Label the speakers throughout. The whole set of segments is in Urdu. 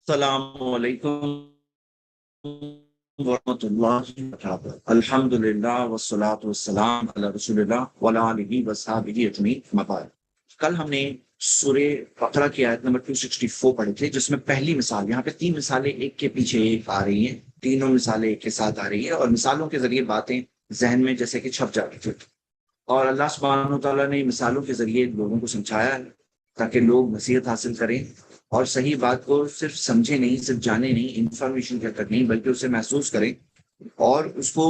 Speaker 1: السلام علیکم ورحمۃ اللہ وبرکاتہ۔ الحمد للہ والصلاۃ والسلام علی رسول اللہ وعلی آلہ وصحبہ اجمعین، اما بعد۔ کل ہم نے سورہ بقرہ کی آیت نمبر 264 پڑھی تھی، جس میں پہلی مثال، یہاں پہ تین مثالیں ایک کے پیچھے ایک آ رہی ہیں، تینوں مثالیں ایک کے ساتھ آ رہی ہیں اور مثالوں کے ذریعے باتیں ذہن میں جیسے کہ چھپ جاتی تھی، اور اللہ سبحانہ و تعالیٰ نے مثالوں کے ذریعے لوگوں کو سمجھایا ہے تاکہ لوگ نصیحت حاصل کریں اور صحیح بات کو صرف سمجھے نہیں، صرف جانے نہیں، انفارمیشن کے تک نہیں، بلکہ اسے محسوس کریں اور اس کو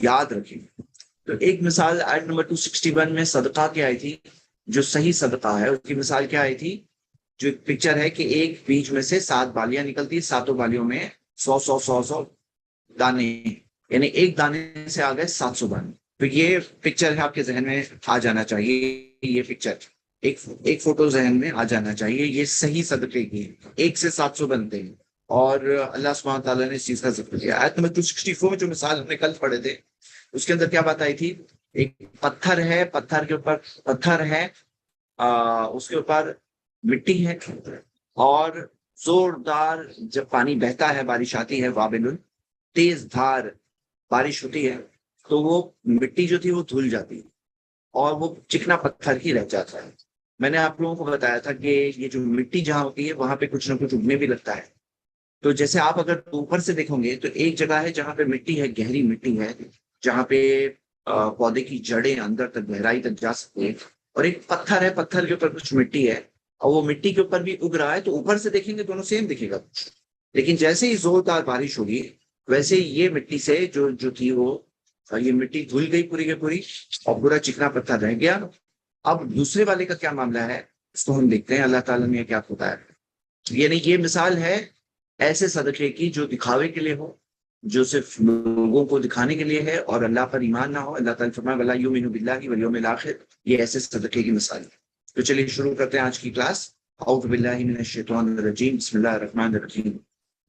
Speaker 1: یاد رکھیں۔ تو ایک مثال آیت نمبر 261 میں صدقہ کی آئی تھی، جو صحیح صدقہ ہے اس کی مثال کیا آئی تھی؟ جو ایک پکچر ہے کہ ایک بیج میں سے 7 بالیاں نکلتی، ساتوں بالیوں میں 100 دانے، یعنی ایک دانے سے آ گئے 700 دانے۔ تو یہ پکچر ہے، آپ کے ذہن میں آ جانا چاہیے، یہ پکچر ایک فوٹو ذہن میں آ جانا چاہیے، یہ صحیح صدقے کی ہے، 1 سے 700 بنتے ہیں، اور اللہ سبحانہ تعالیٰ نے اس چیز کا ذکر کیا۔ آیت نمبر 264 میں جو مثال ہم نے کل پڑھے تھے، اس کے اندر کیا بات آئی تھی؟ ایک پتھر ہے، پتھر کے اوپر پتھر ہے، اس کے اوپر مٹی ہے، اور زوردار جب پانی بہتا ہے، بارش آتی ہے، وابل، تیز دھار بارش ہوتی ہے، تو وہ مٹی جو تھی وہ دھل جاتی ہے اور وہ چکنا پتھر ہی رہ جاتا ہے۔ میں نے آپ لوگوں کو بتایا تھا کہ یہ جو مٹی جہاں ہوتی ہے وہاں پہ کچھ نہ کچھ اگنے بھی لگتا ہے۔ تو جیسے آپ اگر اوپر سے دیکھو گے تو ایک جگہ ہے جہاں پہ مٹی ہے، گہری مٹی ہے، جہاں پہ پودے کی جڑیں اندر تک گہرائی تک جا سکتی ہیں، اور ایک پتھر ہے، پتھر کے اوپر کچھ مٹی ہے اور وہ مٹی کے اوپر بھی اگ رہا ہے، تو اوپر سے دیکھیں گے دونوں سیم دکھے گا، لیکن جیسے ہی زوردار بارش ہوگی ویسے ہی یہ مٹی سے جو تھی وہ، یہ مٹی دھل گئی پوری کی پوری اور پورا چکنا پتھر رہ گیا۔ اب دوسرے والے کا کیا معاملہ ہے اس کو ہم دیکھتے ہیں، اللہ تعالیٰ نے کیا بتایا۔ یعنی یہ مثال ہے ایسے صدقے کی جو دکھاوے کے لیے ہو، جو صرف لوگوں کو دکھانے کے لیے ہے اور اللہ پر ایمان نہ ہو۔ اللہ تعالیٰ فرمایا وَلَا يُؤْمِنُ بِاللَّهِ وَالْيَوْمِ الْآخِرِ، یہ ایسے صدقے کی مثال ہے۔ تو چلیے شروع کرتے ہیں آج کی کلاس۔ اعوذ باللہ من الشیطان الرجیم، بسم اللہ الرحمن الرحیم۔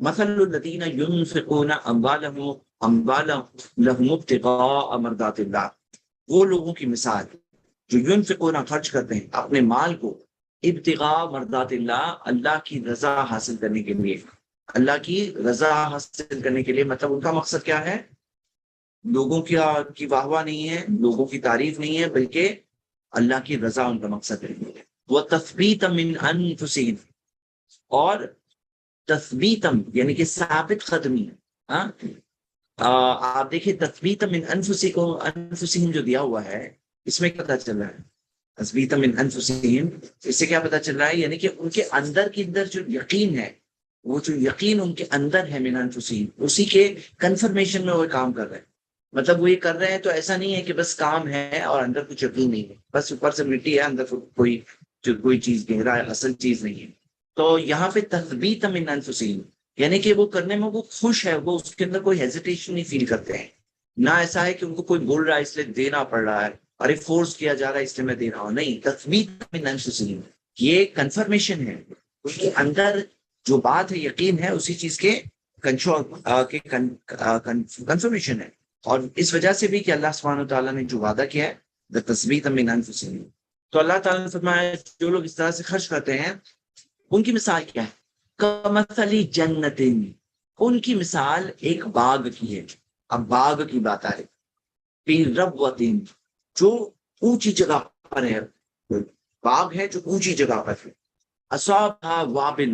Speaker 1: مثل الذین ينفقون اموالهم لهم ابتغاء مرضات اللہ، وہ لوگوں کی مثال جو ينفقون خرچ کرتے ہیں اپنے مال کو، ابتغاء مرضات اللہ، اللہ کی رضا حاصل کرنے کے لیے، اللہ کی رضا حاصل کرنے کے لیے، مطلب ان کا مقصد کیا ہے؟ لوگوں کی واہ واہ نہیں ہے، لوگوں کی تعریف نہیں ہے، بلکہ اللہ کی رضا ان کا مقصد ہے۔ وہ تثبیت من انفسہم، اور تثبیتم یعنی کہ ثابت قدمی، ہاں، آپ دیکھیں تثبیت من انفسہم جو دیا ہوا ہے، اس میں کیا پتا چل رہا ہے؟ تثبیت من انفسہم، اس سے کیا پتا چل رہا ہے؟ یعنی کہ ان کے اندر کے اندر جو یقین ہے، وہ جو یقین ان کے اندر ہے من انفسہم، اسی کے کنفرمیشن میں وہ کام کر رہے ہیں۔ مطلب وہ یہ کر رہے ہیں تو ایسا نہیں ہے کہ بس کام ہے اور اندر کچھ یقین نہیں ہے، بس اوپر سے مٹی ہے، اندر کوئی چیز گہرا ہے، اصل چیز نہیں ہے۔ تو یہاں پہ تثبیت من انفسہم یعنی کہ وہ کرنے میں وہ خوش ہے، وہ اس کے اندر کوئی ہیزیٹیشن نہیں فیل کرتے ہیں، نہ ایسا ہے کہ ان کو کوئی بول رہا ہے اس لیے دینا پڑ رہا ہے، ارے فورس کیا جا رہا ہے اس لیے میں دے رہا ہوں، نہیں، تثبیت من انفسہم یہ کنفرمیشن ہے، اس کے اندر جو بات ہے، یقین ہے، اسی چیز کے کنفرمیشن ہے، اور اس وجہ سے بھی کہ اللہ سبحانہ تعالیٰ نے جو وعدہ کیا ہے تثبیت من انفسہم۔ تو اللہ تعالیٰ نے فرمایا جو لوگ اس طرح سے خرچ کرتے ہیں ان کی مثال کیا ہے؟ کمثل جنت، ان کی مثال ایک باغ کی ہے۔ اب باغ کی بات آ رہی، فی ربوۃ، جو اونچی جگہ پر ہے، باغ ہے جو اونچی جگہ پر ہے، اصابھا وابل،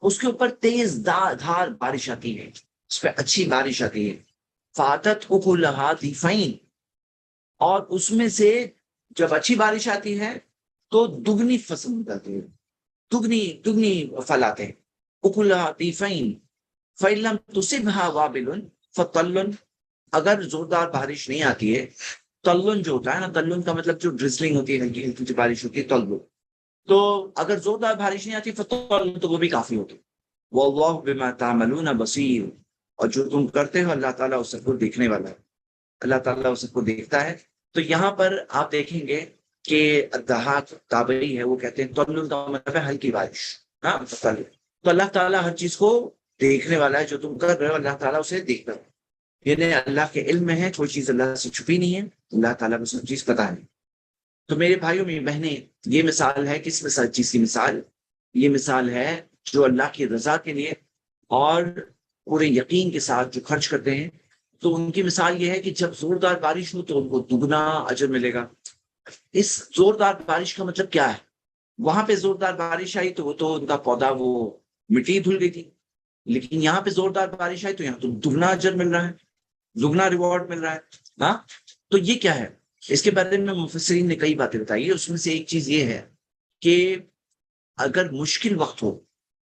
Speaker 1: اس کے اوپر تیز دھار بارش آتی ہے، اس پہ اچھی بارش آتی ہے، فاتت اکلھا ضعفین، اور اس میں سے جب اچھی بارش آتی ہے تو دگنی فصل نکلتی ہے، دگنی پھل آتے ہیں، اکلھا ضعفین، فإن لم تصبها وابل فطل، اگر زوردار بارش نہیں آتی ہے، تلن جو ہوتا ہے نا، تلن کا مطلب جو ڈرزلنگ ہوتی ہے، ہلکی ہلکی جو بارش ہوتی ہے، تلن، تو اگر زوردار بارش نہیں آتی فطل، تو وہ بھی کافی ہوتی۔ واللہ بما تعملون بصیر، اور جو تم کرتے ہو اللہ تعالیٰ اس کو دیکھنے والا ہے، اللہ تعالیٰ اس کو دیکھتا ہے۔ تو یہاں پر آپ دیکھیں گے کہ الضحاک تابعی ہے، وہ کہتے ہیں طلل کا مطلب ہے ہلکی بارش، ہاں، تو اللہ تعالیٰ ہر چیز کو دیکھنے والا ہے، جو تم کر رہے ہو اللہ تعالیٰ اسے دیکھتا ہے، یعنی اللہ کے علم میں ہے، کوئی چیز اللہ سے چھپی نہیں ہے، اللہ تعالیٰ کو سب چیز پتہ ہے۔ تو میرے بھائیوں میری بہنیں، یہ مثال ہے کس مثال چیز کی مثال؟ یہ مثال ہے جو اللہ کی رضا کے لیے اور پورے یقین کے ساتھ جو خرچ کرتے ہیں، تو ان کی مثال یہ ہے کہ جب زوردار بارش ہو تو ان کو دگنا اجر ملے گا۔ اس زوردار بارش کا مطلب کیا ہے؟ وہاں پہ زوردار بارش آئی تو وہ تو ان کا پودا وہ مٹی دھل گئی تھی، لیکن یہاں پہ زوردار بارش آئی تو یہاں تو دگنا اجر مل رہا ہے، دگنا ریوارڈ مل رہا ہے۔ ہاں، تو یہ کیا ہے؟ اس کے بارے میں مفسرین نے کئی باتیں بتائی ہے، اس میں سے ایک چیز یہ ہے کہ اگر مشکل وقت ہو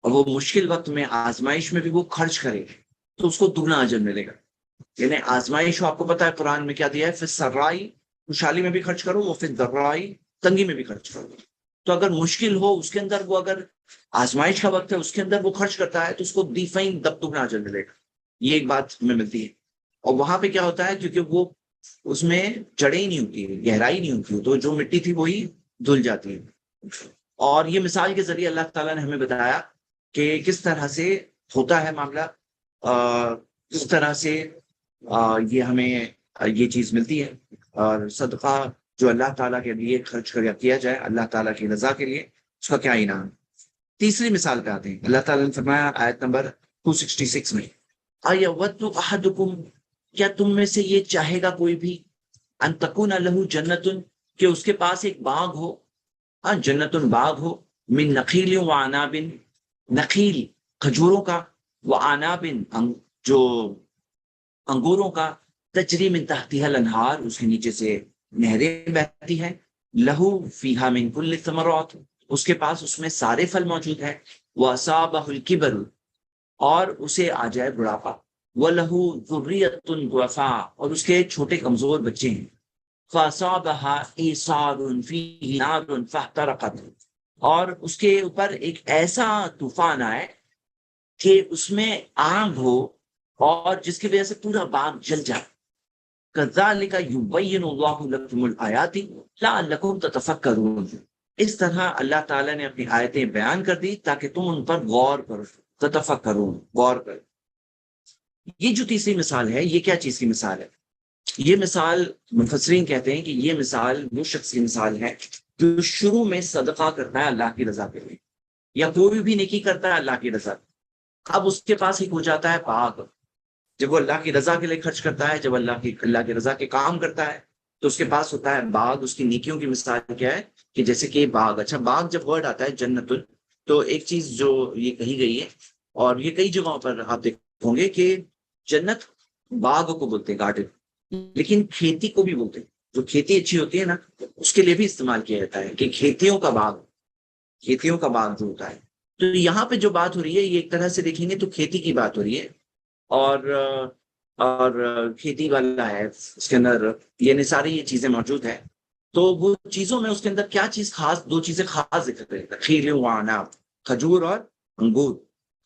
Speaker 1: اور وہ مشکل وقت میں آزمائش میں بھی وہ خرچ کرے تو اس کو دگنا اجر ملے گا۔ یعنی آزمائش ہو، آپ کو پتا ہے قرآن میں کیا دیا ہے، پھر سرائی خوشحالی میں بھی خرچ کرو، وہ پھر درائی تنگی میں بھی خرچ کرو۔ تو اگر مشکل ہو اس کے اندر وہ، اگر آزمائش کا وقت ہے اس کے اندر وہ خرچ کرتا ہے تو اس کو دیفائن دب دگنا اجر ملے گا۔ یہ ایک بات ہمیں ملتی ہے۔ اور وہاں پہ کیا ہوتا ہے، کیونکہ وہ اس میں جڑیں ہی نہیں ہوتی، گہرائی نہیں ہوتی، تو جو مٹی تھی وہی دھل جاتی ہے۔ اور یہ مثال کے ذریعے اللہ تعالیٰ نے ہمیں بتایا کہ کس طرح سے ہوتا ہے معاملہ، کس طرح سے یہ ہمیں یہ چیز ملتی ہے، اور صدقہ جو اللہ تعالیٰ کے لیے خرچ کیا جائے اللہ تعالیٰ کی رضا کے لیے، اس کا کیا انعام۔ تیسری مثال پہ آتے ہیں، اللہ تعالیٰ نے فرمایا آیت نمبر 266 میں، اَيَوَدُّ أَحَدُكُمْ، کیا تم میں سے یہ چاہے گا کوئی بھی، ان تکون لہ جنتن، کہ اس کے پاس ایک باغ ہو، جنتن باغ ہو، من نخیل و عنابن، نخیل کھجوروں کا، وہ عنابن جو انگوروں کا، تجری من تحتها الانہار، اس کے نیچے سے نہریں بہتی ہیں، لہو فیہا من کل الثمرات، اس کے پاس اس میں سارے پھل موجود ہیں، واصابہ الکبر، اور اسے آ جائے بڑھاپا، وَلَهُ ذُرِّيَّةٌ ضُعَفَاء، اور اس کے چھوٹے کمزور بچے ہیں، فَأَصَابَهَا إِعْصَارٌ فِيهِ نَارٌ فَاحْتَرَقَتْ، اور اس کے اوپر ایک ایسا طوفان آئے کہ اس میں آگ ہو اور جس کی وجہ سے پورا باغ جل جائے۔ كَذَلِكَ يُبَيِّنُ اللَّهُ لَكُمُ الْآيَاتِ لَعَلَّكُمْ تَتَفَكَّرُونَ، اس طرح اللہ تعالیٰ نے اپنی آیتیں بیان کر دی تاکہ تم ان پر غور کرو، تتفکرون، غور کرو۔ یہ جو تیسری مثال ہے، یہ کیا چیز کی مثال ہے؟ یہ مثال مفسرین کہتے ہیں کہ یہ مثال وہ شخص کی مثال ہے جو شروع میں صدقہ کرتا ہے اللہ کی رضا کے لیے، یا کوئی بھی نیکی کرتا ہے اللہ کی رضا، اب اس کے پاس ایک ہو جاتا ہے باغ۔ جب وہ اللہ کی رضا کے لیے خرچ کرتا ہے، جب اللہ کی رضا کے کام کرتا ہے، تو اس کے پاس ہوتا ہے باغ۔ اس کی نیکیوں کی مثال کیا ہے کہ جیسے کہ باغ، اچھا باغ جب ورڈ آتا ہے جنت، تو ایک چیز جو یہ کہی گئی ہے، اور یہ کئی جگہوں پر آپ دیکھیں گے کہ جنت باغ کو بولتے ہیں، گارڈن، لیکن کھیتی کو بھی بولتے ہیں۔ جو کھیتی اچھی ہوتی ہے نا، اس کے لیے بھی استعمال کیا جاتا ہے کہ کھیتیوں کا باغ، کھیتیوں کا باغ جو ہوتا ہے۔ تو یہاں پہ جو بات ہو رہی ہے، یہ ایک طرح سے دیکھیں گے تو کھیتی کی بات ہو رہی ہے، اور کھیتی والا ہے اس کے اندر، یعنی ساری یہ چیزیں موجود ہیں۔ تو وہ چیزوں میں اس کے اندر کیا چیز خاص، دو چیزیں خاص ذکر کریں، خیل و عناب، کھجور اور انگور۔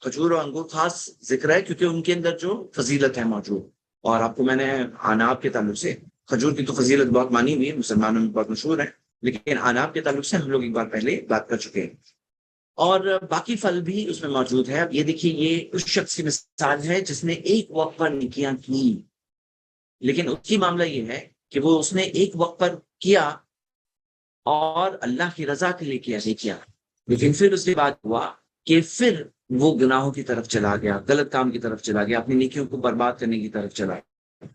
Speaker 1: کھجور اور انگور خاص ذکر ہے کیونکہ ان کے اندر جو فضیلت ہے موجود۔ اور آپ کو میں نے عناب کے تعلق سے، کھجور کی تو فضیلت بہت مانی ہوئی ہے، مسلمانوں میں بہت مشہور ہے، لیکن عناب کے تعلق سے ہم لوگ ایک بار پہلے بات کر چکے ہیں، اور باقی پھل بھی اس میں موجود ہے۔ اب یہ دیکھیے، یہ اس شخص کی مثال ہے جس نے ایک وقت پر نیکیاں کی، لیکن اس کی معاملہ یہ ہے کہ وہ اس نے ایک وقت پر کیا اور اللہ کی رضا کے لیے کیا نہیں کیا، لیکن پھر اس کے بعد ہوا کہ پھر وہ گناہوں کی طرف چلا گیا، غلط کام کی طرف چلا گیا، اپنی نیکیوں کو برباد کرنے کی طرف چلا گیا۔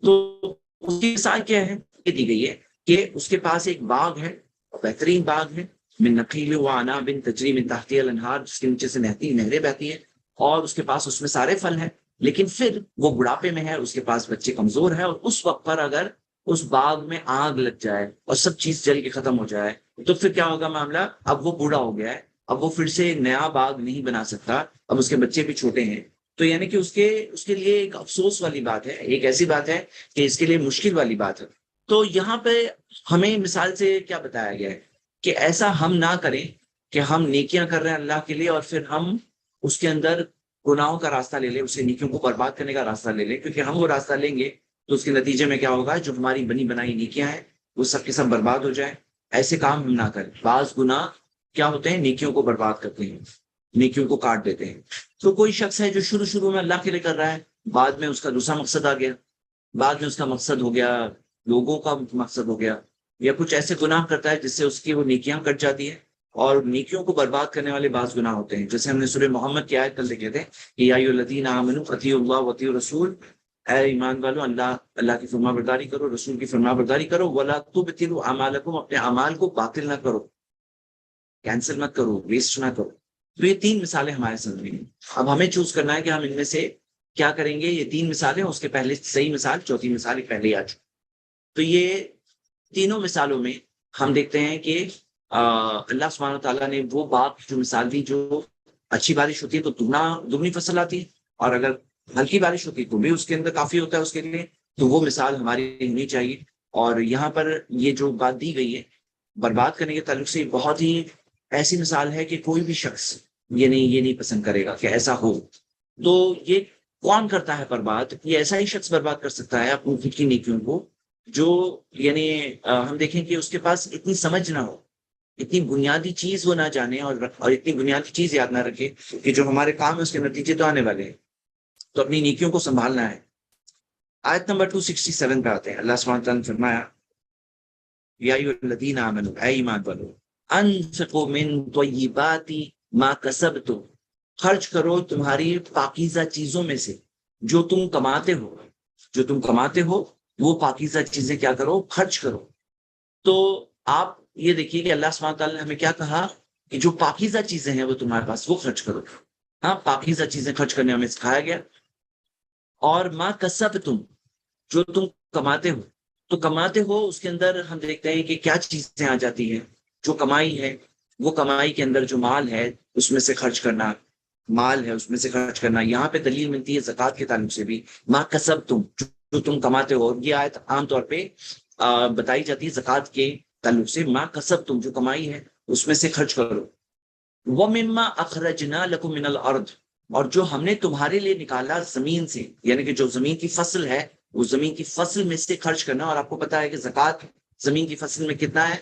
Speaker 1: تو اس کی مثال کیا ہے، یہ دی گئی ہے کہ اس کے پاس ایک باغ ہے، بہترین باغ ہے، من نخیل و عناب تجری من تحتها الانہار، جس کے نیچے سے نہریں بہتی ہیں، اور اس کے پاس اس میں سارے پھل ہیں، لیکن پھر وہ بڑھاپے میں ہے، اس کے پاس بچے کمزور ہیں، اور اس وقت پر اگر اس باغ میں آگ لگ جائے اور سب چیز جل کے ختم ہو جائے تو پھر کیا ہوگا معاملہ؟ اب وہ بوڑھا ہو گیا ہے، اب وہ پھر سے نیا باغ نہیں بنا سکتا، اب اس کے بچے بھی چھوٹے ہیں، تو یعنی کہ اس کے لیے ایک افسوس والی بات ہے، ایک ایسی بات ہے کہ اس کے لیے مشکل والی بات ہے۔ تو یہاں پہ ہمیں مثال سے کیا بتایا گیا ہے کہ ایسا ہم نہ کریں کہ ہم نیکیاں کر رہے ہیں اللہ کے لیے اور پھر ہم اس کے اندر گناہوں کا راستہ لے لیں، اسے نیکیوں کو برباد کرنے کا راستہ لے لیں، کیونکہ ہم وہ راستہ لیں گے تو اس کے نتیجے میں کیا ہوگا، جو ہماری بنی بنائی نیکیاں ہیں وہ سب کے سب برباد ہو جائیں۔ ایسے کام ہم نہ کریں۔ بعض گناہ کیا ہوتے ہیں، نیکیوں کو برباد کرتے ہیں، نیکیوں کو کاٹ دیتے ہیں۔ تو کوئی شخص ہے جو شروع میں اللہ کے لیے کر رہا ہے، بعد میں اس کا دوسرا مقصد آ گیا، بعد میں اس کا مقصد ہو گیا لوگوں کا مقصد ہو گیا، یا کچھ ایسے گناہ کرتا ہے جس سے اس کی وہ نیکیاں کٹ جاتی ہے، اور نیکیوں کو برباد کرنے والے بعض گناہ ہوتے ہیں، جیسے ہم نے سورہ محمد کی آیت کل دیکھے تھے کہ یا ایھا الذین آمنوا اطیعوا اللہ واطیعوا الرسول، اے ایمان والو اللہ کی فرما برداری کرو، رسول کی فرما برداری کرو، ولا تبطلوا اعمالکم، اپنے اعمال کو باطل نہ کرو، کینسل مت کرو، ویسٹ نہ کرو۔ تو یہ تین مثالیں ہمارے سامنے ہیں، اب ہمیں چوز کرنا ہے کہ ہم ان میں سے کیا کریں گے۔ یہ تین مثالیں، اس کے پہلے صحیح مثال، چوتھی مثال پہلے ہی آ چکی۔ تو یہ تینوں مثالوں میں ہم دیکھتے ہیں کہ اللہ سبحانہ تعالیٰ نے وہ بات جو مثال دی، جو اچھی بارش ہوتی ہے تو دگنی فصل آتی ہے، اور اگر ہلکی بارش ہوتی ہے تو بھی اس کے اندر کافی ہوتا ہے اس کے لیے، تو وہ مثال ہماری ہونی چاہیے۔ اور یہاں پر یہ جو بات دی گئی ہے برباد کرنے کے تعلق سے، بہت ہی ایسی مثال ہے کہ کوئی بھی شخص یہ نہیں پسند کرے گا کہ ایسا ہو۔ تو یہ کون کرتا ہے برباد؟ یہ ایسا ہی شخص برباد کر سکتا ہے اپنی خود کی نیکیوں کو جو یعنی ہم دیکھیں کہ اس کے پاس اتنی سمجھ نہ ہو، اتنی بنیادی چیز وہ نہ جانے، اور اتنی بنیادی چیز یاد نہ رکھے کہ جو ہمارے کام ہے اس کے نتیجے تو آنے والے ہیں۔ تو اپنی نیکیوں کو سنبھالنا ہے۔ آیت نمبر 267 پہ آتے ہیں، اللہ سبحانہ تعالیٰ نے فرمایا یا ایھا الذین آمنوا، اے ایمان والو، انفقوا من طیبات ما کسبتم، خرچ کرو تمہاری پاکیزہ چیزوں میں سے جو تم کماتے ہو، جو تم کماتے ہو وہ پاکیزہ چیزیں کیا کرو، خرچ کرو۔ تو آپ یہ دیکھیے کہ اللہ سبحانہ تعالیٰ نے ہمیں کیا کہا کہ جو پاکیزہ چیزیں ہیں وہ تمہارے پاس، وہ خرچ کرو۔ ہاں، پاکیزہ چیزیں خرچ کرنے ہمیں سکھایا گیا۔ اور ما کسبتم، جو تم کماتے ہو، تو کماتے ہو اس کے اندر ہم دیکھتے ہیں کہ کیا چیزیں آ جاتی ہیں۔ جو کمائی ہے، وہ کمائی کے اندر جو مال ہے اس میں سے خرچ کرنا، مال ہے اس میں سے خرچ کرنا۔ یہاں پہ دلیل ملتی ہے زکوٰۃ کے تعلق سے بھی، ما کسبتم، جو تم کماتے ہو۔ یہ آیت عام طور پہ بتائی جاتی ہے زکوٰۃ کے تعلق سے، ما کسبتم، جو کمائی ہے اس میں سے خرچ کرو۔ وَمِمَّا أَخْرَجْنَا لَكُم مِّنَ الْأَرْضِ، اور جو ہم نے تمہارے لیے نکالا زمین سے، یعنی کہ جو زمین کی فصل ہے، وہ زمین کی فصل میں سے خرچ کرنا۔ اور آپ کو پتا ہے کہ زکوٰۃ زمین کی فصل میں کتنا ہے؟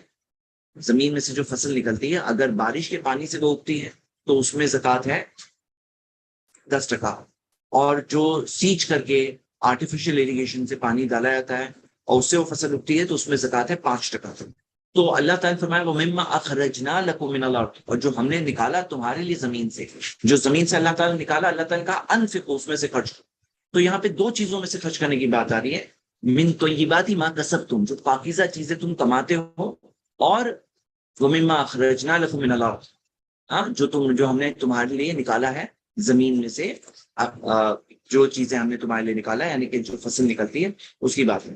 Speaker 1: زمین میں سے جو فصل نکلتی ہے اگر بارش کے پانی سے وہ اگتی ہے تو اس میں زکوٰۃ ہے 10%، اور جو سینچ کر کے آرٹیفیشل ایریگیشن سے پانی ڈالا جاتا ہے اور اس سے وہ فصل اگتی ہے تو اس میں زکوٰۃ ہے 5%۔ تو اللہ تعالیٰ نے فرمایا وَمِمَّا أَخْرَجْنَا لَكُم مِّنَ الْأَرْضِ، اور جو ہم نے نکالا تمہارے لیے زمین سے، جو زمین سے اللہ تعالیٰ نے نکالا، اللہ تعالیٰ نے کہا انفقوا، اس میں سے خرچ کرو۔ تو یہاں پہ دو چیزوں میں سے خرچ کرنے کی بات آ رہی ہے، من طیبات ما کسبتم، جو پاکیزہ چیزیں تم کماتے ہو، اور وَمِمَّا أَخْرَجْنَا لَكُم مِّنَ الْأَرْضِ، جو ہم نے تمہارے لیے نکالا ہے زمین میں سے۔ جو چیزیں ہم نے تمہارے لیے نکالا ہے، یعنی کہ جو فصل نکلتی ہے اس کی بات ہے۔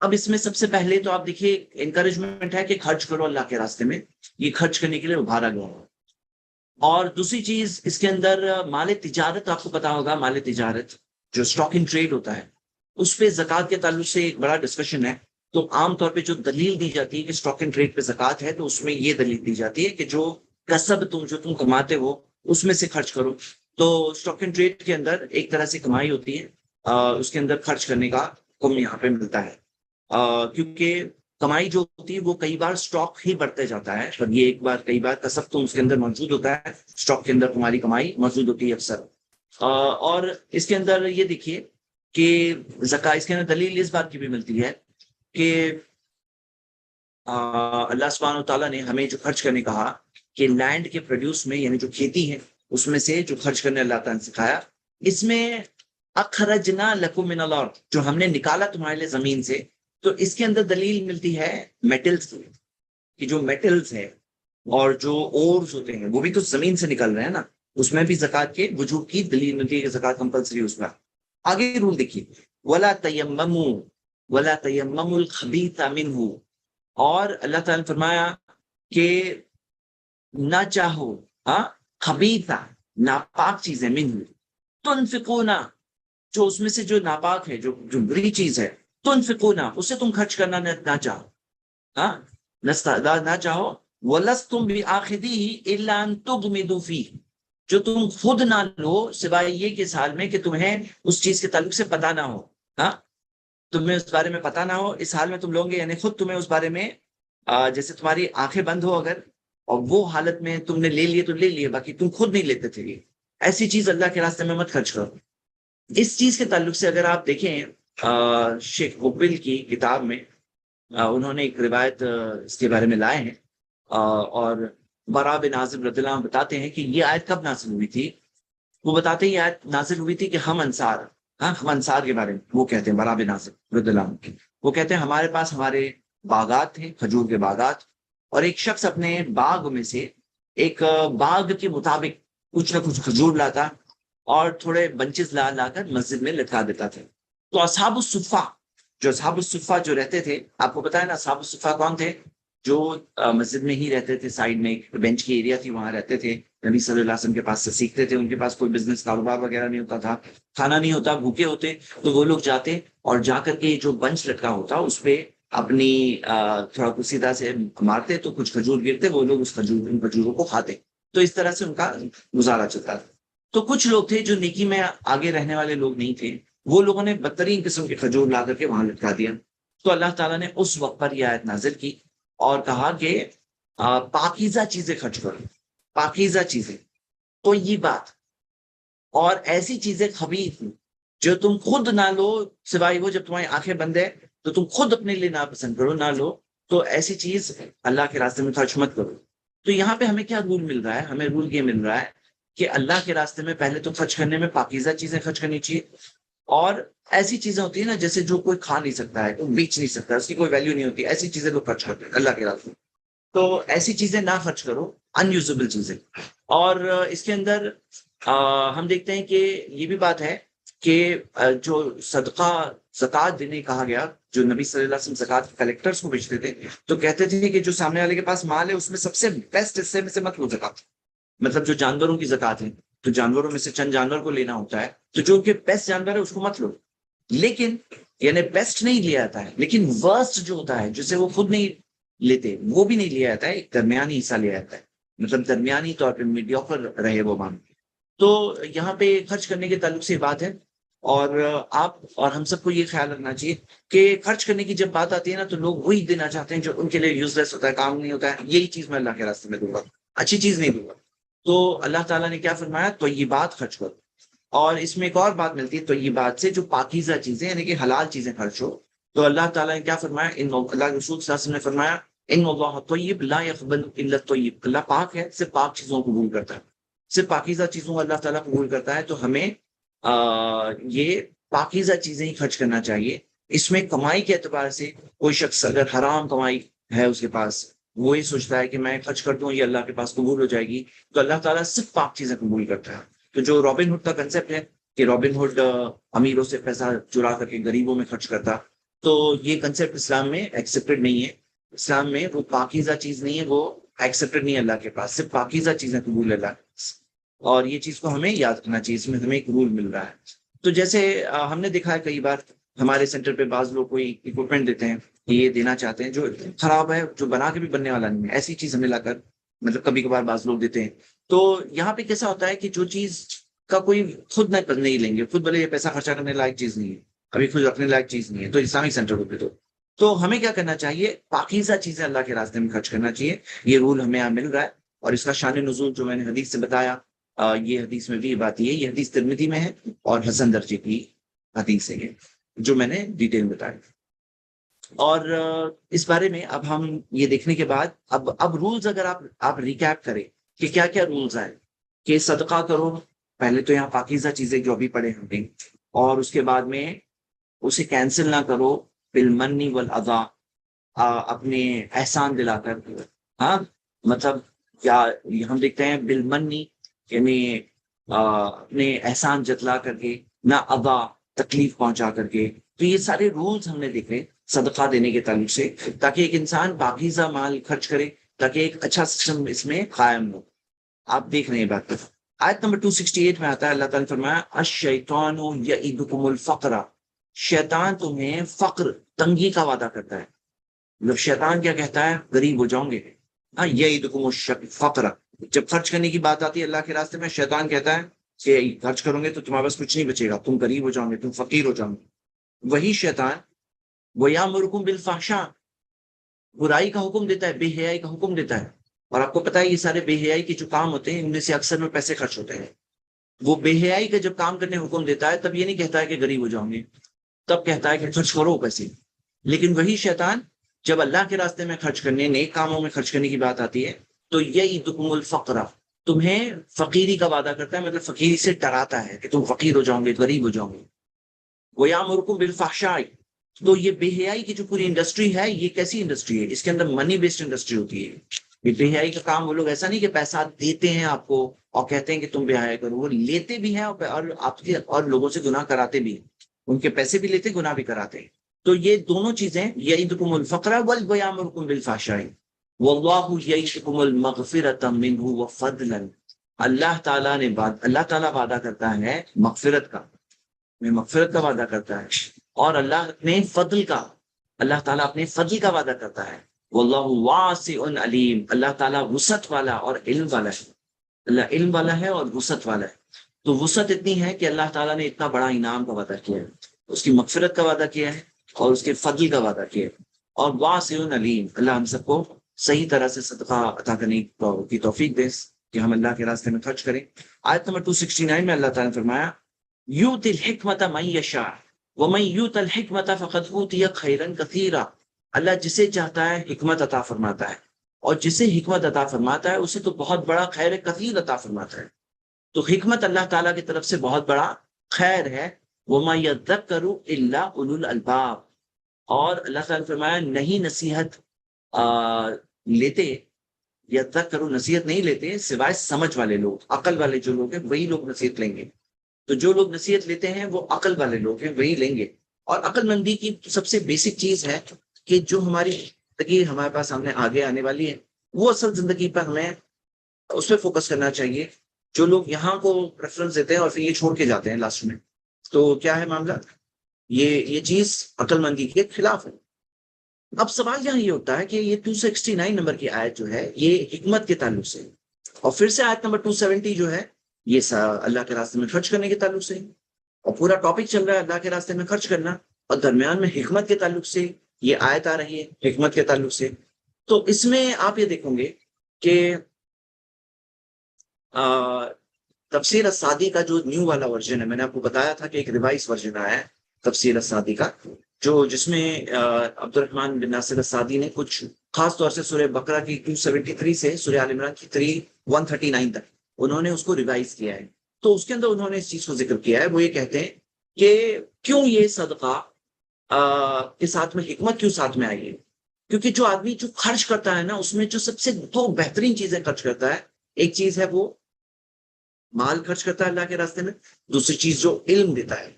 Speaker 1: اب اس میں سب سے پہلے تو آپ دیکھیے انکریجمنٹ ہے کہ خرچ کرو اللہ کے راستے میں، یہ خرچ کرنے کے لیے ابھارا گیا ہے۔ اور دوسری چیز اس کے اندر مال تجارت، آپ کو پتا ہوگا مال تجارت جو اسٹاک ان ٹریڈ ہوتا ہے، اس پہ زکوٰۃ کے تعلق سے ایک بڑا ڈسکشن ہے۔ تو عام طور پہ جو دلیل دی جاتی ہے کہ اسٹاک ان ٹریڈ پہ زکوٰۃ ہے، تو اس میں یہ دلیل دی جاتی ہے کہ جو کسب جو تم کماتے ہو اس میں سے خرچ کرو۔ تو اسٹاک ان ٹریڈ کے اندر ایک طرح سے کمائی ہوتی ہے، اس کے اندر خرچ کرنے کا حکم یہاں پہ ملتا ہے، کیونکہ کمائی جو ہوتی ہے وہ کئی بار اسٹاک ہی بڑھتے جاتا ہے، پر یہ کئی بار کسب تو اس کے اندر موجود ہوتا ہے، اسٹاک کے اندر تمہاری کمائی موجود ہوتی ہے اکثر۔ اور اس کے اندر یہ دیکھیے کہ زکوٰۃ، اس کے اندر دلیل اس بات کی بھی ملتی ہے کہ اللہ سبحانہ تعالیٰ نے ہمیں جو خرچ کرنے کہا کہ لینڈ کے پروڈیوس میں، یعنی جو کھیتی ہے اس میں سے جو خرچ کرنے اللہ تعالیٰ نے سکھایا، اس میں اخرجنا لکم من الارض، جو ہم نے نکالا تمہارے لیے زمین سے۔ تو اس کے اندر دلیل ملتی ہے میٹلز کی، کہ جو میٹلز ہے اور جو اورز ہوتے ہیں وہ بھی تو زمین سے نکل رہے ہیں نا، اس میں بھی زکوٰۃ کے وجوب کی دلیل ملتی ہے کہ زکوٰۃ کمپلسری اس میں۔ آگے رول دیکھیے، ولا تیمموا الخبیث منہ، اور اللہ تعالیٰ نے فرمایا کہ نہ چاہو خبیثہ، ناپاک چیزیں، منہ تنفقون، جو اس میں سے جو ناپاک ہے، جو بری چیز ہے، تنفقون، اسے تم خرچ کرنا نہ چاہو، نہ چاہو، وَلَسْتُمْ بِآخِذِيهِ إِلَّا أَن تُغْمِضُوا فِيهِ، جو تم خود نہ لو سوائے یہ کہ اس حال میں کہ تمہیں اس چیز کے تعلق سے پتہ نہ ہو، تمہیں اس بارے میں پتہ نہ ہو، اس حال میں تم لوگے، یعنی خود تمہیں اس بارے میں جیسے تمہاری آنکھیں بند ہو اگر، اور وہ حالت میں تم نے لے لیے تو لے لیے، باقی تم خود نہیں لیتے تھے، یہ ایسی چیز اللہ کے راستے میں مت خرچ کرو۔ اس چیز کے تعلق سے اگر آپ دیکھیں شیخ مقبل کی کتاب میں انہوں نے ایک روایت اس کے بارے میں لائے ہیں، اور برا بن عازب رضی اللہ عنہ بتاتے ہیں کہ یہ آیت کب نازل ہوئی تھی. وہ بتاتے ہیں یہ آیت نازل ہوئی تھی کہ ہم انصار، ہاں ہم انصار کے بارے میں وہ کہتے ہیں، برا بن عازب رضی اللہ عنہ کی، وہ کہتے ہیں ہمارے پاس ہمارے باغات تھے، کھجور کے باغات، اور ایک شخص اپنے باغ میں سے ایک باغ کے مطابق کچھ نہ کچھ کھجور لاتا اور تھوڑے بنچز لا لا کر مسجد میں لٹکا دیتا تھا. تو اصحاب الصفہ، جو اصحاب الصفہ جو رہتے تھے، آپ کو پتا ہے نا اصحاب الصفہ کون تھے؟ جو مسجد میں ہی رہتے تھے، سائڈ میں ایک بینچ کی ایریا تھی، وہاں رہتے تھے، نبی صلی اللہ علیہ وسلم کے پاس سے سیکھتے تھے. ان کے پاس کوئی بزنس کاروبار وغیرہ نہیں ہوتا تھا، کھانا نہیں ہوتا، بھوکے ہوتے، تو وہ لوگ جاتے اور جا کر کے جو بنچ لٹکا ہوتا اس پہ اپنی تھوڑا کچھ سیدھا سے مارتے تو کچھ کھجور گرتے، وہ لوگ اس ان کھجوروں کو کھاتے. تو اس طرح سے ان کا گزارا چلتا تھا. تو کچھ لوگ تھے جو نیکی میں آگے رہنے والے لوگ نہیں تھے، وہ لوگوں نے بدترین قسم کے کھجور لا کر کے وہاں لٹکا دیا. تو اللہ تعالیٰ نے اس وقت پر یہ آیت نازل کی اور کہا کہ پاکیزہ چیزیں خرچ کرو، پاکیزہ چیزیں، تو یہ بات، اور ایسی چیزیں خبیث جو تم خود نہ لو، سوائے وہ جب تمہاری آنکھیں بند ہے تو تم خود اپنے لیے ناپسند کرو، نہ لو، تو ایسی چیز اللہ کے راستے میں خرچ مت کرو. تو یہاں پہ ہمیں کیا رول مل رہا ہے؟ ہمیں رول یہ مل رہا ہے کہ اللہ کے راستے میں پہلے تو خرچ کرنے میں پاکیزہ چیزیں خرچ کرنی چاہیے. اور ایسی چیزیں ہوتی ہیں نا جیسے جو کوئی کھا نہیں سکتا ہے، کوئی بیچ نہیں سکتا، اس کی کوئی ویلیو نہیں ہوتی، ایسی چیزیں لوگ خرچ کرتے ہیں اللہ کے راستے میں. تو ایسی چیزیں نہ خرچ کرو، ان یوزبل چیزیں. اور اس کے اندر ہم دیکھتے ہیں کہ یہ بھی بات ہے کہ جو صدقہ زکوٰۃ دینے کہا گیا، جو نبی صلی اللہ علیہ وسلم زکوٰۃ کے کلیکٹرز کو بھیجتے تھے تو کہتے تھے کہ جو سامنے والے کے پاس مال ہے اس میں سب سے بیسٹ حصے میں سے مت لو زکوٰۃ. مطلب جو جانوروں کی زکوٰۃ ہے، تو جانوروں میں سے چند جانور کو لینا ہوتا ہے، تو جو ان کے بیسٹ جانور ہے اس کو مت لو. لیکن یعنی بیسٹ نہیں لیا جاتا ہے، لیکن ورسٹ جو ہوتا ہے جسے وہ خود نہیں لیتے وہ بھی نہیں لیا جاتا ہے، ایک درمیانی حصہ لیا جاتا ہے، مطلب درمیانی طور پہ میڈیوکر رہے وہ مان. تو یہاں پہ خرچ کرنے کے تعلق سے بات ہے. اور آپ اور ہم سب کو یہ خیال رکھنا چاہیے کہ خرچ کرنے کی جب بات آتی ہے نا تو لوگ وہی دینا چاہتے ہیں جو ان کے لیے یوز لیس ہوتا ہے، کام نہیں ہوتا ہے. یہی چیز میں اللہ کے راستے میں دوں گا، اچھی چیز نہیں دوں گا. تو اللہ تعالیٰ نے کیا فرمایا؟ تو یہ بات خرچ کرو. اور اس میں ایک اور بات ملتی ہے، تو یہ بات سے جو پاکیزہ چیزیں یعنی کہ حلال چیزیں خرچ ہو. تو اللہ تعالیٰ نے کیا فرمایا؟ اللہ کے رسول صلی اللہ علیہ وسلم نے فرمایا ان اللہ طیب لا يقبل الا الطیب. اللہ پاک ہے، صرف پاک چیزوں کو قبول کرتا ہے، صرف پاکیزہ چیزوں کو اللہ تعالیٰ قبول کرتا ہے. تو ہمیں یہ پاکیزہ چیزیں ہی خرچ کرنا چاہیے. اس میں کمائی کے اعتبار سے کوئی شخص اگر حرام کمائی ہے اس کے پاس، وہ یہ سوچتا ہے کہ میں خرچ کر دوں یہ اللہ کے پاس قبول ہو جائے گی، تو اللہ تعالیٰ صرف پاک چیزیں قبول کرتا ہے. تو جو رابن ہوڈ کا کنسیپٹ ہے کہ رابن ہوڈ امیروں سے پیسہ چرا کر کے غریبوں میں خرچ کرتا، تو یہ کنسیپٹ اسلام میں ایکسیپٹڈ نہیں ہے. اسلام میں وہ پاکیزہ چیز نہیں ہے، وہ ایکسیپٹڈ نہیں ہے اللہ کے پاس، صرف پاکیزہ چیزیں قبول ہے اللہ کے پاس. اور یہ چیز کو ہمیں یاد رکھنا چاہیے، اس میں ہمیں ایک رول مل رہا ہے. تو جیسے ہم نے دیکھا ہے کئی بار ہمارے سینٹر پہ بعض لوگ کوئی اکوپمنٹ دیتے ہیں کہ یہ دینا چاہتے ہیں جو خراب ہے، جو بنا کے بھی بننے والا نہیں ہے، ایسی چیز ہمیں لا کر مطلب کبھی کبھار بعض لوگ دیتے ہیں. تو یہاں پہ کیسا ہوتا ہے کہ جو چیز کا کوئی خود نہیں لیں گے، خود بھلے یہ پیسہ خرچہ کرنے لائق چیز نہیں ہے، ابھی خود رکھنے لائق چیز نہیں ہے، تو اسلامک سینٹر کو تو ہمیں کیا کرنا چاہیے؟ پاکیزہ چیزیں اللہ کے راستے میں خرچ کرنا چاہیے. یہ رول ہمیں یہاں مل رہا ہے. اور اس کا شان نزول جو میں نے حدیث سے بتایا، یہ حدیث میں بھی یہ بات یہ حدیث ترمذی میں ہے اور حسن درجے کی حدیث ہے جو میں نے ڈیٹیل بتائی. اور اس بارے میں اب ہم یہ دیکھنے کے بعد اب رولز اگر آپ ریکیپ کریں کہ کیا کیا رولز ہیں کہ صدقہ کرو. پہلے تو یہاں پاکیزہ چیزیں جو ابھی پڑھے ہم نے، اور اس کے بعد میں اسے کینسل نہ کرو بالمنی والاذا، اپنے احسان دلا کر. ہاں مطلب کیا ہم دیکھتے ہیں بالمنی یعنی اپنے احسان جتلا کر کے، نہ اذا تکلیف پہنچا کر کے. تو یہ سارے رولز ہم نے دیکھے صدقہ دینے کے تعلق سے، تاکہ ایک انسان پاکیزہ مال خرچ کرے، تاکہ ایک اچھا سسٹم اس میں قائم ہو. آپ دیکھ رہے ہیں بات. آیت نمبر 268 میں آتا ہے اللہ تعالیٰ نے فرمایا الشیطان یعدکم الفقر، شیطان تمہیں فقر تنگی کا وعدہ کرتا ہے. مطلب شیطان کیا کہتا ہے؟ غریب ہو جاؤں گے. ہاں یعدکم الفقر، جب خرچ کرنے کی بات آتی ہے اللہ کے راستے میں، شیطان کہتا ہے کہ خرچ کرو گے تو تمہارے پاس کچھ نہیں بچے گا، تم غریب ہو جاؤ گے، تم فقیر ہو جاؤ گے. وہی شیطان وَيَأْمُرُكُم بِالْفَحْشَاءِ، برائی کا حکم دیتا ہے، بے حیائی کا حکم دیتا ہے. اور آپ کو پتا ہے یہ سارے بے حیائی کے جو کام ہوتے ہیں ان میں سے اکثر میں پیسے خرچ ہوتے ہیں. وہ بے حیائی کا جب کام کرنے حکم دیتا ہے تب یہ نہیں کہتا ہے کہ غریب ہو جاؤں گے، تب کہتا ہے کہ خرچ کرو پیسے. لیکن وہی شیطان جب اللہ کے راستے میں خرچ کرنے، نیک کاموں میں خرچ کرنے کی بات آتی ہے تو یعدکم الفقر، تمہیں فقیری کا وعدہ کرتا ہے، مطلب فقیری سے ڈراتا ہے کہ تم فقیر ہو جاؤ گے، غریب ہو جاؤ گے. وَيَأْمُرُكُم بِالْفَحْشَاءِ، تو یہ بے حیائی کی جو پوری انڈسٹری ہے، یہ کیسی انڈسٹری ہے؟ اس کے اندر منی بیسڈ انڈسٹری ہوتی ہے. یہ بے حیائی کا کام وہ لوگ ایسا نہیں کہ پیسہ دیتے ہیں آپ کو اور کہتے ہیں کہ تم بے حیائی کرو، وہ لیتے بھی ہیں اور آپ کے اور لوگوں سے گناہ کراتے بھی ہیں. ان کے پیسے بھی لیتے، گناہ بھی کراتے ہیں. تو یہ دونوں چیزیں، یعدکم الفقر وَيَأْمُرُكُم بِالْفَحْشَاءِ وَاللَّهُ يَعِدُكُمُ الْمَغْفِرَةَ مِنْهُ وَفَضْلًا، اللہ تعالیٰ وعدہ کرتا ہے مغفرت کا، میں مغفرت کا وعدہ کرتا ہے، اور اللہ اپنے فضل کا، اللہ تعالیٰ اپنے فضل کا وعدہ کرتا ہے. واللہ واسع علیم، اللہ تعالیٰ وسعت والا اور علم والا ہے. اللہ علم والا ہے اور وسعت والا ہے. تو وسعت اتنی ہے کہ اللہ تعالیٰ نے اتنا بڑا انعام کا وعدہ کیا ہے، اس کی مغفرت کا وعدہ کیا ہے اور اس کے فضل کا وعدہ کیا ہے. اور واسع علیم، اللہ ہم سب کو صحیح طرح سے صدقہ عطا کرنے کی توفیق دے کہ ہم اللہ کے راستے میں خرچ کریں. آیت نمبر 269 میں اللہ تعالیٰ نے فرمایا یؤتی الحکمت من یشاء ومن یؤت الحکمت فقد اوتی خیرا کثیرا، اللہ جسے چاہتا ہے حکمت عطا فرماتا ہے، اور جسے حکمت عطا فرماتا ہے اسے تو بہت بڑا خیر کثیر عطا فرماتا ہے. تو حکمت اللہ تعالیٰ کی طرف سے بہت بڑا خیر ہے. وما یذکر الا اولو الالباب، اور اللہ تعالیٰ نے فرمایا نہیں نصیحت لیتے، یذکر نصیحت نہیں لیتے سوائے سمجھ والے لوگ، عقل والے جو لوگ ہیں وہی لوگ نصیحت لیں گے. تو جو لوگ نصیحت لیتے ہیں وہ عقل والے لوگ ہیں، وہی لیں گے. اور عقل مندی کی سب سے بیسک چیز ہے کہ جو ہماری زندگی ہمارے پاس سامنے آگے آنے والی ہے، وہ اصل زندگی پر ہمیں اس پہ فوکس کرنا چاہیے. جو لوگ یہاں کو پریفرنس دیتے ہیں اور پھر یہ چھوڑ کے جاتے ہیں لاسٹ میں، تو کیا ہے معاملہ؟ یہ چیز عقل مندی کے خلاف ہے. اب سوال یہاں یہ ہوتا ہے کہ یہ 269 نمبر کی آیت جو ہے یہ حکمت کے تعلق سے، اور پھر سے آیت نمبر 270 جو ہے یہ اللہ کے راستے میں خرچ کرنے کے تعلق سے، اور پورا ٹاپک چل رہا ہے اللہ کے راستے میں خرچ کرنا، اور درمیان میں حکمت کے تعلق سے یہ آیت آ رہی ہے حکمت کے تعلق سے. تو اس میں آپ یہ دیکھیں گے کہ تفسیر السعدی کا جو نیو والا ورژن ہے، میں نے آپ کو بتایا تھا کہ ایک ریوائز ورژن آیا ہے تفسیر السعدی کا، جس میں عبد الرحمن بن ناصر السعدی نے کچھ خاص طور سے سورہ بقرہ کی 273 سے سورہ آل عمران کی 139 تک انہوں نے اس کو ریوائز کیا ہے. تو اس کے اندر انہوں نے اس چیز کو ذکر کیا ہے. وہ یہ کہتے ہیں کہ کیوں یہ صدقہ کے ساتھ میں حکمت کیوں ساتھ میں آئی ہے؟ کیونکہ جو آدمی جو خرچ کرتا ہے نا، اس میں جو سب سے دو بہترین چیزیں خرچ کرتا ہے، ایک چیز ہے وہ مال خرچ کرتا ہے اللہ کے راستے میں، دوسری چیز جو علم دیتا ہے،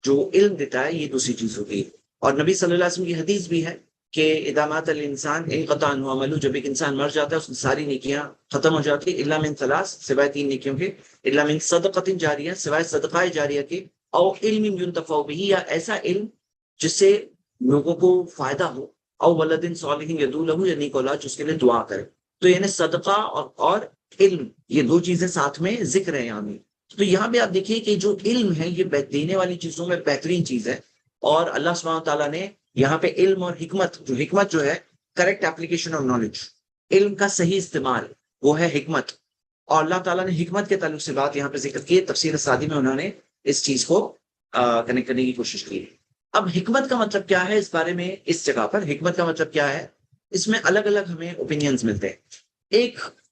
Speaker 1: جو علم دیتا ہے یہ دوسری چیز ہوتی ہے. اور نبی صلی اللہ علیہ وسلم کی حدیث بھی ہے کہ اذا مات الانسان انقطع عنہ عمله، جب ایک انسان مر جاتا ہے اس کی ساری نیکیاں ختم ہو جاتی ہیں، الا من ثلاث، سوائے تین نیکیوں کے، الا من صدقۃ جاریہ، سوائے صدقہ جاریہ کے، او علم ينتفع به، یا ایسا علم جس سے لوگوں کو فائدہ ہو، او ولد صالح يدعو له، یا نیک اولاد جس کے لیے دعا کرے. تو یعنی صدقہ اور علم، یہ دو چیزیں ساتھ میں ذکر ہے یہاں میں. تو یہاں پہ آپ دیکھیے کہ جو علم ہے یہ دینے والی چیزوں میں بہترین چیز ہے، اور اللہ سبحانہ تعالیٰ نے یہاں پہ علم اور حکمت جو ہے کریکٹ اپلیکیشن آف نالج، علم کا صحیح استعمال، وہ ہے حکمت. اور اللہ تعالیٰ نے حکمت کے تعلق سے بات یہاں پہ ذکر کی، تفسیر سعدی میں انہوں نے اس چیز کو کنیکٹ کرنے کی کوشش کی. اب حکمت کا مطلب کیا ہے اس بارے میں، اس جگہ پر حکمت کا مطلب کیا ہے، اس میں الگ الگ ہمیں اوپینینز ملتے ہیں.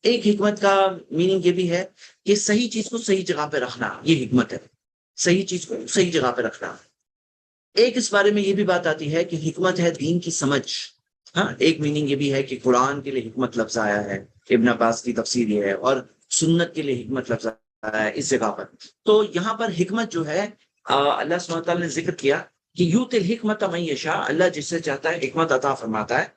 Speaker 1: ایک حکمت کا میننگ یہ بھی ہے کہ صحیح چیز کو صحیح جگہ پہ رکھنا، یہ حکمت ہے، صحیح چیز کو صحیح جگہ پہ رکھنا. ایک اس بارے میں یہ بھی بات آتی ہے کہ حکمت ہے دین کی سمجھ. ہاں، ایک میننگ یہ بھی ہے کہ قرآن کے لیے حکمت لفظ آیا ہے، ابن عباس کی تفسیر یہ ہے، اور سنت کے لیے حکمت لفظ آیا ہے اس جگہ پر. تو یہاں پر حکمت جو ہے اللہ سبحانہ وتعالی نے ذکر کیا کہ یؤتی الحکمت من یشاء، اللہ جس سے چاہتا ہے حکمت عطا فرماتا ہے.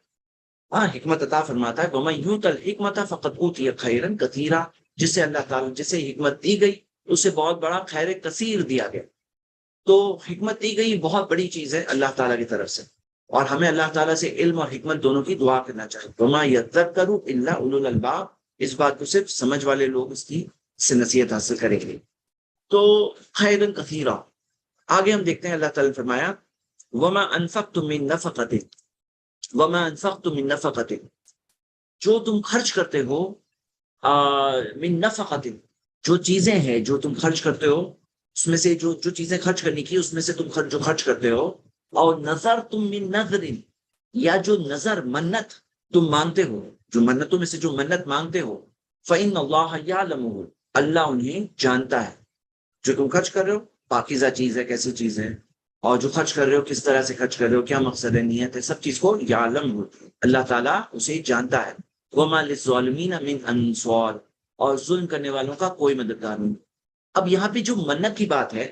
Speaker 1: ہاں، حکمت عطا فرماتا ہے. ومن یؤت الحکمت فقد اوتی خیرا کثیرا، جسے اللہ تعالیٰ جسے حکمت دی گئی اسے بہت بڑا خیر کثیر دیا گیا. تو حکمت دی گئی بہت بڑی چیز ہے اللہ تعالیٰ کی طرف سے، اور ہمیں اللہ تعالیٰ سے علم اور حکمت دونوں کی دعا کرنا چاہیے. وما یذکر الا اولو الالباب، اس بات کو صرف سمجھ والے لوگ اس کی سے نصیحت حاصل کریں گے. تو خیرا کثیرا، آگے ہم دیکھتے ہیں اللہ تعالیٰ نے فرمایا وما انفقتم من نفقۃ، وما انفقتم من نفقۃ، جو تم خرچ کرتے ہو، من نفقۃ، جو چیزیں ہیں جو تم خرچ کرتے ہو، اس میں سے جو چیزیں خرچ کرنی کی اس میں سے تم جو خرچ کرتے ہو، اور نظر تم من نظر، یا جو نظر منت تم مانتے ہو، جو منتوں میں سے جو منت مانگتے ہو، فَإِنَّ اللَّهَ يَعْلَمُهُ، اللہ انہیں جانتا ہے. جو تم خرچ کر رہے ہو پاکیزہ چیز ہے، کیسی چیز ہے، اور جو خرچ کر رہے ہو کس طرح سے خرچ کر رہے ہو، کیا مقصد ہے، نیت ہے، سب چیز کو یعلم ہو، اللہ تعالیٰ اسے جانتا ہے. وَمَا لِلظَّالِمِينَ مِنْ أَنصَارٍ، اور ظلم کرنے والوں کا کوئی مددگار نہیں. اب یہاں پہ جو منت کی بات ہے،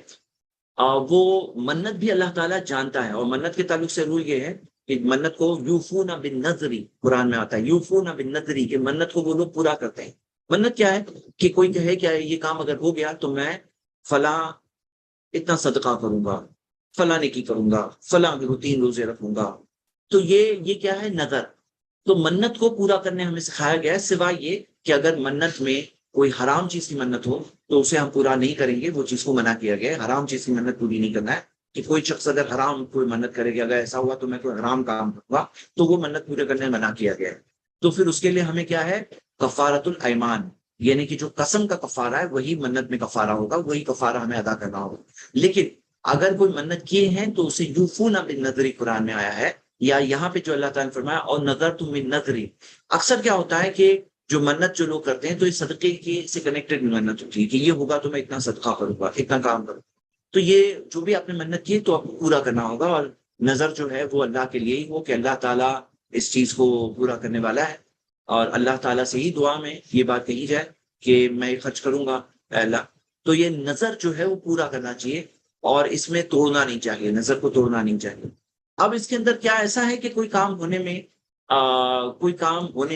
Speaker 1: وہ منت بھی اللہ تعالیٰ جانتا ہے. اور منت کے تعلق سے رول یہ ہے کہ منت کو یوفون بالنذری قرآن میں آتا ہے، یوفون بالنذری، کہ منت کو وہ لوگ پورا کرتے ہیں. منت کیا ہے کہ کوئی کہے کہ یہ کام اگر ہو گیا تو میں فلاں اتنا صدقہ کروں گا، فلاں نیکی کروں گا، فلاں 3 روزے رکھوں گا. تو یہ کیا ہے؟ نظر. تو منت کو پورا کرنے ہمیں سکھایا گیا ہے، سوائے یہ کہ اگر منت میں کوئی حرام چیز کی منت ہو تو اسے ہم پورا نہیں کریں گے. وہ چیز کو منع کیا گیا ہے، حرام چیز کی منت پوری نہیں کرنا ہے. کہ کوئی شخص اگر حرام کوئی منت کرے گا، اگر ایسا ہوا تو میں کوئی حرام کام کروں گا، تو وہ منت پورے کرنے منع کیا گیا ہے. تو پھر اس کے لیے ہمیں کیا ہے؟ کفارۃ الایمان، یعنی کہ جو قسم کا کفارہ ہے وہی منت میں کفارہ ہوگا، وہی کفارہ ہمیں ادا کرنا ہوگا. لیکن اگر کوئی منت کیے ہیں تو اسے یوفون بالنذری قرآن میں آیا ہے. یا یہاں پہ جو اللہ تعالیٰ نے فرمایا اور نظر تم من نظری، اکثر کیا ہوتا ہے کہ جو منت جو لوگ کرتے ہیں تو یہ صدقے کی سے کنیکٹڈ منت ہوتی ہے کہ یہ ہوگا تو میں اتنا صدقہ کروں گا، اتنا کام کروں. تو یہ جو بھی آپ نے منت کی تو آپ کو پورا کرنا ہوگا. اور نظر جو ہے وہ اللہ کے لیے ہی ہو کہ اللہ تعالیٰ اس چیز کو پورا کرنے والا ہے. اور اللہ تعالیٰ سے ہی دعا میں یہ بات کہی جائے کہ میں یہ خرچ کروں گا اے اللہ. تو یہ نظر جو ہے وہ پورا کرنا چاہیے اور اس میں توڑنا نہیں چاہیے، نظر کو توڑنا نہیں چاہیے. اب اس کے اندر کیا ایسا ہے کہ کوئی کام ہونے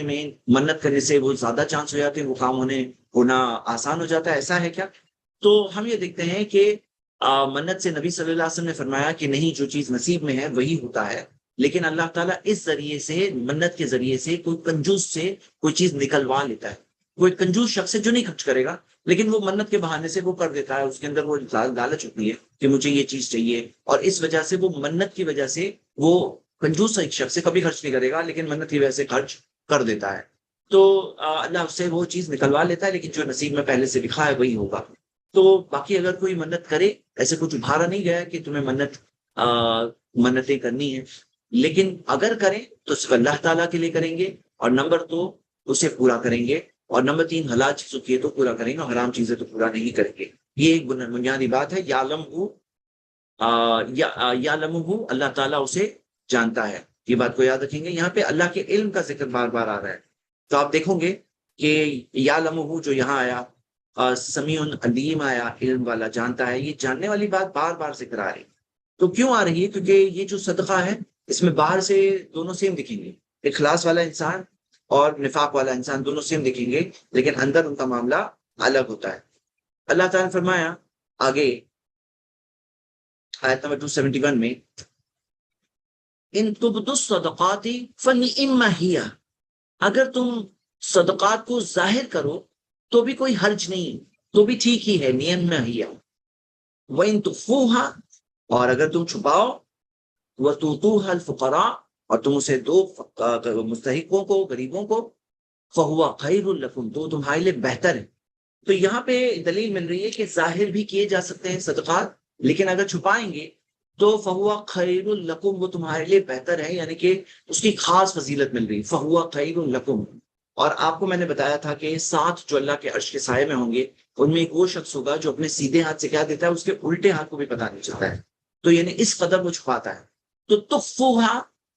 Speaker 1: میں منت کرنے سے وہ زیادہ چانس ہو جاتے ہیں، وہ کام ہونا آسان ہو جاتا ہے، ایسا ہے کیا؟ تو ہم یہ دیکھتے ہیں کہ منت سے نبی صلی اللہ علیہ وسلم نے فرمایا کہ نہیں، جو چیز نصیب میں ہے وہی ہوتا ہے. لیکن اللہ تعالیٰ اس ذریعے سے، منت کے ذریعے سے کوئی کنجوس سے کوئی چیز نکلوا لیتا ہے. کوئی کنجوس شخص ہے جو نہیں خرچ کرے گا، لیکن وہ منت کے بہانے سے وہ کر دیتا ہے. اس کے اندر وہ لالچ ہوتی ہے کہ مجھے یہ چیز چاہیے، اور اس وجہ سے وہ منت کی وجہ سے وہ کنجوس ایک شخص سے کبھی خرچ نہیں کرے گا، لیکن منت کی وجہ سے خرچ کر دیتا ہے. تو اللہ اس سے وہ چیز نکلوا لیتا ہے، لیکن جو نصیب میں پہلے سے لکھا ہے وہی ہوگا. تو باقی اگر کوئی منت کرے، ایسے کچھ ابھارا نہیں گیا کہ تمہیں منتیں کرنی ہیں، لیکن اگر کریں تو صرف اللہ تعالیٰ کے لیے کریں گے. اور نمبر 2 اسے پورا کریں گے. اور نمبر 3 حلال چیزوں کی تو پورا کریں گے، اور حرام چیزیں تو پورا نہیں کریں گے. یہ ایک بنیادی بات ہے. یعلمہ، اللہ تعالیٰ اسے جانتا ہے. یہ بات کو یاد رکھیں گے. یہاں پہ اللہ کے علم کا ذکر بار بار آ رہا ہے. تو آپ دیکھو گے کہ یعلمہ جو یہاں آیا، سمیع علیم آیا، علم والا جانتا ہے، یہ جاننے والی بات بار بار ذکر آ رہی. تو کیوں آ رہی ہے؟ کیونکہ یہ جو صدقہ ہے اس میں باہر سے دونوں سیم دکھیں گے. اخلاص والا انسان اور نفاق والا انسان دونوں سیم دکھیں گے، لیکن اندر ان کا معاملہ الگ ہوتا ہے. اللہ تعالیٰ نے فرمایا آگے آیت نمبر 271 میں، ان تبدوا الصدقات فنعم ہی، اگر تم صدقات کو ظاہر کرو تو بھی کوئی حرج نہیں، تو بھی ٹھیک ہی ہے، نعم ہی. وَإِن تُخْفُوهَا، اور اگر تم چھپاؤ، وَتُؤْتُوهَا الْفُقَرَاءَ، اور تم اسے دو مستحقوں کو، غریبوں کو، فَهُوَ خَيْرٌ لَكُمْ، تو تمہارے لیے بہتر ہے. تو یہاں پہ دلیل مل رہی ہے کہ ظاہر بھی کیے جا سکتے ہیں صدقات، لیکن اگر چھپائیں گے تو فَهُوَ خَيْرٌ لَكُمْ، وہ تمہارے لیے بہتر ہے، یعنی کہ اس کی خاص فضیلت مل رہی. فَهُوَ خَيْرٌ لَكُمْ. اور آپ کو میں نے بتایا تھا کہ 7 جو اللہ کے عرش کے سائے میں ہوں گے، ان میں ایک وہ شخص ہوگا جو اپنے سیدھے ہاتھ سے کیا دیتا ہے، اس کے الٹے ہاتھ کو بھی پتا نہیں چلتا ہے. تو یعنی اس قدر وہ چھپاتا ہے. تو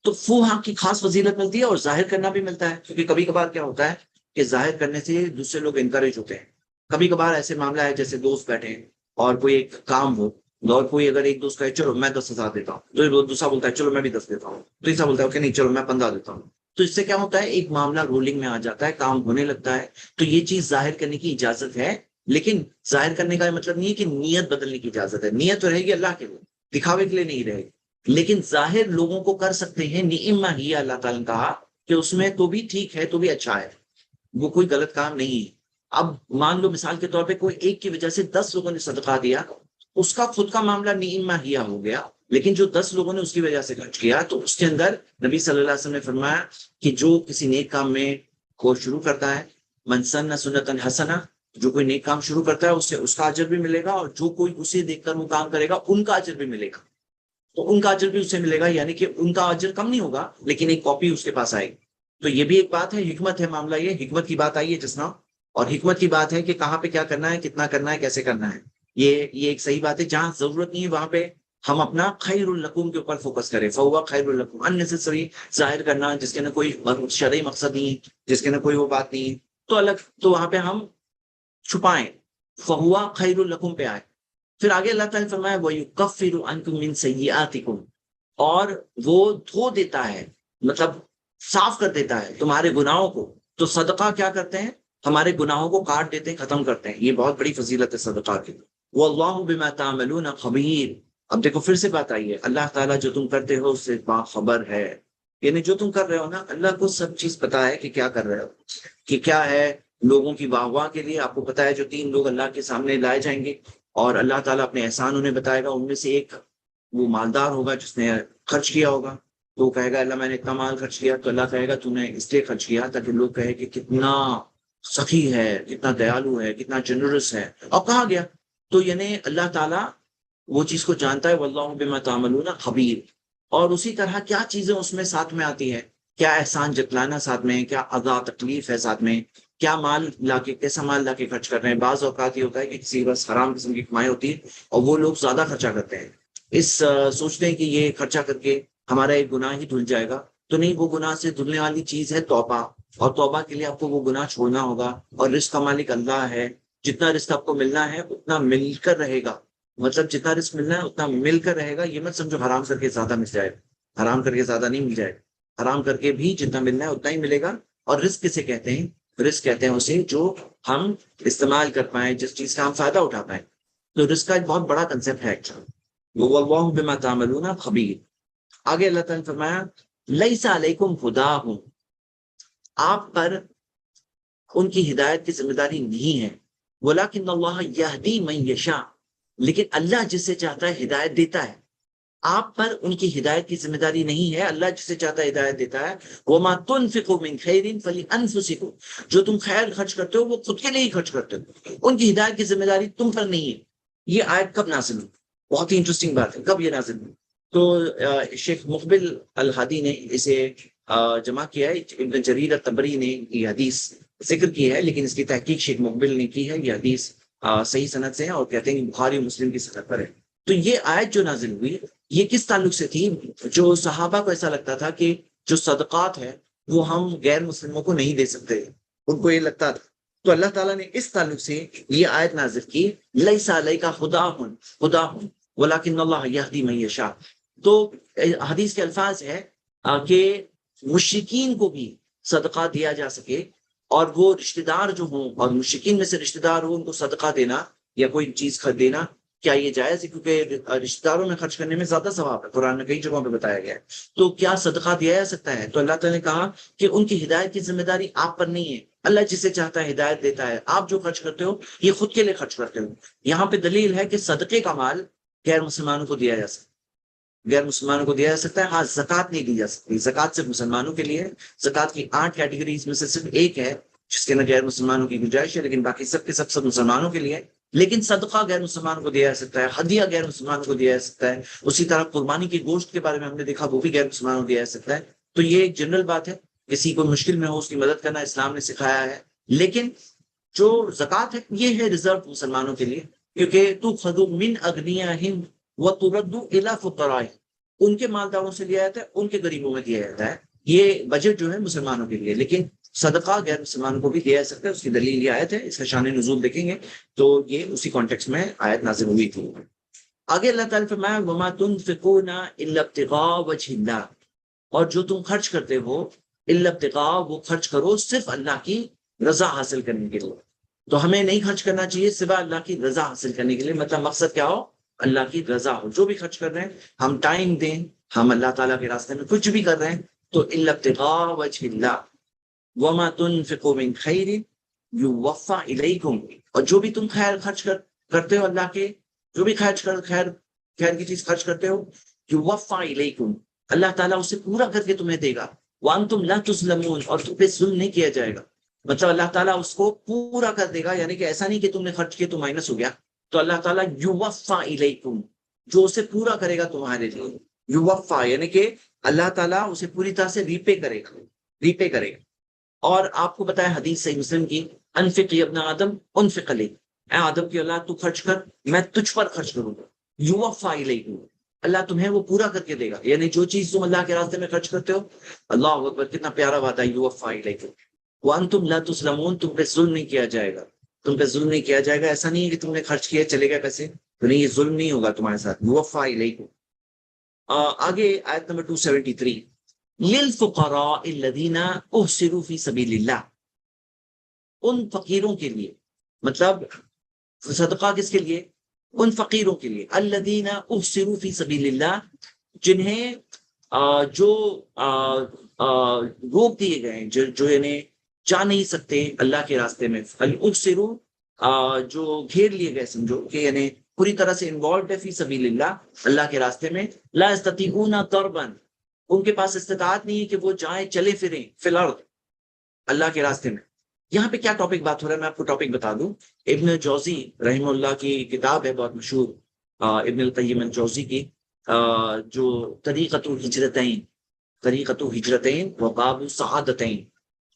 Speaker 1: تخفوہا کی خاص فضیلت ملتی ہے، اور ظاہر کرنا بھی ملتا ہے. کیونکہ کبھی کبھار کیا ہوتا ہے کہ ظاہر کرنے سے دوسرے لوگ انکریج ہوتے ہیں. کبھی کبھار ایسے معاملہ ہے جیسے دوست بیٹھے ہیں اور کوئی ایک کام ہو، اور کوئی اگر ایک دوست کہے چلو میں 10,000 دیتا ہوں، تو دوسرا بولتا ہے چلو میں بھی 10 دیتا ہوں، تو تیسرا بولتا ہے کہ نہیں چلو میں 15 دیتا ہوں. تو اس سے کیا ہوتا ہے، ایک معاملہ رولنگ میں آ جاتا ہے، کام ہونے لگتا ہے. تو یہ چیز ظاہر کرنے کی اجازت ہے، لیکن ظاہر کرنے کا مطلب نہیں ہے کہ نیت بدلنے کی اجازت ہے. نیت تو رہے گی اللہ کے لیے، دکھاوے کے لیے نہیں رہے گی، لیکن ظاہر لوگوں کو کر سکتے ہیں. نعمہ ہی اللہ تعالیٰ نے کہا کہ اس میں تو بھی ٹھیک ہے، تو بھی اچھا ہے، وہ کوئی غلط کام نہیں ہے. اب مان لو مثال کے طور پہ کوئی ایک کی وجہ سے 10 لوگوں نے صدقہ دیا، اس کا خود کا معاملہ نعمہ ہی ہو گیا، لیکن جو 10 لوگوں نے اس کی وجہ سے خرچ کیا، تو اس کے اندر نبی صلی اللہ علیہ وسلم نے فرمایا کہ جو کسی نیک کام میں کو شروع کرتا ہے، من سن سنتا حسنہ، جو کوئی نیک کام شروع کرتا ہے اسے اس کا اجر بھی ملے گا، اور جو کوئی اسے دیکھ کر وہ کام کرے گا ان کا اجر بھی ملے گا. تو ان کا اجر بھی اسے ملے گا، یعنی کہ ان کا اجر کم نہیں ہوگا، لیکن ایک کاپی اس کے پاس آئے گی. تو یہ بھی ایک بات ہے، حکمت ہے معاملہ، یہ حکمت کی بات آئی ہے جس طرح، اور حکمت کی بات ہے کہ کہاں پہ کیا کرنا ہے، کتنا کرنا ہے، کیسے کرنا ہے۔ یہ ایک صحیح بات ہے، جہاں ضرورت نہیں ہے وہاں پہ ہم اپنا خیر القوم کے اوپر فوکس کریں، فہو خیر القوم، ان ظاہر کرنا جس کے نہ کوئی شرعی مقصد نہیں ہے، جس کے نہ کوئی وہ بات نہیں ہے، تو الگ، تو وہاں پہ ہم چھپائیں، فہوا خیر القوم پہ آئے۔ پھر آگے اللہ تعالیٰ نے فرمایا وَيُكَفِّرُ عَنْكُم مِّن سَيِّئَاتِكُم، اور وہ دھو دیتا ہے، مطلب صاف کر دیتا ہے تمہارے گناہوں کو۔ تو صدقہ کیا کرتے ہیں؟ ہمارے گناہوں کو کاٹ دیتے ہیں، ختم کرتے ہیں، یہ بہت بڑی فضیلت ہے صدقہ کی۔ وَاللَّهُ بِمَا تَعْمَلُونَ خَبِيرٌ، اب دیکھو پھر سے بات آئی ہے، اللہ تعالیٰ جو تم کرتے ہو اس سے باخبر ہے، یعنی جو تم کر رہے ہو نا، اللہ کو سب چیز پتا ہے کہ کیا کر رہے ہو، کہ کیا ہے۔ لوگوں کی واہ واہ کے لیے آپ کو پتا ہے جو 3 لوگ اللہ کے سامنے لائے جائیں گے اور اللہ تعالیٰ اپنے احسان انہیں بتائے گا، ان میں سے ایک وہ مالدار ہوگا جس نے خرچ کیا ہوگا، تو وہ کہے گا اللہ میں نے اتنا مال خرچ کیا، تو اللہ کہے گا تو نے اس لیے خرچ کیا تاکہ لوگ کہے کہ کتنا سخی ہے، کتنا دیالو ہے، کتنا جنرس ہے، اور کہا گیا۔ تو یعنی اللہ تعالیٰ وہ چیز کو جانتا ہے، واللہ بما تعملون خبیر۔ اور اسی طرح کیا چیزیں اس میں ساتھ میں آتی ہے، کیا احسان جتلانا ساتھ میں، کیا اذا تکلیف ہے ساتھ میں، کیا مال لا کے، کیسا مال لا کے خرچ کر رہے ہیں۔ بعض اوقات یہ ہوتا ہے کہ کسی بس حرام قسم کی کمائی ہوتی ہے اور وہ لوگ زیادہ خرچہ کرتے ہیں، سوچتے ہیں کہ یہ خرچہ کر کے ہمارا ایک گناہ ہی دھل جائے گا، تو نہیں، وہ گناہ سے دھلنے والی چیز ہے توبہ، اور توبہ کے لیے آپ کو وہ گناہ چھوڑنا ہوگا، اور رزق کا مالک اللہ ہے، جتنا رزق آپ کو ملنا ہے اتنا مل کر رہے گا، مطلب جتنا رزق ملنا ہے اتنا مل کر رہے گا، یہ مت سمجھو حرام کر کے زیادہ مل جائے گا، حرام کر کے زیادہ نہیں مل جائے گا، حرام کر کے بھی جتنا ملنا ہے اتنا ہی ملے گا۔ اور رزق کسے کہتے ہیں؟ رزق کہتے ہیں اسے جو ہم استعمال کر پائیں، جس چیز کا ہم فائدہ اٹھا پائیں، تو رزق کا ایک بہت بڑا کنسپٹ ہے وَاللَّهُ بِمَا تَعْمَلُونَ خَبِيرٌ۔ آگے اللہ تعالیٰ نے فرمایا لَيْسَ عَلَيْكُمْ هُدَاهُمْ، آپ پر ان کی ہدایت کی ذمہ داری نہیں ہے، وَلَكِنَّ اللَّهَ يَهْدِي مَن يَشَاءُ، لیکن اللہ جس سے چاہتا ہے ہدایت دیتا ہے۔ آپ پر ان کی ہدایت کی ذمہ داری نہیں ہے، اللہ جسے چاہتا ہے ہدایت دیتا ہے۔ وَمَا تُنْفِقُوا مِنْ خَيْرٍ فَلِأَنفُسِكُمْ، جو تم خیر خرچ کرتے ہو وہ خود کے لیے ہی خرچ کرتے ہو، ان کی ہدایت کی ذمہ داری تم پر نہیں ہے۔ یہ آیت کب نازل ہوئی؟ بہت ہی انٹرسٹنگ بات ہے، کب یہ نازل ہوئی؟ تو شیخ مقبل الہادی نے اسے جمع کیا ہے، ابن جریر الطبری نے یہ حدیث ذکر کی ہے، لیکن اس کی تحقیق شیخ مقبل نے کی ہے، یہ حدیث صحیح سند سے ہے، اور کہتے ہیں کہ بخاری و مسلم کی سند پر ہے۔ تو یہ آیت جو نازل ہوئی یہ کس تعلق سے تھی؟ جو صحابہ کو ایسا لگتا تھا کہ جو صدقات ہے وہ ہم غیر مسلموں کو نہیں دے سکتے، ان کو یہ لگتا تھا، تو اللہ تعالیٰ نے اس تعلق سے یہ آیت نازل کی لیس علیک ہداہم ولکن اللہ یہدی من یشاء۔ تو حدیث کے الفاظ ہے کہ مشرکین کو بھی صدقہ دیا جا سکے، اور وہ رشتہ دار جو ہوں، اور مشرکین میں سے رشتہ دار ہوں، ان کو صدقہ دینا یا کوئی چیز خرید دینا، کیا یہ جائز ہے؟ کیونکہ رشتہ داروں میں خرچ کرنے میں زیادہ ثواب ہے، قرآن میں کئی جگہوں پہ بتایا گیا ہے، تو کیا صدقہ دیا جا سکتا ہے؟ تو اللہ تعالیٰ نے کہا کہ ان کی ہدایت کی ذمہ داری آپ پر نہیں ہے، اللہ جسے چاہتا ہے ہدایت دیتا ہے، آپ جو خرچ کرتے ہو یہ خود کے لیے خرچ کرتے ہو۔ یہاں پہ دلیل ہے کہ صدقے کا مال غیر مسلمانوں کو دیا جا سکتا ہے، غیر مسلمانوں کو دیا جا سکتا ہے، ہاں زکوٰۃ نہیں دی جا سکتی، زکوٰۃ صرف مسلمانوں کے لیے ہے، زکوٰۃ کی 8 کیٹیگریز میں سے صرف ایک ہے جس کے اندر غیر مسلمانوں کی گنجائش ہے، لیکن باقی سب کے سب مسلمانوں کے لیے ہے۔ لیکن صدقہ غیر مسلمانوں کو دیا جا سکتا ہے، ہدیہ غیر مسلمانوں کو دیا جا سکتا ہے، اسی طرح قربانی کے گوشت کے بارے میں ہم نے دیکھا وہ بھی غیر مسلمانوں کو دیا جا سکتا ہے۔ تو یہ ایک جنرل بات ہے، کسی کو مشکل میں ہو اس کی مدد کرنا اسلام نے سکھایا ہے، لیکن جو زکوٰۃ ہے یہ ہے ریزرو مسلمانوں کے لیے، کیونکہ تو خذو من اغنیاہم وترد الی فقرائہم، ان کے مالداروں سے لیا جاتا ہے، ان کے غریبوں میں دیا جاتا ہے، یہ بجٹ جو ہے مسلمانوں کے لیے، لیکن صدقہ غیر مسلمانوں کو بھی دیا جا سکتا ہے، اس کی دلیل یہ آیت ہے، اس کا شان نزول دیکھیں گے تو یہ اسی کانٹیکس میں آیت نازل ہوئی تھی۔ آگے اللہ تعالیٰ نے فرمایا وما تنفقون الا ابتغاء وجہ اللہ، اور جو تم خرچ کرتے ہو الا ابتغاء، وہ خرچ کرو صرف اللہ کی رضا حاصل کرنے کے لیے۔ تو ہمیں نہیں خرچ کرنا چاہیے سوا اللہ کی رضا حاصل کرنے کے لیے، مطلب مقصد کیا ہو؟ اللہ کی رضا ہو۔ جو بھی خرچ کر رہے ہیں، ہم ٹائم دیں، ہم اللہ تعالیٰ کے راستے میں کچھ بھی کر رہے ہیں، تو الا ابتغاء وجہ اللہ وما تنفقوا من خیر یوفى الیکم، اور جو بھی تم خیر خرچ کرتے ہو اللہ کے، جو بھی خیر کی چیز خرچ کرتے ہو، یوفى الیکم، اللہ تعالیٰ اسے پورا کر کے تمہیں دے گا، وانتم لا تظلمون، اور تم پہ ظلم نہیں کیا جائے گا، مطلب اللہ تعالیٰ اس کو پورا کر دے گا، یعنی کہ ایسا نہیں کہ تم نے خرچ کیا تو مائنس ہو گیا، تو اللہ تعالیٰ یوفى الیکم، جو اسے پورا کرے گا تمہارے لیے، یوفى یعنی کہ اللہ تعالیٰ اسے پوری طرح سے ریپے کرے گا، ریپے کرے گا۔ اور آپ کو پتا ہے حدیث صحیح مسلم کی، انفق یا ابن آدم انفق علیک، اے آدم کی اولاد تو خرچ کر، میں تجھ پر خرچ کروں گا، یوفا الیک، اللہ تمہیں وہ پورا کر کے دے گا۔ یعنی جو چیز تم اللہ کے راستے میں خرچ کرتے ہو، اللہ اکبر، کتنا پیارا وعدہ ہے، یوفا الیک وانتم لا تظلمون، تم پہ ظلم نہیں کیا جائے گا، تم پہ ظلم نہیں کیا جائے گا۔ ایسا نہیں ہے کہ تم نے خرچ کیا چلے گئے پیسے، تو نہیں، یہ ظلم نہیں ہوگا تمہارے ساتھ، یوفا الیک۔ آگے آیت نمبر 273، للفقراء الذین احصروا فی سبیل اللہ، ان فقیروں کے لیے، مطلب صدقہ کس کے لیے؟ ان فقیروں کے لیے، الذین احصروا فی سبیل اللہ، جنہیں جو روک دیے گئے ہیں، جو یعنی جا نہیں سکتے اللہ کے راستے میں، الاحصروا جو گھیر لیے گئے، سمجھو کہ یعنی پوری طرح سے انوالوڈ ہے فی سبیل اللہ کے راستے میں، لا یستطیعون ضربا، ان کے پاس استطاعت نہیں ہے کہ وہ جائیں چلے پھریں فی الارض اللہ کے راستے میں۔ یہاں پہ کیا ٹاپک بات ہو رہا ہے، میں آپ کو ٹاپک بتا دوں۔ ابن جوزی رحمہ اللہ کی کتاب ہے بہت مشہور، ابن القیم الجوزی کی، جو طریقۃ الہجرتین، طریقۃ الہجرتین و باب السعادتین۔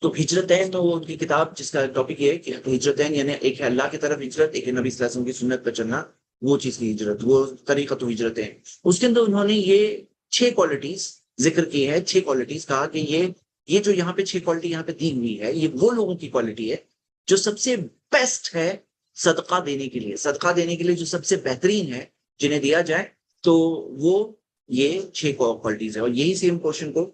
Speaker 1: تو ہجرتین تو وہ ان کی کتاب جس کا ٹاپک یہ ہے کہ ہجرتین یعنی ایک ہے اللہ کی طرف ہجرت، ایک ہے نبی صلی اللہ علیہ وسلم کی سنت پر چلنا، وہ چیز کی ہجرت، وہ طریقۃ الہجرتین۔ اس کے اندر انہوں نے یہ 6 کوالٹیز ذکر کی ہے، 6 کوالٹیز، کہا کہ یہ جو یہاں پہ 6 کوالٹی یہاں پہ دی ہوئی ہے، یہ وہ لوگوں کی کوالٹی ہے جو سب سے بیسٹ ہے صدقہ دینے کے لیے، صدقہ دینے کے لیے جو سب سے بہترین ہے جنہیں دیا جائے، تو وہ یہ 6 کوالٹیز ہے۔ اور یہی سیم کوشچن کو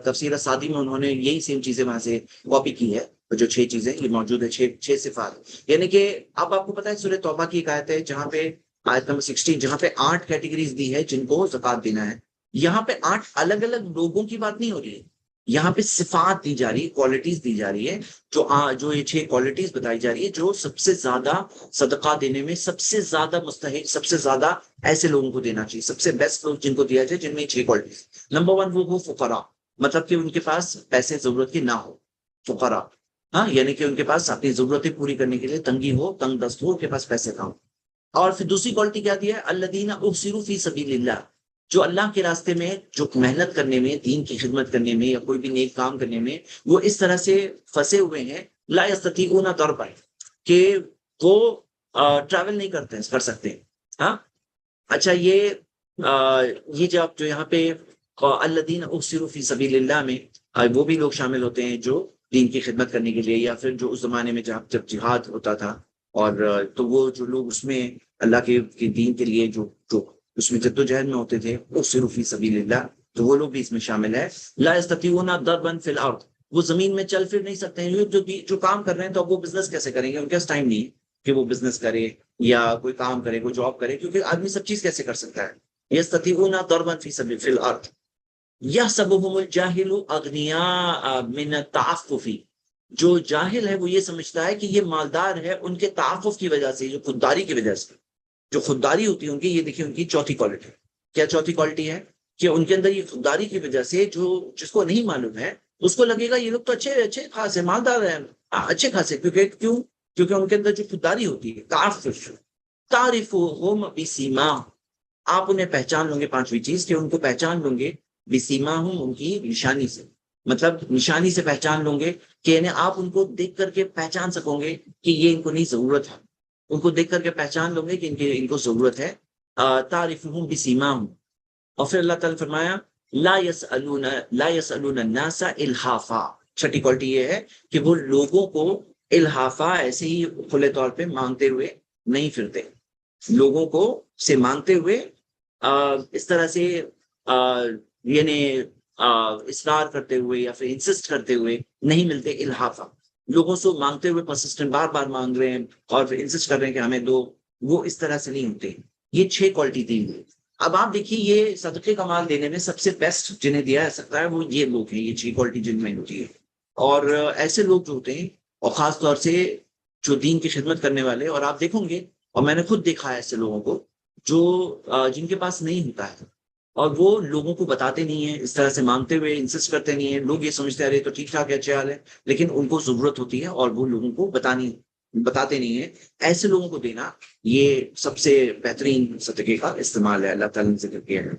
Speaker 1: تفسیر سعدی میں انہوں نے یہی سیم چیزیں وہاں سے کاپی کی ہے، جو 6 چیزیں یہ موجود ہے، 6 صفات۔ یعنی کہ اب آپ کو پتا ہے سورہ توبہ کی ایک آیت ہے جہاں پہ آیت نمبر 16، جہاں پہ 8 کیٹیگریز دی ہے جن کو زکوٰۃ دینا ہے۔ یہاں پہ 8 الگ الگ لوگوں کی بات نہیں ہو رہی ہے، یہاں پہ صفات دی جا رہی ہے، کوالٹیز دی جا رہی ہے، جو یہ 6 کوالٹیز بتائی جا رہی ہے جو سب سے زیادہ صدقہ دینے میں سب سے زیادہ مستحق، سب سے زیادہ ایسے لوگوں کو دینا چاہیے، سب سے بیسٹ لوگ جن کو دیا جائے، جن میں 6 کوالٹیز۔ نمبر 1 وہ فقراء، مطلب کہ ان کے پاس پیسے ضرورت کی نہ ہو، فقراء، ہاں، یعنی کہ ان کے پاس اپنی ضرورتیں پوری کرنے کے لیے تنگی ہو، تنگ دست ہو، ان کے پاس پیسے نہ ہو۔ اور پھر دوسری کوالٹی کیا دی ہے، الذین احصروا فی سبیل اللہ، جو اللہ کے راستے میں، جو محنت کرنے میں، دین کی خدمت کرنے میں یا کوئی بھی نیک کام کرنے میں وہ اس طرح سے پھنسے ہوئے ہیں، لا یستطیعون ضربا، کہ وہ ٹریول نہیں کر سکتے۔ ہاں، اچھا، یہ جو یہاں پہ الذین احصروا فی سبیل اللہ میں وہ بھی لوگ شامل ہوتے ہیں جو دین کی خدمت کرنے کے لیے، یا پھر جو اس زمانے میں جب جہاد ہوتا تھا، اور تو وہ جو لوگ اس میں اللہ کے دین کے لیے جو اس میں جدوجہد میں ہوتے تھے، احصروا فی سبیل اللہ، تو وہ لوگ بھی اس میں شامل ہے۔ لا یستطیعون ضربا فی الارض، وہ زمین میں چل پھر نہیں سکتے ہیں، جو کام کر رہے ہیں تو وہ بزنس کیسے کریں گے، ان کے پاس ٹائم نہیں ہے کہ وہ بزنس کرے یا کوئی کام کرے، کوئی جاب کرے، کیونکہ آدمی سب چیز کیسے کر سکتا ہے۔ یستطیعون ضربا فی سبیل فی الارض یحسبهم الجاہل اغنیاء من التعفف، جو جاہل ہے وہ یہ سمجھتا ہے کہ یہ مالدار ہے ان کے تعفف کی وجہ سے، جو خودداری کی وجہ سے، جو خودداری ہوتی ہے ان کی، یہ دیکھیں ان کی چوتھی کوالٹی۔ کیا چوتھی کوالٹی ہے؟ کہ ان کے اندر یہ خودداری کی وجہ سے، جس کو نہیں معلوم ہے اس کو لگے گا یہ لوگ تو اچھے خاصے مالدار ہیں، اچھے خاصے، کیونکہ ان کے اندر جو خودداری ہوتی ہے، تعفف، تعرفهم بسیماہم، آپ انہیں پہچان لوں گے، 5ویں چیز کہ ان کو پہچان لوں گے، بسیماہم، ان کی نشانی سے، مطلب نشانی سے پہچان لوں گے، کہ یعنی آپ ان کو دیکھ کر کے پہچان سکو گے کہ یہ ان کو نہیں ضرورت ہے، ان کو دیکھ کر کے پہچان لوں گے کہ ان کو ضرورت ہے۔ تعرفهم بسیماہم۔ اور پھر اللہ تعالیٰ نے فرمایا لا يسألون الناس الحافا، 6ٹھی کوالٹی یہ ہے کہ وہ لوگوں کو الحافا، ایسے ہی کھلے طور پہ مانگتے ہوئے نہیں پھرتے، لوگوں کو سے مانگتے ہوئے اس طرح سے یعنی اصرار کرتے ہوئے یا پھر انسسٹ کرتے ہوئے نہیں ملتے، الحافا، لوگوں سے مانگتے ہوئے پرسسٹنٹ، بار بار مانگ رہے ہیں اور پھر انسسٹ کر رہے ہیں کہ ہمیں دو، وہ اس طرح سے نہیں ہوتے۔ یہ 6 کوالٹی دی ہوئی۔ اب آپ دیکھیے یہ صدقے کا مال دینے میں سب سے بیسٹ جنہیں دیا جا سکتا ہے وہ یہ لوگ ہیں، یہ 6 کوالٹی جن میں ہوتی ہے۔ اور ایسے لوگ جو ہوتے ہیں، اور خاص طور سے جو دین کی خدمت کرنے والے، اور آپ دیکھیں گے، اور میں نے خود دیکھا ہے ایسے لوگوں کو جو جن کے پاس نہیں ہوتا ہے اور وہ لوگوں کو بتاتے نہیں ہیں، اس طرح سے مانگتے ہوئے انسسٹ کرتے نہیں ہیں، لوگ یہ سمجھتے ہیں ارے تو ٹھیک ٹھاک ہے، اچھے حال ہے، لیکن ان کو ضرورت ہوتی ہے اور وہ لوگوں کو بتاتے نہیں ہیں۔ ایسے لوگوں کو دینا یہ سب سے بہترین صدقے کا استعمال ہے، اللہ تعالیٰ نے ذکر کیا ہے۔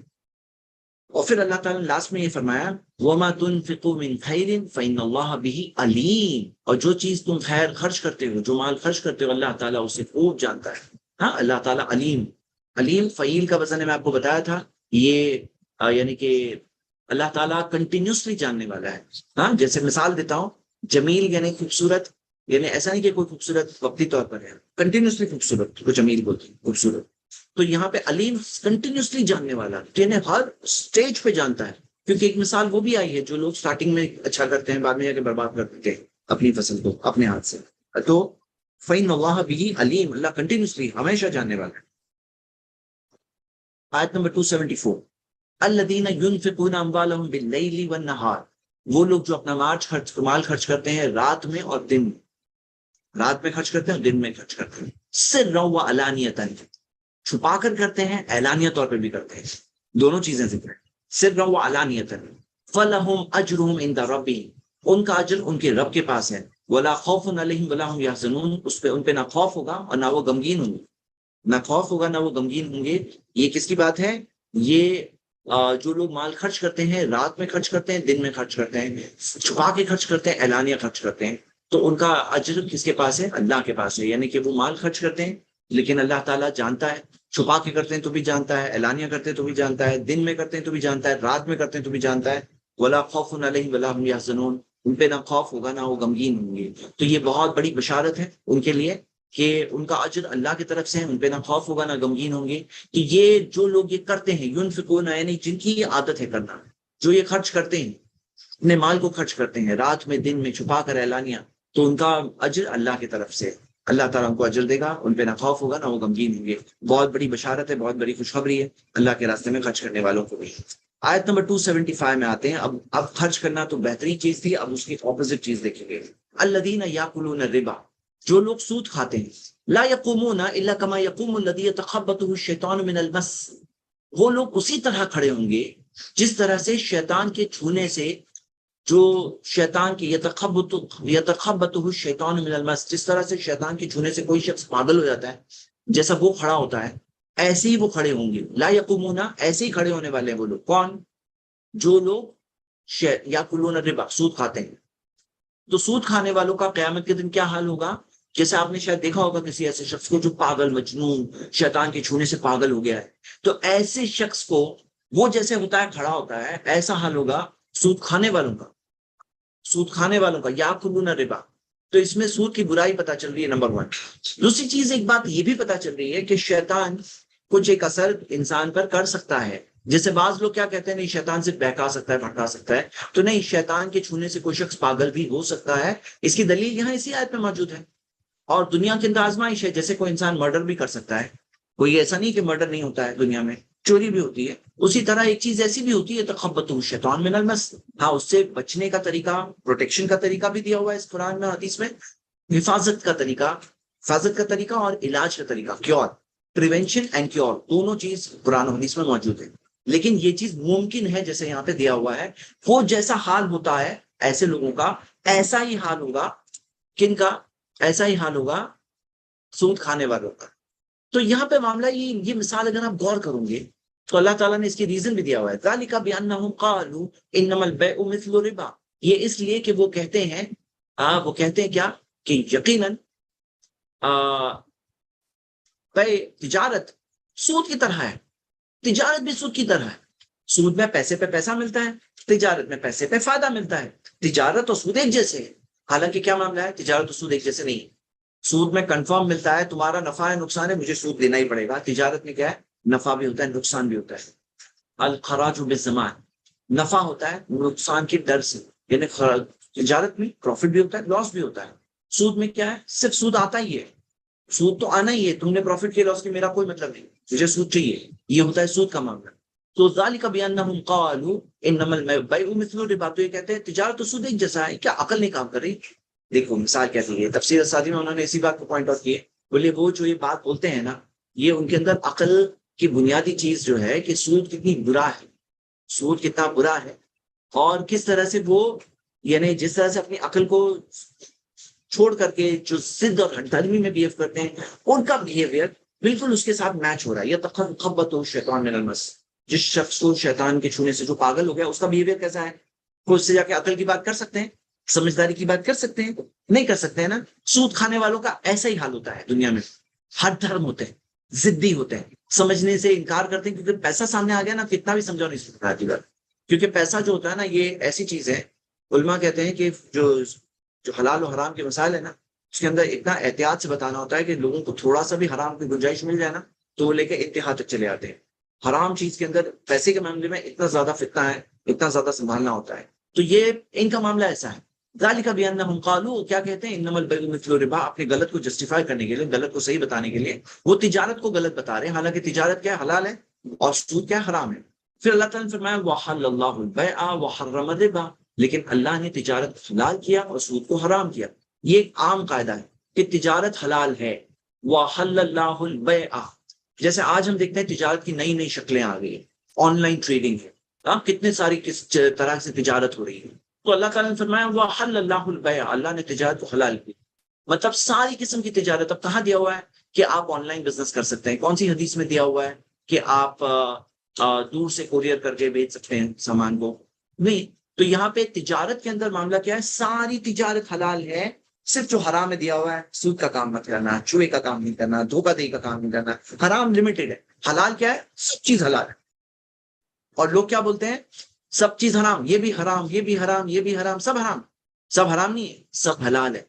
Speaker 1: اور پھر اللہ تعالیٰ نے لاسٹ میں یہ فرمایا وَمَا تُنْفِقُوا مِنْ خَيْرٍ فَإِنَّ اللَّهَ بِهِ علیم، اور جو چیز تم خیر خرچ کرتے ہو، جو مال خرچ کرتے ہو، اللہ تعالیٰ اسے خوب جانتا ہے. ہاں، اللہ تعالیٰ علیم. علیم فعیل کا وزن ہے، میں آپ کو بتایا تھا. یہ یعنی کہ اللہ تعالیٰ کنٹینیوسلی جاننے والا ہے. ہاں، جیسے مثال دیتا ہوں، جمیل یعنی خوبصورت، یعنی ایسا نہیں کہ کوئی خوبصورت وقتی طور پر ہے، کنٹینیوسلی خوبصورت کو جمیل بولتے ہیں، خوبصورت. تو یہاں پہ علیم کنٹینیوسلی جاننے والا، یعنی ہر سٹیج پہ جانتا ہے. کیونکہ ایک مثال وہ بھی آئی ہے، جو لوگ سٹارٹنگ میں اچھا کرتے ہیں، بعد میں جا کے برباد کر دیتے ہیں اپنی فصل کو اپنے ہاتھ سے. تو فَإِنَّ اللَّهَ بِهِ علیم، اللہ کنٹینیوسلی ہمیشہ جاننے والا ہے. آیت نمبر 274، الذین ينفقون اموالهم باللیل والنہار، وہ لوگ جو اپنا مال خرچ کرتے ہیں رات میں اور دن میں. رات میں خرچ کرتے ہیں اور دن میں خرچ کرتے ہیں. سرا وعلانیۃ، چھپا کر کرتے ہیں، اعلانیہ طور پہ بھی کرتے ہیں. دونوں چیزیں ذکر ہیں، سرا وعلانیۃ. فلہم اجرہم عند ربہم، ان کا اجر ان کے رب کے پاس ہے. ولا خوف علیہم ولا هم یحزنون، اس پہ ان پہ نہ خوف ہوگا اور نہ وہ غمگین ہوں گے. نہ خوف ہوگا نہ وہ غمگین ہوں گے. یہ کس کی بات ہے؟ یہ جو لوگ مال خرچ کرتے ہیں، رات میں خرچ کرتے ہیں، دن میں خرچ کرتے ہیں، چھپا کے خرچ کرتے ہیں، اعلانیہ خرچ کرتے ہیں، تو ان کا اجر کس کے پاس ہے؟ اللہ کے پاس ہے. یعنی کہ وہ مال خرچ کرتے ہیں لیکن اللہ تعالیٰ جانتا ہے. چھپا کے کرتے ہیں تو بھی جانتا ہے، اعلانیہ کرتے ہیں تو بھی جانتا ہے، دن میں کرتے ہیں تو بھی جانتا ہے، رات میں کرتے ہیں تو بھی جانتا ہے. ولا خوف علیہم ولا هم یحزنون، ان پہ نہ خوف ہوگا نہ وہ غمگین ہوں گے. تو یہ بہت بڑی بشارت ہے ان کے لیے کہ ان کا اجر اللہ کی طرف سے ہے، ان پہ نہ خوف ہوگا نہ غمگین ہوں گے. کہ یہ جو لوگ یہ کرتے ہیں، ينفقون، یعنی جن کی یہ عادت ہے کرنا، جو یہ خرچ کرتے ہیں، اپنے مال کو خرچ کرتے ہیں رات میں دن میں، چھپا کر اعلانیہ، تو ان کا اجر اللہ کی طرف سے. اللہ تعالیٰ ان کو اجر دے گا، ان پہ نہ خوف ہوگا نہ وہ غمگین ہوں گے. بہت بڑی بشارت ہے، بہت بڑی خوشخبری ہے اللہ کے راستے میں خرچ کرنے والوں کو بھی. آیت نمبر 275 میں آتے ہیں. اب خرچ کرنا تو بہترین چیز تھی، اب اس کی اپوزٹ چیز دیکھیں گے. الذین یاکلون الربا، جو لوگ سود کھاتے ہیں. لا یقومون الا کما یقوم الذی یتخبطہ الشیطان من المس، وہ لوگ اسی طرح کھڑے ہوں گے جس طرح سے شیطان کے چھونے سے، جو شیطان کی یتخبطہ الشیطان من المس، جس طرح سے شیطان کے چھونے سے کوئی شخص پاگل ہو جاتا ہے، جیسا وہ کھڑا ہوتا ہے، ایسے ہی وہ کھڑے ہوں گے. لا یقومون، ایسے ہی کھڑے ہونے والے ہیں وہ لوگ. کون؟ جو لوگ یاکلون الربا، سود کھاتے ہیں. تو سود کھانے والوں کا قیامت کے دن کیا حال ہوگا؟ جیسے آپ نے شاید دیکھا ہوگا کسی ایسے شخص کو جو پاگل، مجنون، شیطان کے چھونے سے پاگل ہو گیا ہے، تو ایسے شخص کو وہ جیسے ہوتا ہے کھڑا ہوتا ہے، ایسا حال ہوگا سود کھانے والوں کا. سود کھانے والوں کا یاکلون الربا. تو اس میں سود کی برائی پتا چل رہی ہے، نمبر 1. دوسری چیز، ایک بات یہ بھی پتا چل رہی ہے کہ شیطان کچھ ایک اثر انسان پر کر سکتا ہے. جیسے بعض لوگ کیا کہتے ہیں، نہیں شیطان صرف بہکا سکتا ہے، بھڑکا سکتا ہے. تو نہیں، شیطان کے چھونے سے کوئی شخص پاگل بھی ہو سکتا ہے. اس کی دلیل یہاں اسی آیت میں موجود ہے. اور دنیا کے اندر آزمائش ہے، جیسے کوئی انسان مرڈر بھی کر سکتا ہے. کوئی ایسا نہیں کہ مرڈر نہیں ہوتا ہے دنیا میں، چوری بھی ہوتی ہے. اسی طرح ایک چیز ایسی بھی ہوتی ہے، تخبطہ الشیطان من المس. ہاں، اس سے بچنے کا طریقہ، پروٹیکشن کا طریقہ بھی دیا ہوا ہے اس قرآن میں، حدیث میں. حفاظت کا طریقہ اور علاج کا طریقہ، کیور، پریونشن اینڈ کیور، دونوں چیز قرآن و حدیث میں موجود ہے. لیکن یہ چیز ممکن ہے، جیسے یہاں پہ دیا ہوا ہے، وہ جیسا حال ہوتا ہے ایسے لوگوں کا، ایسا ہی حال ہوگا. کن کا؟ ایسا ہی حال ہوگا سود کھانے والوں کا. تو یہاں پہ معاملہ یہ مثال اگر آپ غور کرو گے تو اللہ تعالیٰ نے اس کی ریزن بھی دیا ہوا ہے. ذالک بانہم قالوا انما البیع مثل الربا، یہ اس لیے کہ وہ کہتے ہیں کیا؟ کہ یقیناً تجارت سود کی طرح ہے. تجارت بھی سود کی طرح ہے. سود میں پیسے پہ پیسہ ملتا ہے، تجارت میں پیسے پہ فائدہ ملتا ہے. تجارت اور سود ایک جیسے ہے. حالانکہ کیا معاملہ ہے؟ تجارت اور سود ایک جیسے نہیں ہے. سود میں کنفرم ملتا ہے تمہارا نفع ہے، نقصان ہے، مجھے سود دینا ہی پڑے گا. تجارت میں کیا ہے؟ نفع بھی ہوتا ہے، نقصان بھی ہوتا ہے. الخراج بالزمان، نفع ہوتا ہے نقصان کی ڈر سے. یعنی تجارت میں پروفٹ بھی ہوتا ہے، لاس بھی ہوتا ہے. سود میں کیا ہے؟ صرف سود آتا ہی ہے، سود تو آنا ہی ہے. تم نے پروفٹ کی لاس کی میرا کوئی مطلب نہیں، مجھے سود چاہیے. یہ ہوتا ہے سود کا معاملہ. تو ذالک بانہم قالوا انما البیع مثل الربا، تو یہ کہتے ہیں تجارت تو سود ایک جیسا ہے. کیا عقل نہیں کام کر رہی؟ دیکھو مثال کیسی ہے. تفسیر السعدی میں انہوں نے اسی بات کو پوائنٹ آؤٹ کی ہے. بولے وہ جو یہ بات بولتے ہیں نا، یہ ان کے اندر عقل کی بنیادی چیز جو ہے کہ سود کتنی برا ہے، سود کتنا برا ہے، اور کس طرح سے وہ، یعنی جس طرح سے اپنی عقل کو چھوڑ کر کے جو ضد اور ہٹدھرمی میں بیہیو کرتے ہیں، ان کا بیہیویئر بالکل اس کے ساتھ میچ ہو رہا ہے. یہ تخبطہ الشیطان من المس. جس شخص کو شیطان کے چھونے سے جو پاگل ہو گیا اس کا بیہیویئر کیسا ہے؟ کوئی اس سے جا کے عقل کی بات کر سکتے ہیں؟ سمجھداری کی بات کر سکتے ہیں؟ نہیں کر سکتے ہیں نا. سود کھانے والوں کا ایسا ہی حال ہوتا ہے دنیا میں. ہر دھرم ہوتے ہیں، ضدی ہوتے ہیں، سمجھنے سے انکار کرتے ہیں، کیونکہ پیسہ سامنے آ گیا نا، کتنا بھی سمجھاؤ نہیں سکتا آتی بات. کیونکہ پیسہ جو ہوتا ہے نا یہ ایسی چیز ہے. علماء کہتے ہیں کہ جو حلال و حرام کے مسائل ہے نا اس کے اندر اتنا احتیاط سے بتانا ہوتا ہے کہ لوگوں کو تھوڑا سا بھی حرام کی گنجائش مل جائے نا تو وہ لے کے انتہا تک چلے آتے ہیں. حرام چیز کے اندر پیسے کے معاملے میں اتنا زیادہ فتنہ ہے، اتنا زیادہ سنبھالنا ہوتا ہے. تو یہ ان کا معاملہ ایسا ہے. ذالک بانہم قالوا، کیا کہتے ہیں، انما البیع مثل الربا، اپنے غلط کو جسٹیفائی کرنے کے لیے، غلط کو صحیح بتانے کے لیے وہ تجارت کو غلط بتا رہے ہیں، حالانکہ تجارت کیا ہے؟ حلال ہے، اور سود کیا ہے؟ حرام ہے. پھر اللہ تعالیٰ نے فرمایا وَحَلَّ اللَّهُ الْبَيْعَ وَحَرَّمَ الرِّبَا، لیکن اللہ نے تجارت حلال کیا اور سود کو حرام کیا. یہ ایک عام قاعدہ ہے کہ تجارت حلال ہے. وَحَلَّ اللَّهُ الْبَيْعَ، جیسے آج ہم دیکھتے ہیں تجارت کی نئی نئی شکلیں آ گئی ہیں، آن لائن ٹریڈنگ ہے، کتنے ساری کس طرح سے تجارت ہو رہی ہے. تو اللہ تعالیٰ نے فرمایا وَحَلَّ اللَّهُ الْبَيْعَ، اللہ نے تجارت کو حلال کی. مطلب ساری قسم کی تجارت. اب کہاں دیا ہوا ہے کہ آپ آن لائن بزنس کر سکتے ہیں؟ کون سی حدیث میں دیا ہوا ہے کہ آپ دور سے کوریئر کر کے بیچ سکتے ہیں سامان کو؟ نہیں. تو یہاں پہ تجارت کے اندر معاملہ کیا ہے؟ ساری تجارت حلال ہے، صرف جو حرام میں دیا ہوا ہے سود کا کام مت کرنا، چوہے کا کام نہیں کرنا، دھوکہ دہی کا کام نہیں کرنا. حرام لمیٹڈ ہے، حلال کیا ہے؟ سب چیز حلال ہے. اور لوگ کیا بولتے ہیں؟ سب چیز حرام، یہ بھی حرام، یہ بھی حرام، یہ بھی حرام. سب حرام. سب حرام نہیں ہے، سب حلال ہے.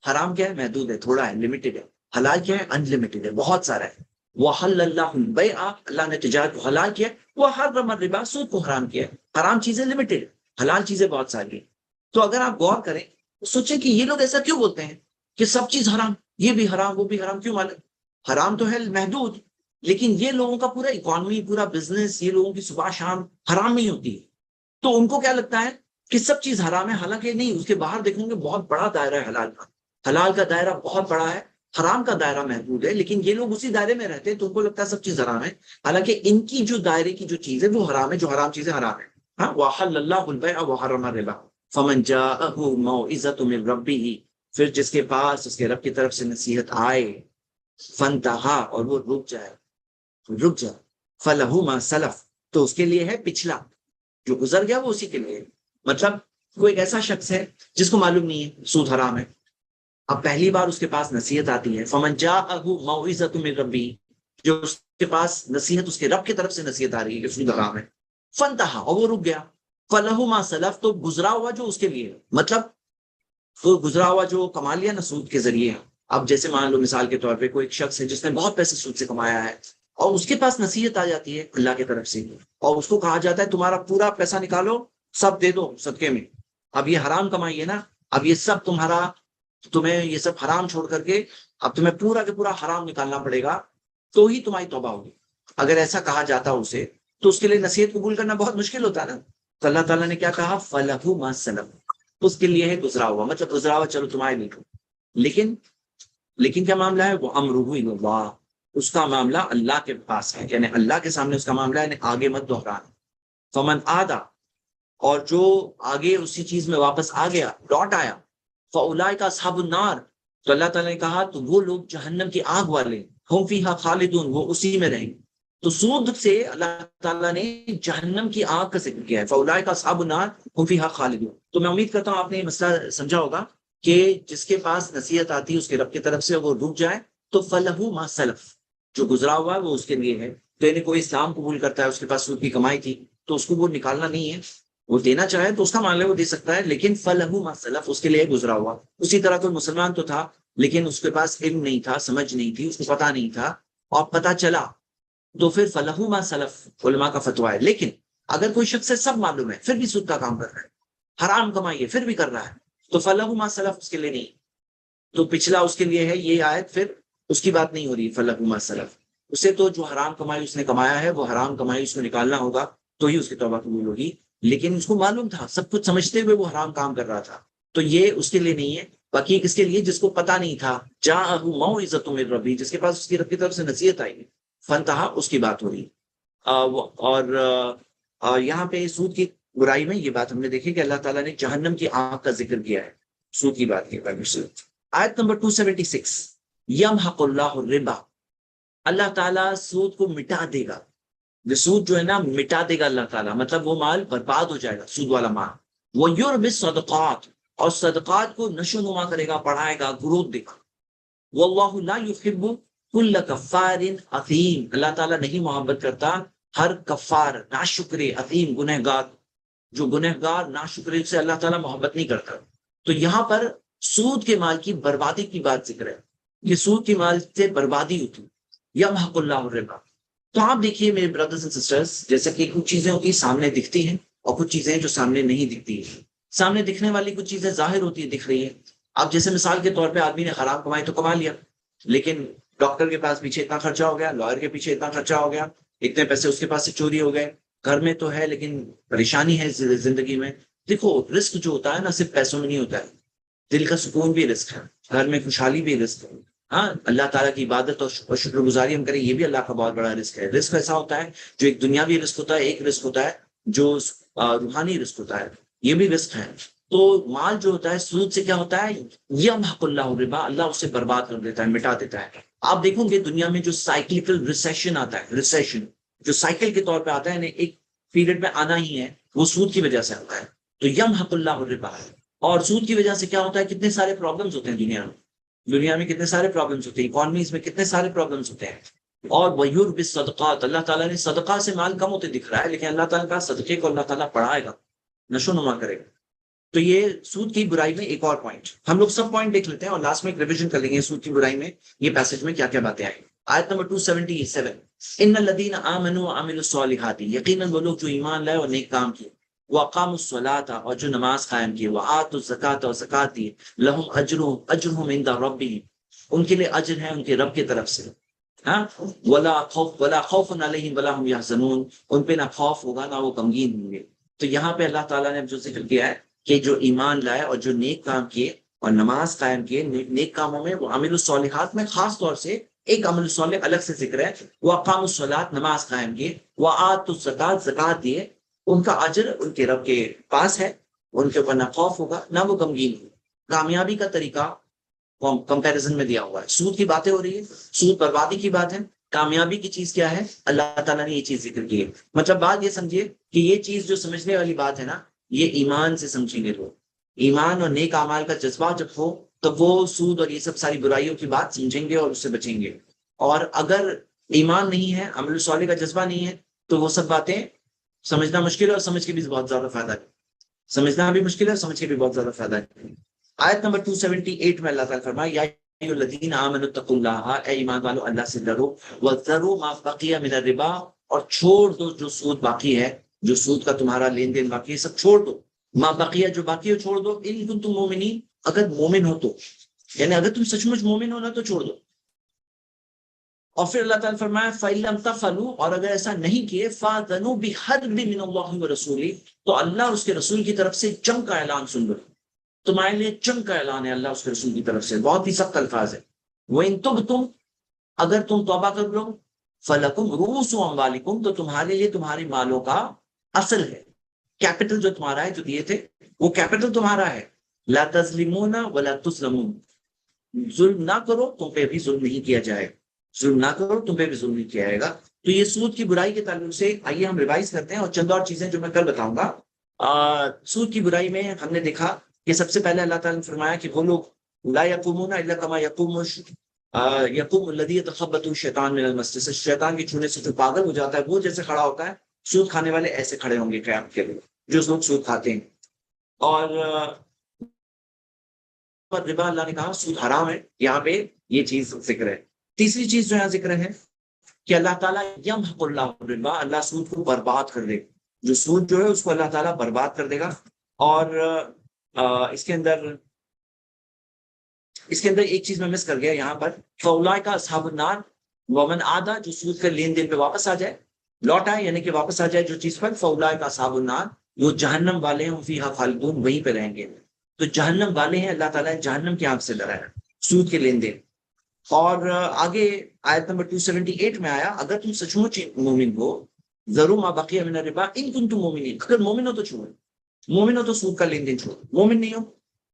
Speaker 1: حرام کیا ہے؟ محدود ہے، تھوڑا ہے، لمیٹڈ ہے. حلال کیا ہے؟ ان لمیٹڈ ہے، بہت سارا ہے. وَحَلَّ اللَّهُ الْبَيْعَ، اللہ نے تجارت کو حلال کیا. وَحَرَّمَ الرِّبَا، سود کو حرام کیا. حرام چیزیں لمیٹڈ، حلال چیزیں بہت ساری ہیں. تو اگر آپ غور کریں تو سوچیں کہ یہ لوگ ایسا کیوں بولتے ہیں کہ سب چیز حرام، یہ بھی حرام، وہ بھی حرام؟ کیوں مالک؟ حرام تو ہے محدود، لیکن یہ لوگوں کا پورا اکانومی، پورا بزنس، یہ لوگوں کی صبح شام حرام نہیں ہوتی ہے. تو ان کو کیا لگتا ہے کہ سب چیز حرام ہے، حالانکہ نہیں. اس کے باہر دیکھیں گے بہت بڑا دائرہ ہے حلال کا. حلال کا دائرہ بہت بڑا ہے، حرام کا دائرہ محدود ہے. لیکن یہ لوگ اسی دائرے میں رہتے ہیں تو ان کو لگتا ہے سب چیز حرام ہے، حالانکہ ان کی جو دائرے کی جو چیز ہے وہ حرام ہے، جو حرام چیزیں حرام ہے. ہاں، وَحَلَّ اللَّهُ الْبَيْعَ وَحَرَّمَ الرِّبَا فَمَنْ جَاءَهُ مَوْعِظَةٌ مِّن رَّبِّهِ، پھر جس کے پاس اس کے رب کی طرف سے نصیحت آئے، فَانْتَهَا، اور وہ رک جائے، فَلَهُ مَا سَلَفَ، تو اس کے لیے ہے پچھلا جو گزر گیا، وہ اسی کے لیے. مطلب کوئی ایسا شخص ہے جس کو معلوم نہیں ہے سود حرام ہے، اب پہلی بار اس کے پاس نصیحت آتی ہے. فمن جاءہ موعظۃ من ربی، جو اس کے پاس نصیحت اس کے رب کی طرف سے نصیحت آ رہی ہے کہ سود حرام ہے. فانتہا، اور وہ رک گیا. فلہ ما سلف، تو گزرا ہوا جو اس کے لیے، مطلب وہ گزرا ہوا جو کما لیا نا سود کے ذریعے. اب جیسے مان لو مثال کے طور پہ کوئی ایک شخص ہے جس نے بہت پیسے سود سے کمایا ہے، اور اس کے پاس نصیحت آ جاتی ہے اللہ کی طرف سے، اور اس کو کہا جاتا ہے تمہارا پورا پیسہ نکالو، سب دے دو صدقے میں. اب یہ حرام کمائی ہے نا، اب یہ سب تمہارا، تمہیں یہ سب حرام چھوڑ کر کے اب تمہیں پورا کے پورا حرام نکالنا پڑے گا تو ہی تمہاری توبہ ہوگی. اگر ایسا کہا جاتا اسے تو اس کے لیے نصیحت قبول کرنا بہت مشکل ہوتا ہے نا. تو اللہ تعالیٰ نے کیا کہا؟ فَلَهُ مَا سَلَفَ، اس کے لیے ہے گزرا ہوا، مطلب گزرا ہوا چلو تمہارے لیے. لیکن کیا معاملہ ہے؟ وہ امرہ الی اللہ، اس کا معاملہ اللہ کے پاس ہے، یعنی اللہ کے سامنے اس کا معاملہ ہے، یعنی آگے مت دہرانا. فمن آدا، اور جو آگے اسی چیز میں واپس آ گیا، لوٹ آیا، فاولئک اصحاب النار، تو اللہ تعالیٰ نے کہا تو وہ لوگ جہنم کی آگ والے، ہم فیہا خالدون، وہ اسی میں رہیں گے. تو سود سے اللہ تعالیٰ نے جہنم کی آگ کا ذکر کیا ہے، فاولئک اصحاب النار ہم فیہا خالدون. تو میں امید کرتا ہوں آپ نے یہ مسئلہ سمجھا ہوگا کہ جس کے پاس نصیحت آتی ہے اس کے رب کی طرف سے، وہ رک جائے تو فلہ ما سلف، جو گزرا ہوا ہے وہ اس کے لیے ہے. تو یعنی کوئی اسلام قبول کرتا ہے، اس کے پاس سود کی کمائی تھی تو اس کو وہ نکالنا نہیں ہے، وہ دینا چاہے تو اس کا معاملہ وہ دے سکتا ہے، لیکن فلہ ما سلف، اس کے لیے گزرا ہوا. اسی طرح کوئی مسلمان تو تھا لیکن اس کے پاس علم نہیں تھا، سمجھ نہیں تھی، اس کو پتا نہیں تھا، اور پتا چلا تو پھر فلہ ما سلف علماء کا فتویٰ ہے. لیکن اگر کوئی شخص ہے سب معلوم ہے پھر بھی سود کا کام کر رہا ہے، حرام کمائی ہے پھر بھی کر رہا ہے، تو فلہ ما سلف اس کے لیے نہیں. تو پچھلا اس کے لیے ہے یہ آیت، پھر اس کی بات نہیں ہو رہی فلہ ما سلف. اسے تو جو حرام کمائی اس نے کمایا ہے وہ حرام کمائی اس کو نکالنا ہوگا تو ہی اس کی توبہ قبول ہوگی. لیکن اس کو معلوم تھا، سب کچھ سمجھتے ہوئے وہ حرام کام کر رہا تھا، تو یہ اس کے لیے نہیں ہے. باقی کس کے لیے؟ جس کو پتا نہیں تھا، جاءہ موعظۃ من ربی، جس کے پاس اس کی رب کی طرف سے نصیحت آئی، فانتہا، اس کی بات ہو رہی. اور یہاں پہ سود کی برائی میں یہ بات ہم نے دیکھی کہ اللہ تعالیٰ نے جہنم کی آگ کا ذکر کیا ہے سود کی بات کی. آیت نمبر 276، یمحق اللہ الربا، اللہ تعالیٰ سود کو مٹا دے گا. یہ سود جو ہے نا مٹا دے گا اللہ تعالیٰ، مطلب وہ مال برباد ہو جائے گا، سود والا مال. وہ یربی صدقات، اور صدقات کو نشو نما کرے گا، بڑھائے گا، گروتھ دے گا. واللہ لا يحب كل کفار اثیم، اللہ تعالیٰ نہیں محبت کرتا ہر کفار ناشکر اثیم گنہگار. جو گنہگار ناشکر سے اللہ تعالیٰ محبت نہیں کرتا. تو یہاں پر سود کے مال کی بربادی کی بات ذکر ہے، یہ سود کے مال سے بربادی ہوتی. یمحق اللہ الربا. تو آپ دیکھیے میرے بردرز اینڈ سسٹرز، جیسا کہ کچھ چیزیں ہوتی ہیں سامنے دکھتی ہیں، اور کچھ چیزیں جو سامنے نہیں دکھتی ہیں. سامنے دکھنے والی کچھ چیزیں ظاہر ہوتی ہے، دکھ رہی ہیں. اب جیسے مثال کے طور پہ آدمی نے خراب کمائی تو کما لیا، لیکن ڈاکٹر کے پاس پیچھے اتنا خرچہ ہو گیا، لائر کے پیچھے اتنا خرچہ ہو گیا، اتنے پیسے اس کے پاس سے چوری ہو گئے. گھر میں تو ہے لیکن پریشانی ہے زندگی میں. دیکھو رسک جو ہوتا ہے نا صرف پیسوں میں نہیں ہوتا ہے، دل کا سکون بھی رسک ہے، گھر میں خوشحالی بھی رسک ہے. ہاں، اللہ تعالیٰ کی عبادت اور شکر گزاری ہم کریں، یہ بھی اللہ کا بہت بڑا رزق ہے. رزق ایسا ہوتا ہے جو ایک دنیاوی رزق ہوتا ہے، ایک رزق ہوتا ہے جو روحانی رزق ہوتا ہے، یہ بھی رزق ہے. تو مال جو ہوتا ہے سود سے کیا ہوتا ہے، یمحق اللہ الربا، اللہ اسے برباد کر دیتا ہے، مٹا دیتا ہے. آپ دیکھو گے دنیا میں جو سائیکلیکل ریسیشن آتا ہے، ریسیشن جو سائیکل کے طور پہ آتا ہے، ایک پیریڈ میں آنا ہی ہے، وہ سود کی وجہ سے آتا ہے. تو یمحق اللہ الربا ہے. اور سود کی وجہ سے کیا ہوتا ہے، کتنے سارے پرابلمز ہوتے ہیں دنیا میں. دنیا میں کتنے سارے پرابلمس ہوتے ہیں، اکانومیز میں کتنے سارے پرابلمس ہوتے ہیں. اور وَيُرْبِ الصَّدَقَاتِ، اللہ تعالیٰ نے صدقہ سے مال کم ہوتے دکھ رہا ہے، لیکن اللہ تعالیٰ کا صدقے کو اللہ تعالیٰ بڑھائے گا، نشو نما کرے گا. تو یہ سود کی برائی میں ایک اور پوائنٹ، ہم لوگ سب پوائنٹ دیکھ لیتے ہیں اور لاسٹ میں ایک ریویژن کر لیں گے سود کی برائی میں یہ پیسج میں کیا کیا باتیں آئیں. آیت نمبر 277، ان الذین آمنوا وعملوا الصالحات، یقیناً وہ لوگ جو ایمان لائے اور نیک کام کیے، واقاموا الصلاۃ، اور جو نماز قائم کی، وآتوا الزکاۃ، اور زکات دی، لہم اجرہم عند ربہم، ان کے لیے اجر ہے ان کے رب کی طرف سے. ہاں، ولا خوف علیہم ولا هم يحزنون، ان پہ نہ خوف ہوگا نہ وہ غمگین ہوں گے. تو یہاں پہ اللہ تعالیٰ نے جو ذکر کیا ہے کہ جو ایمان لائے اور جو نیک کام کیے اور نماز قائم کیے، نیک کاموں میں وہ عامل الصالحات میں خاص طور سے ایک عمل صالح الگ سے ذکر ہے، وہ اقام الصلاۃ، نماز قائم کیے، وہ آتوا الزکات، زکات دیے، ان کا اجر ان کے رب کے پاس ہے، ان کے اوپر نہ خوف ہوگا نہ وہ غمگین ہوگا. کامیابی کا طریقہ کمپیریزن میں دیا ہوا ہے. سود کی باتیں ہو رہی ہے، سود بربادی کی بات ہے، کامیابی کی چیز کیا ہے، اللہ تعالیٰ نے یہ چیز ذکر کی ہے. مطلب بات یہ سمجھیے کہ یہ چیز جو سمجھنے والی بات ہے نا، یہ ایمان سے سمجھیں گے. تو ایمان اور نیک اعمال کا جذبہ جب ہو تو وہ سود اور یہ سب ساری برائیوں کی بات سمجھیں گے اور اس سے بچیں گے. اور اگر ایمان نہیں ہے، عمل صالح کا جذبہ نہیں ہے، تو وہ سب باتیں سمجھنا مشکل ہے، اور سمجھ کے بھی بہت زیادہ فائدہ ہے. سمجھنا بھی مشکل ہے اور سمجھ کے بھی بہت زیادہ فائدہ ہے. آیت نمبر 278 میں اللہ تعالیٰ فرمایا، یا ایھا الذین آمنوا اتقوا اللہ، اے ایمان والو اللہ سے ڈرو، وذروا ما بقی من الربا، اور چھوڑ دو جو سود باقی ہے، جو سود کا تمہارا لین دین باقی ہے سب چھوڑ دو. ما بقیہ، جو باقی ہو چھوڑ دو، ان کنتم مومنین، اگر مومن ہو تو، یعنی اگر تم سچ مچ مومن ہو نا تو چھوڑ دو. اور پھر اللہ تعالیٰ فرمایا فَإِن لَمْ تَفْعَلُوا، اور اگر ایسا نہیں کیے، فَأْذَنُوا بِحَرْبٍ مِّنَ اللَّهِ وَرَسُولِهِ، تو اللہ اور اس کے رسول کی طرف سے جنگ کا اعلان سن لو. تمہارے لیے جنگ کا اعلان ہے اللہ اس کے رسول کی طرف سے، بہت ہی سخت الفاظ ہے. وَإِن تُبْتُمْ، اگر تم توبہ کر لو، فَلَكُمْ رُؤُوسُ أَمْوَالِكُمْ، تو تمہارے لیے تمہاری مالوں کا اصل ہے، کیپٹل جو تمہارا ہے، جو دیے تھے وہ کیپٹل تمہارا ہے. لا تظلمون ولا تظلمون، ظلم نہ کرو، تم پہ بھی ظلم نہیں کیا جائے گا، ظلم نہ کرو، تم پہ بھی ظلم نہیں کیا جائے گا. تو یہ سود کی برائی کے تعلق سے آئیے ہم ریوائز کرتے ہیں، اور چند اور چیزیں جو میں کل بتاؤں گا. سود کی برائی میں ہم نے دیکھا کہ سب سے پہلے اللہ تعالیٰ نے فرمایا کہ وہ لوگ لا یقومون الا کما یقوم الذی یتخبطہ الشیطان من المس، شیطان کے چھونے سے جو پاگل ہو جاتا ہے وہ جیسے کھڑا ہوتا ہے، سود کھانے والے ایسے کھڑے ہوں گے قیامت کے دن، جو لوگ سود کھاتے ہیں. اور ربا اللہ نے کہا سود حرام ہے، یہاں پہ یہ چیز ذکر ہے. تیسری چیز جو یہاں ذکر ہے کہ اللہ تعالیٰ یمحق اللہ الربا، اللہ سود کو برباد کر دے گا، جو سود جو ہے اس کو اللہ تعالیٰ برباد کر دے گا. اور اس کے اندر ایک چیز میں مس کر گیا یہاں پر، فاولئک اصحاب النار ومن عاد، جو سود کا لین دین پہ واپس آ جائے، لوٹ آئے یعنی کہ واپس آ جائے جو چیز پر، فاولئک اصحاب النار، وہ جہنم والے ہیں، فیہا خالدون، وہیں پہ رہیں گے. تو جہنم والے ہیں، اللہ تعالیٰ نے جہنم کی آنکھ سے ڈرایا سود کے لین دین. اور آگے آیت نمبر 278 میں آیا، اگر تم سچ مچ مومن ہو، ضرور ما بقی من الربا ان کنتم مومنین، اگر مومن ہو تو چھوڑو، مومن ہو تو سود کا لین دین چھوڑو، مومن نہیں ہو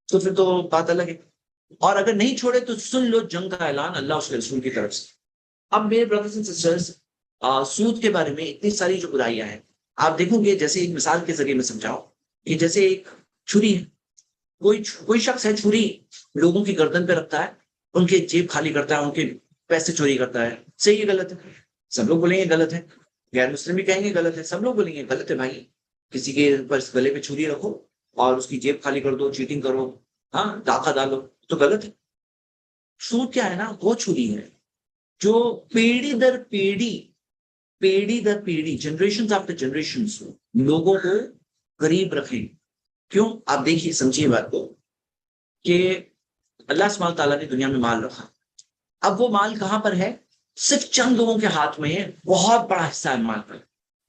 Speaker 1: تو پھر تو بات الگ ہے. اور اگر نہیں چھوڑے تو سن لو جنگ کا اعلان اللہ اس کے رسول کی طرف سے. اب میرے بردرز اینڈ سسٹرز، سود کے بارے میں اتنی ساری جو برائیاں ہیں، آپ دیکھو گے، جیسے ایک مثال کے ذریعے میں سمجھاؤں کہ جیسے ایک چھری ہے، کوئی شخص ہے چھری لوگوں کی گردن پہ رکھتا ہے، ان کے جیب خالی کرتا ہے، ان کے پیسے چوری کرتا ہے. صحیح ہے غلط ہے؟ سب لوگ بولیں گے غلط ہے. غیر مسلم بھی کہیں گے غلط ہے، سب لوگ بولیں گے غلط ہے بھائی. کسی کے بس گلے پہ چھری رکھو اور اس کی جیب خالی کر دو، چیٹنگ کرو، ہاں ڈاکہ ڈالو تو غلط ہے. سود کیا ہے نا، وہ چھری ہے جو پیڑھی در پیڑھی، پیڑھی در پیڑھی، جنریشن آفٹر جنریشن لوگوں کو غریب رکھیں. کیوں؟ آپ دیکھیے، سمجھیے بات کو کہ اللہ سبحانہ تعالیٰ نے دنیا میں مال رکھا. اب وہ مال کہاں پر ہے؟ صرف چند لوگوں کے ہاتھ میں ہے. بہت بڑا حصہ ہے مال کا.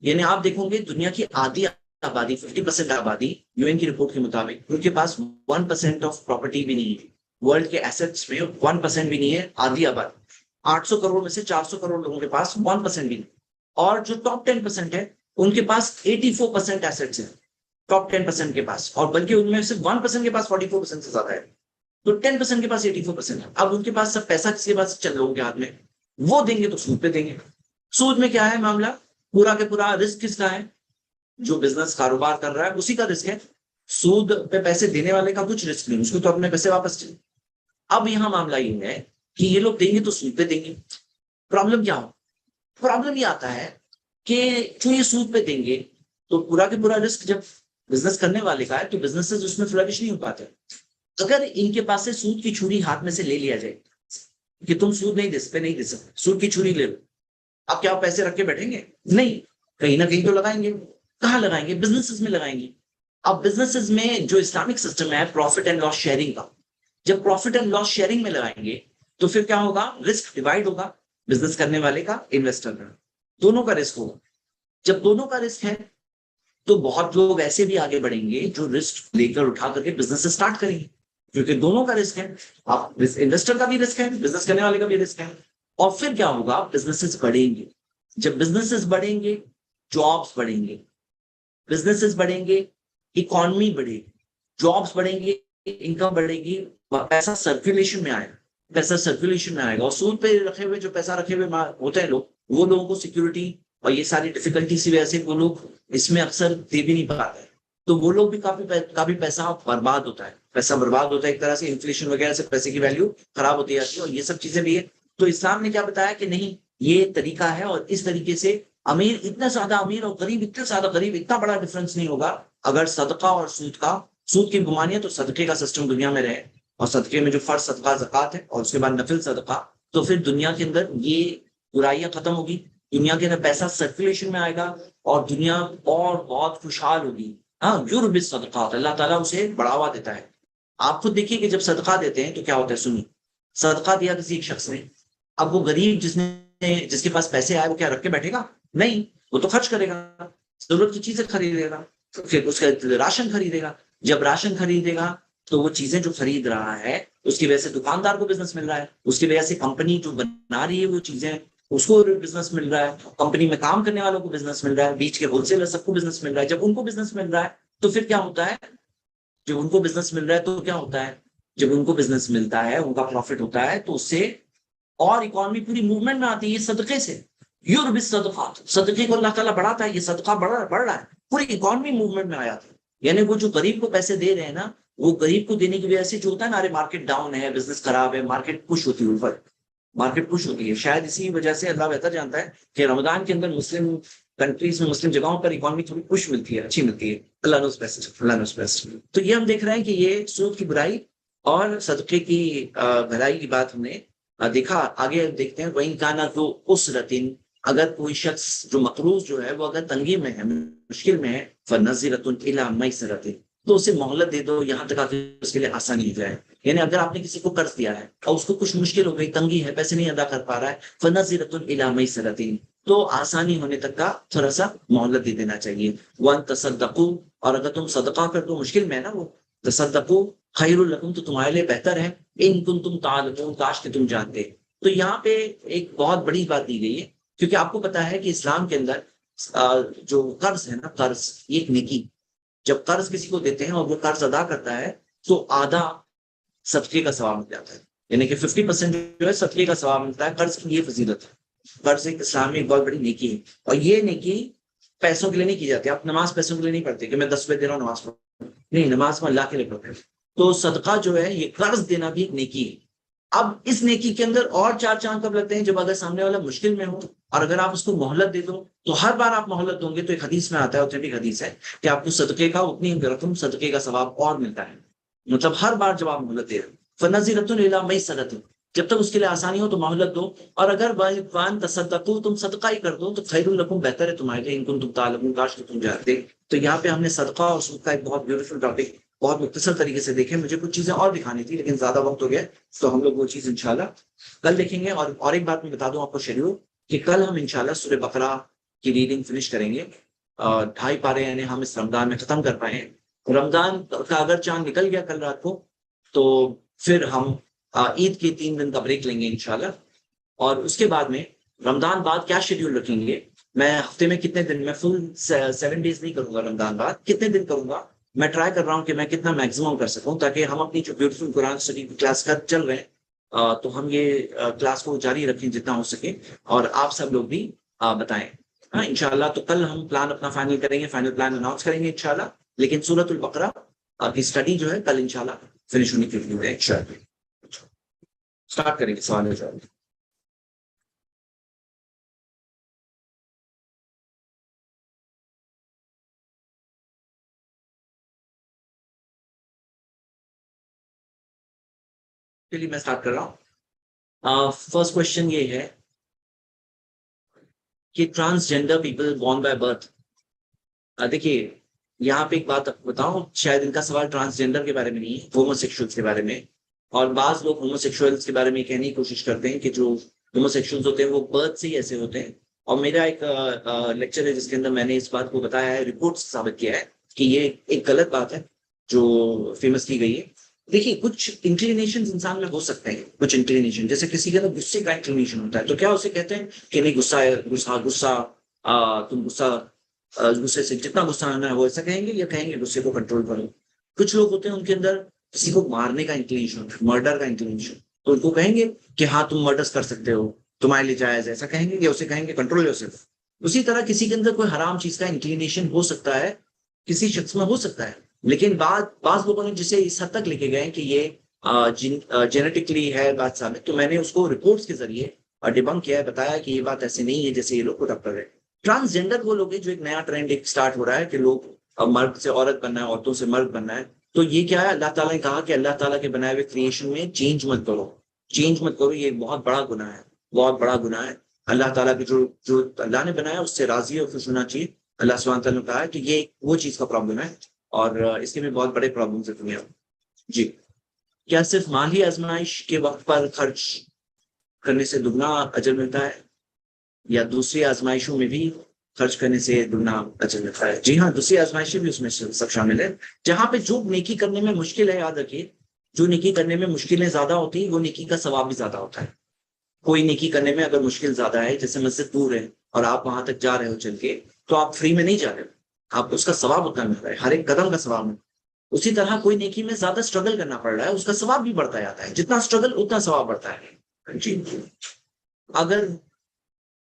Speaker 1: یعنی آپ دیکھو گے دنیا کی آدھی آبادی، 50% آبادی یو این کی رپورٹ کے مطابق ان کے پاس 1% آف پراپرٹی بھی نہیں ہے. ورلڈ کے ایسٹس میں 1% بھی نہیں ہے. آدھی آبادی 800 کروڑ میں سے 400 کروڑ لوگوں کے پاس 1% بھی نہیں. اور جو ٹاپ 10% ہے ان کے پاس 84% ایسٹس ہیں. ٹاپ 10% کے پاس، اور بلکہ ان میں سے 1% کے پاس 44% سے زیادہ ہے. تو 10% کے پاس 84% ہے. اب ان کے پاس سب پیسہ کس کے پاس؟ چند لوگوں کے ہاتھ میں. وہ دیں گے تو سود پہ دیں گے. سود میں کیا ہے معاملہ؟ پورا کے پورا رسک کس کا ہے؟ جو بزنس کاروبار کر رہا ہے اسی کا رسک ہے. سود پہ پیسے دینے والے کا کچھ رسک نہیں، اس کو تو اپنے پیسے واپس چاہیے. اب یہاں معاملہ یہ ہے کہ یہ لوگ دیں گے تو سود پہ دیں گے. پرابلم کیا ہو؟ پرابلم یہ آتا ہے کہ جو یہ سود پہ دیں گے تو پورا کے پورا رسک جب بزنس کرنے والے کا ہے تو بزنس اس میں فلرش نہیں ہو پاتے. اگر ان کے پاس سے سود کی چھری ہاتھ میں سے لے لیا جائے کہ تم سود نہیں نہیں دے سکتے، سود کی چھری لے لو، اب کیا پیسے رکھ کے بیٹھیں گے؟ نہیں، کہیں نہ کہیں تو لگائیں گے. کہاں لگائیں گے؟ بزنس میں لگائیں گے. اب بزنس میں جو اسلامک سسٹم ہے پروفٹ اینڈ لاس شیئرنگ کا، جب پروفٹ اینڈ لاس شیئرنگ میں لگائیں گے تو پھر کیا ہوگا؟ رسک ڈیوائڈ ہوگا، بزنس کرنے والے کا، انویسٹر کا، دونوں کا رسک ہوگا. جب دونوں کا رسک ہے تو بہت لوگ ایسے بھی آگے بڑھیں گے جو رسک لے کر اٹھا کر کے بزنس اسٹارٹ کریں گے، کیونکہ دونوں کا رسک ہے. آپ انویسٹر کا بھی رسک ہے، بزنس کرنے والے کا بھی رسک ہے. اور پھر کیا ہوگا؟ بزنس بڑھیں گے. جب بزنس بڑھیں گے، جابس بڑھیں گے. بزنس بڑھیں گے، اکانومی بڑھے گی. جابس بڑھیں گے، انکم بڑھے گی، پیسہ سرکولیشن میں آئے گا. پیسہ سرکولیشن میں آئے گا. اور سود پہ رکھے ہوئے جو پیسہ رکھے ہوئے ہوتے ہیں لوگ، وہ لوگوں کو سیکورٹی اور یہ ساری ڈیفیکلٹیز کی وجہ سے وہ لوگ اس میں اکثر دے بھی نہیں پاتے. تو وہ لوگ بھی کافی پیسہ برباد ہوتا ہے. پیسہ برباد ہوتا ہے ایک طرح سے، انفلیشن وغیرہ سے پیسے کی ویلیو خراب ہوتی جاتی ہے، اور یہ سب چیزیں بھی ہے. تو اسلام نے کیا بتایا کہ نہیں، یہ طریقہ ہے اور اس طریقے سے امیر اتنا زیادہ امیر اور غریب اتنا زیادہ غریب اتنا بڑا ڈفرنس نہیں ہوگا اگر صدقہ اور سود کی گمانی ہے تو صدقے کا سسٹم دنیا میں رہے. اور صدقے میں جو فرض صدقہ زکات ہے اور اس کے بعد نفل صدقہ، تو پھر دنیا کے اندر یہ برائیاں ختم ہوگی. دنیا کے اندر پیسہ سرکولیشن میں آئے گا اور دنیا اور بہت خوشحال ہوگی. ہاں، یورب صدقات، اللہ تعالیٰ اسے بڑھاوا دیتا ہے. آپ خود دیکھیے کہ جب صدقہ دیتے ہیں تو کیا ہوتا ہے. سنیے، صدقہ دیا کسی ایک شخص نے، اب وہ غریب جس کے پاس پیسے آئے وہ کیا رکھ کے بیٹھے گا؟ نہیں، وہ تو خرچ کرے گا، ضرورت کی چیزیں خریدے گا، پھر اس کا راشن خریدے گا. جب راشن خریدے گا تو وہ چیزیں جو خرید رہا ہے اس کی وجہ سے دکاندار کو بزنس مل رہا ہے، اس کی وجہ سے کمپنی جو بنا رہی ہے وہ چیزیں اس کو بزنس مل رہا ہے، کمپنی میں کام کرنے والوں کو بزنس مل رہا ہے، بیچ کے ہول سیلر سب کو بزنس مل رہا ہے. جب ان کو بزنس مل رہا ہے تو پھر کیا ہوتا ہے؟ جب ان کو بزنس مل رہا ہے تو کیا ہوتا ہے؟ جب ان کو بزنس ملتا ہے، ان کا پروفٹ ہوتا ہے، تو اس سے اور اکانومی پوری موومنٹ میں آتی ہے. یہ صدقے سے یورب صدقات، صدقے کو اللہ تعالیٰ بڑھاتا ہے. یہ صدقہ بڑھ رہا ہے، پوری اکانومی موومنٹ میں آیا تھا. یعنی وہ جو غریب کو پیسے دے رہے ہیں نا، وہ غریب کو دینے کی وجہ سے جو ہوتا ہے نا، ارے مارکیٹ ڈاؤن ہے، بزنس خراب ہے، مارکیٹ پش ہوتی ہے اوپر، مارکیٹ پش ہوتی ہے. شاید اسی وجہ سے اللہ بہتر جانتا ہے کہ رمضان کے اندر مسلم کنٹریز میں، مسلم جگہوں پر اکانومی تھوڑی پش ملتی ہے، اچھی ملتی ہے. اللہ نوز بیسٹ، اللہ نوز بیسٹ. تو یہ ہم دیکھ رہے ہیں کہ یہ سود کی برائی اور صدقے کی بھلائی کی بات ہم نے دیکھا. آگے دیکھتے ہیں، وہیں کانا تو اسرتن، اگر کوئی شخص جو مقروض جو ہے وہ اگر تنگی میں ہے، مشکل میں ہے، فنظرۃ الی میسرۃ، تو اسے مہلت دے دو یہاں تک کہ اس کے لیے آسانی ہو جائے. یعنی اگر آپ نے کسی کو قرض دیا ہے اور اس کو کچھ مشکل ہو گئی، تنگی ہے، پیسے نہیں ادا کر پا رہا ہے، فنظرۃ الی میسرۃ، تو آسانی ہونے تک کا تھوڑا سا مہلت دے دینا چاہیے. وان تصدقوا، اور اگر تم صدقہ کر دو، مشکل میں ہے نا وہ، تصدقوا خیر لکم، تو تمہارے لیے بہتر ہے، ان کنتم تعلمون، کاش کہ تم جانتے. تو یہاں پہ ایک بہت بڑی بات دی گئی ہے، کیونکہ آپ کو پتا ہے کہ اسلام کے اندر جو قرض ہے نا، قرض یہ ایک نیکی. جب قرض کسی کو دیتے ہیں اور وہ قرض ادا کرتا ہے تو آدھا صدقے کا ثواب مل جاتا ہے. یعنی کہ 50% جو ہے صدقے کا ثواب ملتا ہے. قرض کی یہ فضیلت ہے. قرض ایک اسلام میں ایک بہت بڑی نیکی ہے، اور یہ نیکی پیسوں کے لیے نہیں کی جاتی. آپ نماز پیسوں کے لیے نہیں پڑھتے کہ میں 10 روپے دے رہا ہوں نماز پڑھ، نہیں، نماز میں اللہ کے لیے پڑھتے ہیں. تو صدقہ جو ہے یہ قرض دینا بھی ایک نیکی ہے. اب اس نیکی کے اندر اور چار چاند کب لگتے ہیں؟ جب اگر سامنے والا مشکل میں ہو اور اگر آپ اس کو مہلت دے دو، تو ہر بار آپ مہلت دو گے تو ایک حدیث میں آتا ہے، اتنی بھی حدیث ہے کہ آپ کو صدقے کا اتنی رقم صدقے کا ثواب اور ملتا ہے. مطلب ہر بار جب آپ مہلت دے رہے فنزیرۃ الی میسرۃ، جب تک اس کے لیے آسانی ہو تو مہلت دو. اور اگر وان تصدقوا، تم صدقہ ہی کر دو تو خیر لکم، بہتر ہے تمہارے لیے، ان کنتم تعلمون، کاش کہ تم جانتے. تو یہاں پہ ہم نے صدقہ اور سود کا ایک بہت بیوٹیفل ٹاپک بہت مختصر طریقے سے دیکھیں. مجھے کچھ چیزیں اور دکھانی تھی لیکن زیادہ وقت ہو گیا، تو ہم لوگ وہ چیز انشاءاللہ کل دیکھیں گے. اور ایک بات میں بتا دوں آپ کو شیڈول، کہ کل ہم انشاءاللہ سورہ بقرہ کی ریڈنگ فنش کریں گے. 2.5 پارے یعنی ہم اس رمضان میں ختم کر پائے ہیں. رمضان کا اگر چاند نکل گیا کل رات کو تو پھر ہم عید کے 3 دن کا بریک لیں گے انشاءاللہ. اور اس کے بعد میں رمضان بعد کیا شیڈیول رکھیں گے، میں ہفتے میں کتنے دن، میں فل 7 ڈیز نہیں کروں گا، رمضان بعد کتنے دن کروں گا میں ٹرائی کر رہا ہوں کہ میں کتنا میکسیمم کر سکوں، تاکہ ہم اپنی جو بیوٹیفل قرآن اسٹڈی کلاس کا چل رہے ہیں تو ہم یہ کلاس کو جاری رکھیں جتنا ہو سکے. اور آپ سب لوگ بھی بتائیں. ہاں انشاءاللہ. تو کل ہم پلان اپنا فائنل کریں گے، فائنل پلان اناؤنس کریں گے انشاءاللہ. لیکن سورۃ البقرہ کی اسٹڈی جو ہے کل انشاءاللہ فنش ہونے کی امید ہے انشاءاللہ. اسٹارٹ کریں گے سوال جواب. چلیے میں اسٹارٹ کر رہا ہوں. فرسٹ کوشچن یہ ہے کہ transgender people born by birth. دیکھیے یہاں پہ ایک بات بتاؤں، شاید ان کا سوال ٹرانسجینڈر کے بارے میں نہیں ہے، ہومو سیکشولس کے بارے میں. اور بعض لوگ ہومو سیکشولس کے بارے میں کہنے کی کوشش کرتے ہیں کہ جو ہومو سیکشولس ہوتے ہیں وہ برتھ سے ہی ایسے ہوتے ہیں. اور میرا ایک لیکچر ہے جس کے اندر میں نے اس بات کو بتایا ہے، رپورٹ ثابت کیا ہے کہ یہ ایک غلط بات ہے جو فیمس کی گئی ہے. دیکھیے کچھ انکلینیشن انسان میں ہو سکتے ہیں، کچھ انکلینیشن جیسے کسی کے اندر غصے کا انکلینیشن ہوتا ہے تو کیا اسے کہتے ہیں کہ نہیں غصہ ہے، غصہ غصہ تم غصہ غصے سے جتنا غصہ آنا ہے وہ ایسا کہیں گے، یا کہیں گے غصے کو کنٹرول کرو. کچھ لوگ ہوتے ہیں ان کے اندر کسی کو مارنے کا انکلینیشن، مرڈر کا انکلینیشن، تو ان کو کہیں گے کہ ہاں تم مرڈرس کر سکتے ہو، تمہارے لیے جائز ہے، ایسا کہیں گے، یا اسے کہیں گے کنٹرول یور سیلف. اسی طرح کسی کے اندر کوئی حرام چیز کا انکلینیشن ہو سکتا ہے، کسی شخص میں ہو سکتا ہے. لیکن بعض لوگوں نے جسے اس حد تک لکھے گئے کہ یہ جینیٹکلی ہے بات ثابت، تو میں نے اس کو رپورٹس کے ذریعے ڈیبنک کیا ہے، بتایا کہ یہ بات ایسے نہیں ہے جیسے یہ لوگ پٹ اپ کر رہے ہیں. ٹرانسجینڈر وہ لوگ ہیں جو ایک نیا ٹرینڈ ایک سٹارٹ ہو رہا ہے کہ لوگ مرد سے عورت بننا ہے، عورتوں سے مرد بننا ہے. تو یہ کیا ہے، اللہ تعالیٰ نے کہا کہ اللہ تعالیٰ کے بنائے ہوئے کریشن میں چینج مت کرو، چینج مت کرو. یہ ایک بہت بڑا گناہ ہے، بہت بڑا گناہ ہے. اللہ تعالیٰ کی جو اللہ نے بنایا اس سے راضی اور خوش ہونا چاہیے. اللہ سبحانہ تعالیٰ نے کہا ہے کہ یہ وہ چیز کا پرابلم ہے، اور اس کے بھی بہت بڑے پرابلمس ہیں دنیا میں. جی. کیا صرف مالی آزمائش کے وقت پر خرچ کرنے سے دگنا اجر ملتا ہے، یا دوسری آزمائشوں میں بھی خرچ کرنے سے دگنا اجر ملتا ہے؟ جی ہاں، دوسری آزمائشیں بھی اس میں سب شامل ہے. جہاں پہ جو نیکی کرنے میں مشکل ہے، یاد رکھیے جو نیکی کرنے میں مشکلیں زیادہ ہوتی ہیں وہ نیکی کا ثواب بھی زیادہ ہوتا ہے. کوئی نیکی کرنے میں اگر مشکل زیادہ ہے، جیسے مسجد دور ہے اور آپ وہاں تک جا رہے ہو چل کے، تو آپ فری میں نہیں جا رہے ہو، آپ اس کا ثواب اتنا مل رہا ہے، ہر ایک قدم کا ثواب مل رہا ہے. اسی طرح کوئی نیکی میں زیادہ اسٹرگل کرنا پڑ رہا ہے، اس کا ثواب بھی بڑھتا جاتا ہے، جتنا اسٹرگل اتنا ثواب بڑھتا ہے. جی. اگر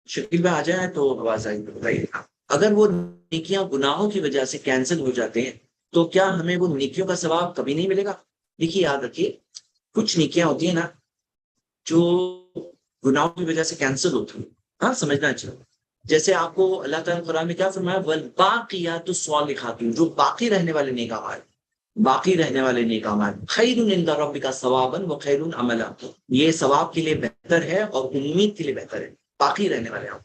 Speaker 1: شکیل میں آ جائیں تو آواز آئی تو بتائیے. اگر وہ نیکیاں گناہوں کی وجہ سے کینسل ہو جاتے ہیں تو کیا ہمیں وہ نیکیوں کا ثواب کبھی نہیں ملے گا؟ دیکھیے یاد رکھیے کچھ نیکیاں ہوتی ہیں نا جو گناہوں کی وجہ سے کینسل ہوتی ہیں. ہاں سمجھنا چاہیے. جیسے آپ کو اللہ تعالیٰ قرآن میں کیا فرمایا، والباقیات الصالحات، جو باقی رہنے والے نیک اعمال، باقی رہنے والے نیک اعمال، خیر عند ربک ثوابا و خیر عملا، یہ ثواب کے لیے بہتر ہے اور امید کے لیے بہتر ہے، باقی رہنے والے اعمال.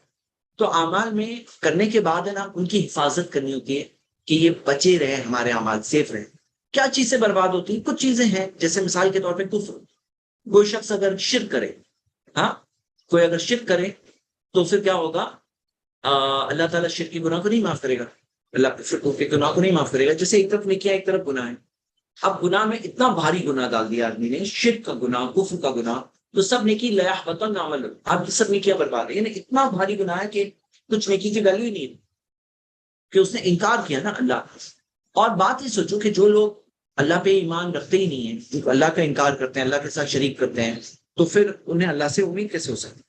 Speaker 1: تو اعمال میں کرنے کے بعد ہے نا ان کی حفاظت کرنی ہوتی ہے کہ یہ بچے رہے، ہمارے اعمال سیف رہے. کیا چیز سے برباد ہوتی ہیں؟ کچھ چیزیں ہیں، جیسے مثال کے طور پہ کفر. کوئی شخص اگر شرک کرے، ہاں کوئی اگر شرک کرے تو پھر کیا ہوگا، اللہ تعالیٰ شرک کی گناہ کو نہیں معاف کرے گا، اللہ شرک کے گناہ کو نہیں معاف کرے گا. جیسے ایک طرف نیکیاں ایک طرف گناہ ہے. اب گناہ میں اتنا بھاری گناہ ڈال دیا آدمی نے، شرک کا گناہ، کفر کا گناہ، تو سب نیکی لیحبطن عمل، آپ کی سب نیکیاں برباد ہے. یعنی اتنا بھاری گناہ ہے کہ کچھ نیکی کی ویلیو ہی نہیں ہے، کہ اس نے انکار کیا نا اللہ. اور بات یہ سوچو کہ جو لوگ اللہ پہ ایمان رکھتے ہی نہیں ہیں، جو اللہ کا انکار کرتے ہیں، اللہ کے ساتھ شریک کرتے ہیں، تو پھر انہیں اللہ سے امید کیسے ہو سکتی؟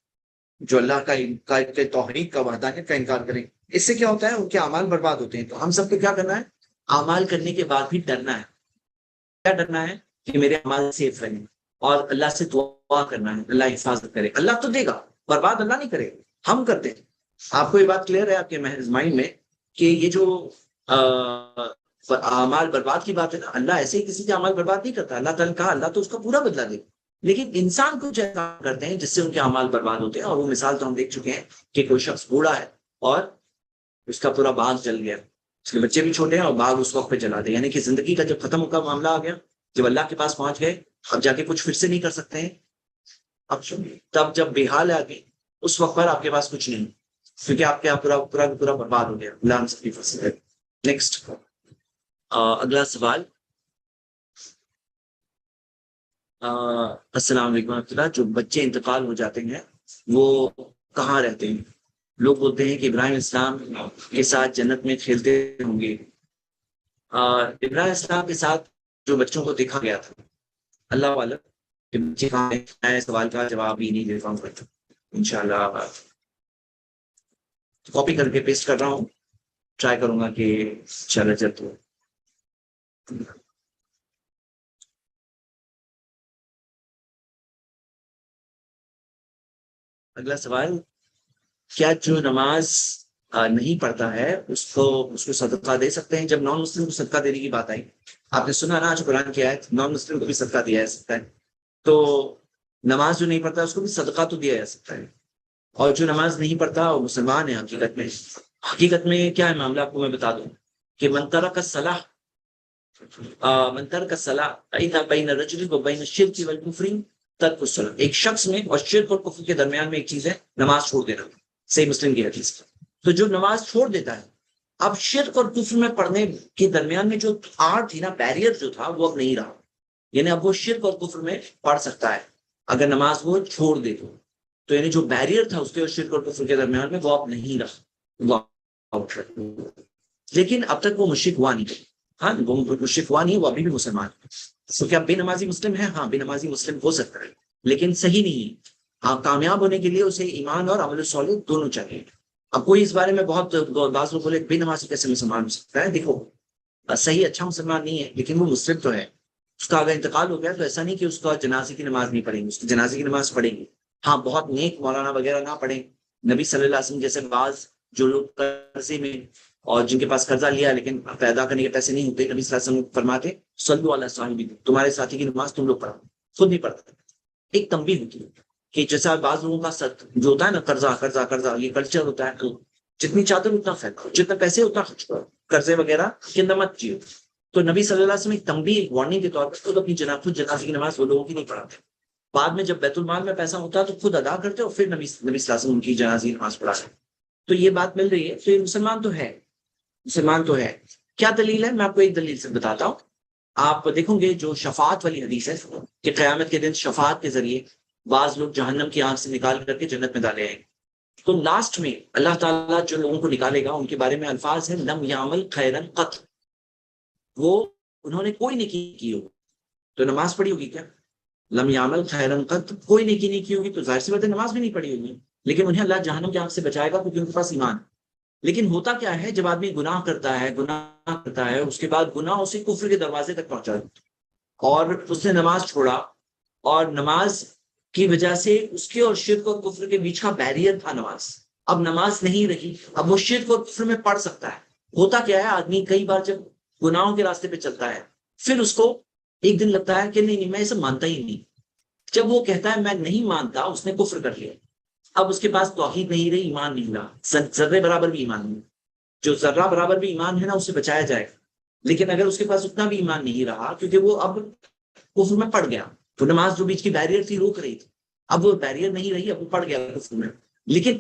Speaker 1: جو اللہ کا توحید کا وحدانیت کا انکار کریں، اس سے کیا ہوتا ہے؟ ان کے اعمال برباد ہوتے ہیں۔ تو ہم سب کو کیا کرنا ہے؟ اعمال کرنے کے بعد بھی ڈرنا ہے۔ کیا ڈرنا ہے؟ کہ میرے اعمال سیف رہیں، اور اللہ سے دعا کرنا ہے اللہ حفاظت کرے۔ اللہ تو دے گا، برباد اللہ نہیں کرے گا، ہم کرتے ہیں۔ آپ کو یہ بات کلیئر ہے آپ کے محض مائنڈ میں کہ یہ جو اعمال برباد کی بات ہے نا، اللہ ایسے ہی کسی کے اعمال برباد نہیں کرتا۔ اللہ تعالیٰ نے کہا اللہ تو اس کا پورا بدلہ دے گا، لیکن انسان کچھ ایسا کرتے ہیں جس سے ان کے اعمال برباد ہوتے ہیں۔ اور وہ مثال تو ہم دیکھ چکے ہیں کہ کوئی شخص بوڑھا ہے اور اس کا پورا باغ جل گیا، اس کے بچے بھی چھوٹے ہیں اور باغ اس وقت پہ جلا دے، یعنی کہ زندگی کا جب ختم کا معاملہ آ گیا، جب اللہ کے پاس پہنچ گئے، اب جا کے کچھ پھر سے نہیں کر سکتے ہیں۔ اب تب جب بے حال آ گئی، اس وقت پر آپ کے پاس کچھ نہیں، کیونکہ آپ کے پورا پورا پورا برباد ہو گیا۔ اللہ ہم سب کی فصل ہے۔ نیکسٹ، اگلا سوال۔ السلام علیکم ورحمۃ اللہ۔ جو بچے انتقال ہو جاتے ہیں وہ کہاں رہتے ہیں؟ لوگ بولتے ہیں کہ ابراہیم اسلام کے ساتھ جنت میں کھیلتے ہوں گے۔ ابراہیم اسلام کے ساتھ جو بچوں کو دیکھا گیا تھا، اللہ عالم کہ بچے کہاں ہیں، میں سوال کا جواب ہی نہیں دے پاؤں گا انشاءاللہ۔ کاپی کر کے پیسٹ کر رہا ہوں، ٹرائی کروں گا کہ انشاءاللہ جلد ہو۔ اگلا سوال، کیا جو نماز نہیں پڑھتا ہے اس کو صدقہ دے سکتے ہیں؟ جب نان مسلم کو صدقہ دینے کی بات آئی، آپ نے سنا نا آج قرآن کی آیت، نان مسلم کو بھی صدقہ دیا جا سکتا ہے۔ تو نماز جو نہیں پڑھتا اس کو بھی صدقہ تو دیا جا سکتا ہے، اور جو نماز نہیں پڑھتا وہ مسلمان ہے حقیقت میں کیا ہے معاملہ آپ کو میں بتا دوں کہ من ترک الصلاۃ بین الرجل و بین الشرک والکفر ترک الصلاۃ، ایک شخص میں اور شرک اور کفر کے درمیان میں ایک چیز ہے نماز چھوڑ دینا، صحیح مسلم کی حدیث۔ تو جو نماز چھوڑ دیتا ہے، اب شرک اور کفر میں پڑھنے کے درمیان میں جو آڑ تھی نا، بیریئر جو تھا وہ اب نہیں رہا، یعنی اب وہ شرک اور کفر میں پڑھ سکتا ہے اگر نماز وہ چھوڑ دے تو یعنی جو بیریئر تھا اس کے اور شرک اور کفر کے درمیان میں وہ اب نہیں رہا، لیکن اب تک وہ مشرک ہوا نہیں۔ ہاں، وہ مشرک ہوا نہیں، وہ ابھی بھی مسلمان ہے۔ تو کیا بے نمازی مسلم ہے؟ ہاں، بے نمازی مسلم ہو سکتا ہے، لیکن صحیح نہیں ہے۔ ہاں، کامیاب ہونے کے لیے اسے ایمان اور عمل صالح دونوں چاہیے۔ اب کوئی اس بارے میں بہت بعض لوگ بولے بے نمازی کیسے مسلمان ہو سکتا ہے؟ دیکھو، صحیح اچھا مسلمان نہیں ہے لیکن وہ مسلم تو ہے۔ اس کا اگر انتقال ہو گیا تو ایسا نہیں کہ اس کا جنازے کی نماز نہیں پڑھیں گے، اس کی جنازے کی نماز پڑھیں گے۔ ہاں، بہت نیک مولانا وغیرہ نہ پڑھیں، نبی صلی اللہ علیہ وسلم جیسے بعض جو لوگ قرضے میں اور جن کے پاس قرضہ لیا لیکن پیدا کرنے کے پیسے نہیں ہوتے، نبی صلی اللہ علیہ وسلم فرماتے صلو علی صاحبکم، تمہارے ساتھی کی نماز تم لوگ پڑھو، خود نہیں پڑھتا۔ ایک تنبیہ ہوتی ہے کہ جیسا بعض لوگوں کا جو ہوتا ہے نا قرضہ قرضہ قرضہ، یہ کلچر ہوتا ہے، تو جتنی چادر اتنا پھیلاؤ، جتنے پیسے اتنا خرچ کرو، قرضے وغیرہ کے اندر مت جیو۔ تو نبی صلی اللہ علیہ وسلم ایک تنبیہ، ایک وارننگ کے طور پر خود اپنی جنازے کی نماز وہ لوگوں کی نہیں پڑھاتے، بعد میں جب بیت المال میں پیسہ ہوتا ہے تو خود ادا کرتے اور پھر نبی صلی اللہ علیہ وسلم کی جنازے کی نماز پڑھاتے۔ تو یہ بات مل رہی ہے، تو یہ مسلمان تو ہے، مسلمان تو ہے۔ کیا دلیل ہے؟ میں آپ کو ایک دلیل سے بتاتا ہوں۔ آپ دیکھیں گے جو شفاعت والی حدیث ہے کہ قیامت کے دن شفاعت کے ذریعے بعض لوگ جہنم کی آنکھ سے نکال کر کے جنت میں ڈالے ہیں، تو لاسٹ میں اللہ تعالیٰ جو لوگوں کو نکالے گا ان کے بارے میں الفاظ ہیں لم یعمل خیرا قط، وہ انہوں نے کوئی نیکی کی ہو، تو نماز پڑھی ہوگی کیا؟ لم یعمل خیرا قط، کوئی نیکی نہیں کی ہوگی تو ظاہر سی بات ہے نماز بھی نہیں پڑھی ہوگی، لیکن انہیں اللہ جہنم کی آنکھ سے بچائے گا کیونکہ ان کے پاس ایمان۔ لیکن ہوتا کیا ہے، جب آدمی گناہ کرتا ہے اس کے بعد گناہ اسے کفر کے دروازے تک پہنچا دیتا، اور اس نے نماز چھوڑا، اور نماز کی وجہ سے اس کے اور شرک اور کفر کے بیچ کا بیریئر تھا نماز، اب نماز نہیں رہی، اب وہ شرک اور کفر میں پڑھ سکتا ہے۔ ہوتا کیا ہے، آدمی کئی بار جب گناہوں کے راستے پہ چلتا ہے پھر اس کو ایک دن لگتا ہے کہ نہیں میں اسے مانتا ہی نہیں، جب وہ کہتا ہے میں نہیں مانتا، اس نے کفر کر لیا، اب اس کے پاس توحید نہیں رہی، ایمان نہیں رہا، ذرے برابر بھی ایمان نہیں، جو ذرہ برابر بھی ایمان ہے نا اسے بچایا جائے گا، لیکن اگر اس کے پاس اتنا بھی ایمان نہیں رہا کیونکہ وہ اب کفر میں پڑ گیا، تو نماز جو بیچ کی بیریئر تھی روک رہی تھی، اب وہ بیریئر نہیں رہی، اب وہ پڑ گیا کفر میں۔ لیکن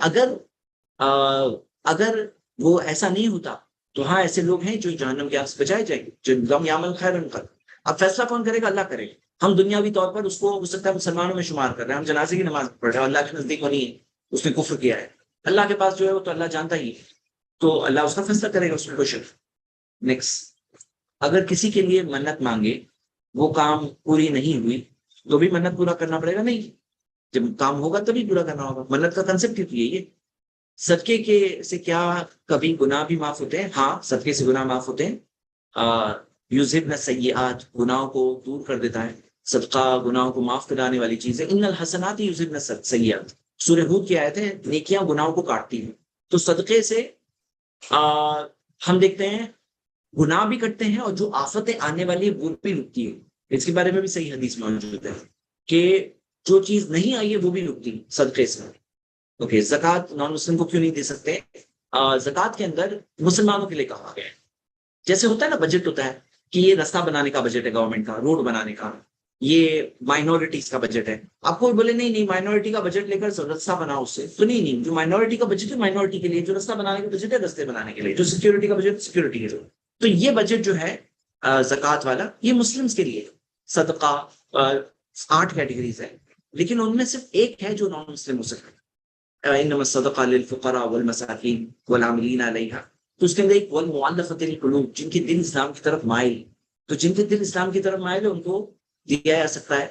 Speaker 1: اگر وہ ایسا نہیں ہوتا تو ہاں ایسے لوگ ہیں جو جہنم کے آگ سے بچائے جائیں گے، جو لم یعمل خیرا قط۔ اب فیصلہ کون کرے گا؟ اللہ کرے گا۔ ہم دنیاوی طور پر اس کو ہو سکتا ہے مسلمانوں میں شمار کر رہے ہیں، ہم جنازے کی نماز پڑھ رہے ہیں، اللہ کے نزدیک وہ نہیں ہے، اس نے کفر کیا ہے، اللہ کے پاس جو ہے وہ تو اللہ جانتا ہی ہے، تو اللہ اس کا فیصلہ کرے گا، اس میں کوئی شک۔ نیکسٹ، اگر کسی کے لیے منت مانگے وہ کام پوری نہیں ہوئی تو بھی منت پورا کرنا پڑے گا؟ نہیں، جب کام ہوگا تبھی پورا کرنا ہوگا. منت کا کنسپٹ ہی تو یہی ہے. صدقے کے سے کیا کبھی گناہ بھی معاف ہوتے ہیں؟ ہاں صدقے سے گناہ معاف ہوتے ہیں. یذہبن سیئات، گناہوں کو دور کر دیتا ہے. صدقہ گناہوں کو معاف کرانے والی چیز ہے. ان الحسنات یذہبن سیئات، سورہ ہود کی آیت ہے. نیکیاں گناہوں کو کاٹتی ہیں. تو صدقے سے ہم دیکھتے ہیں گناہ بھی کٹتے ہیں، اور جو آفتیں آنے والی ہے وہ بھی رکتی ہے. اس کے بارے میں بھی صحیح حدیث موجود ہے کہ جو چیز نہیں آئی ہے وہ بھی رکتی صدقے سے. اوکے، زکوٰۃ نان مسلم کو کیوں نہیں دے سکتے؟ زکوٰۃ کے اندر مسلمانوں کے لیے کہا گیا ہے. جیسے ہوتا ہے نا بجٹ ہوتا ہے کہ یہ رستہ بنانے کا بجٹ ہے گورنمنٹ کا، روڈ بنانے کا، یہ مائنورٹیز کا بجٹ ہے. آپ کو بولے نہیں نہیں مائنورٹی کا بجٹ لے کر رستہ بناؤ، اس سے تو نہیں. جو مائنورٹی کا بجٹ ہے مائنورٹی کے لیے، جو رستہ بنانے کا بجٹ ہے رستے بنانے کے لیے، جو سیکورٹی کا بجٹ سیکورٹی کے لیے. تو یہ بجٹ جو ہے زکوٰۃ والا، یہ مسلمس کے لیے. صدقہ 8 کیٹیگریز ہے، لیکن ان میں صرف ایک ہے جو نان مسلم ہو سکتا ہے. انما الصدقہ للفقراء والمساکین والعاملین علیہا. تو اس کے اندر ایک والمؤلفۃ القلوب، جن کے دل اسلام کی طرف مائل. تو جن کے دل اسلام کی طرف مائل ہے ان کو دیا جا سکتا ہے،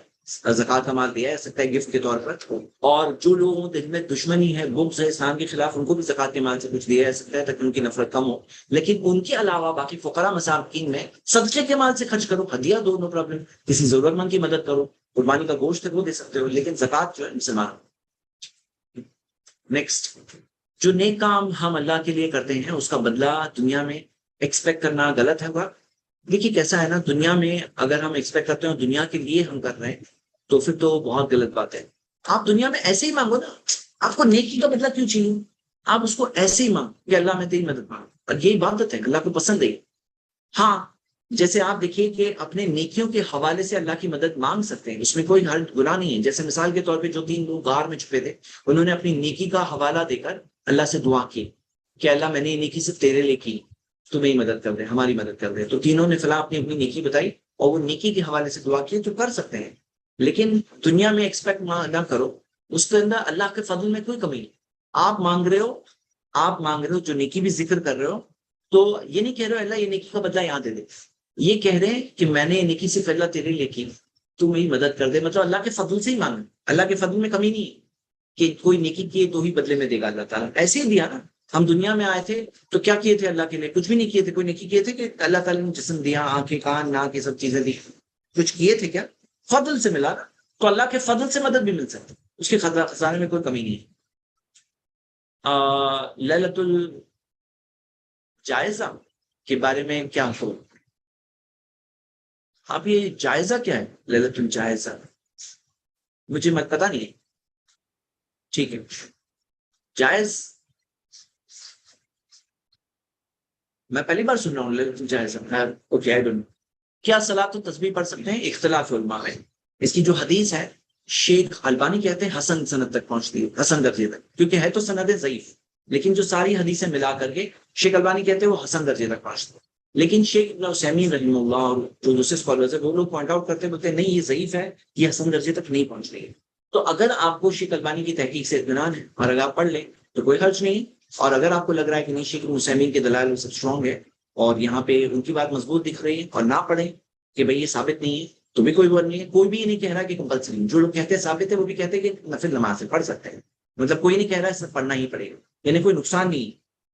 Speaker 1: زکوٰۃ کا مال دیا جا سکتا ہے گفٹ کے طور پر. اور جو لوگوں دل میں دشمنی ہے، بغض ہے اسلام کے خلاف، ان کو بھی زکوٰۃ کے مال سے کچھ دیا جا سکتا ہے تاکہ ان کی نفرت کم ہو. لیکن ان کے علاوہ باقی فقراء مساکین میں صدقے کے مال سے خرچ کرو، ہدیہ دو، نو پرابلم. کسی ضرورت مند کی مدد کرو، قربانی کا گوشت ہے وہ دے سکتے ہو، لیکن زکوٰۃ جو ہے مسلمان. نیکسٹ، جو نیک کام ہم اللہ کے لیے کرتے ہیں اس کا بدلہ دنیا میں ایکسپیکٹ کرنا غلط ہے. دیکھیے کیسا ہے نا، دنیا میں اگر ہم ایکسپیکٹ کرتے ہیں دنیا کے لیے ہم کر رہے ہیں تو پھر تو بہت غلط بات ہے. آپ دنیا میں ایسے ہی مانگو نا، آپ کو نیکی کا بدلہ کیوں چاہیے؟ آپ اس کو ایسے ہی مانگو کہ اللہ میں تیری مدد مانگ، اور یہی عبادت ہے، اللہ کو پسند ہے. ہاں جیسے آپ دیکھیے کہ اپنے نیکیوں کے حوالے سے اللہ کی مدد مانگ سکتے ہیں، اس میں کوئی حرج گناہ نہیں ہے. جیسے مثال کے طور پہ جو 3 لوگ غار میں چھپے تھے، انہوں نے اپنی نیکی کا حوالہ دے کر اللہ سے دعا کی کہ اللہ میں نے یہ نیکی صرف تیرے لیے کی، تو میری مدد کر دے، ہماری مدد کر دے. تو تینوں نے فلاں اپنی اپنی نیکی بتائی اور وہ نیکی کے حوالے سے دعا کی. تو کر سکتے ہیں، لیکن دنیا میں ایکسپیکٹ نہ کرو. اس کے اندر اللہ کے فضل میں کوئی کمی نہیں. آپ مانگ رہے ہو جو نیکی بھی ذکر کر رہے ہو، تو یہ نہیں کہہ رہے ہو اللہ یہ نیکی کا بدلہ یہاں دے دے. یہ کہہ رہے ہیں کہ میں نے یہ نیکی صرف اللہ تیرے لیے کی، تو میری مدد کر دے. مطلب اللہ کے فضل سے ہی مانگ. اللہ کے فضل میں کمی نہیں ہے کہ کوئی نیکی کیے تو ہی بدلے میں دے گا اللہ تعالیٰ. ایسے ہی دیا نا. ہم دنیا میں آئے تھے تو کیا کیے تھے اللہ کے لیے؟ کچھ بھی نہیں کیے تھے. کوئی نیکی کیے تھے کہ اللہ تعالیٰ نے جسم دیا، آنکھیں، کان، ناک، یہ سب چیزیں دی؟ کچھ کیے تھے کیا؟ فضل سے ملا نا. تو اللہ کے فضل سے مدد بھی مل سکتی، اس کے خزانے میں کوئی کمی نہیں ہے. لیلۃ الجائزہ کے بارے میں کیا ہو؟ اب یہ جائزہ کیا ہے؟ لیلۃ الجائزہ مجھے پتا نہیں ہے. ٹھیک ہے، جائز میں پہلی بار سن رہا ہوں لیلۃ الجائزہ. Okay, I don't know. کیا صلاۃ و تسبیح پڑھ سکتے ہیں؟ اختلاف علماء میں. اس کی جو حدیث ہے شیخ البانی کہتے ہیں حسن سند تک پہنچتی ہے، حسن درجے تک، کیونکہ ہے تو سند ضعیف، لیکن جو ساری حدیثیں ملا کر کے شیخ البانی کہتے ہیں وہ حسن درجے تک پہنچتی ہے. لیکن شیخ ابن عثیمین رحمہ اللہ اور جو دوسرے اسکالرز ہیں وہ لوگ پوائنٹ آؤٹ کرتے بولتے ہیں نہیں یہ ضعیف ہے، یہ حسن درجے تک نہیں پہنچ رہی ہے. تو اگر آپ کو شیخ البانی کی تحقیق سے اطمینان ہے اور اگر آپ پڑھ لیں تو کوئی حرج نہیں. اور اگر آپ کو لگ رہا ہے کہ نہیں شیخ ابن عثیمین کے دلائل وہ سب اسٹرانگ ہے اور یہاں پہ ان کی بات مضبوط دکھ رہی ہے اور نہ پڑھیں کہ بھئی یہ ثابت نہیں ہے، تو بھی کوئی بات نہیں ہے. کوئی بھی یہ نہیں کہہ رہا کہ کمپلسری. جو لوگ کہتے ہیں ثابت ہے وہ بھی کہتے ہیں کہ نفل نماز سے پڑھ سکتے ہیں. مطلب کوئی نہیں کہہ رہا ہے صرف پڑھنا ہی پڑے گا، یعنی کوئی نقصان نہیں.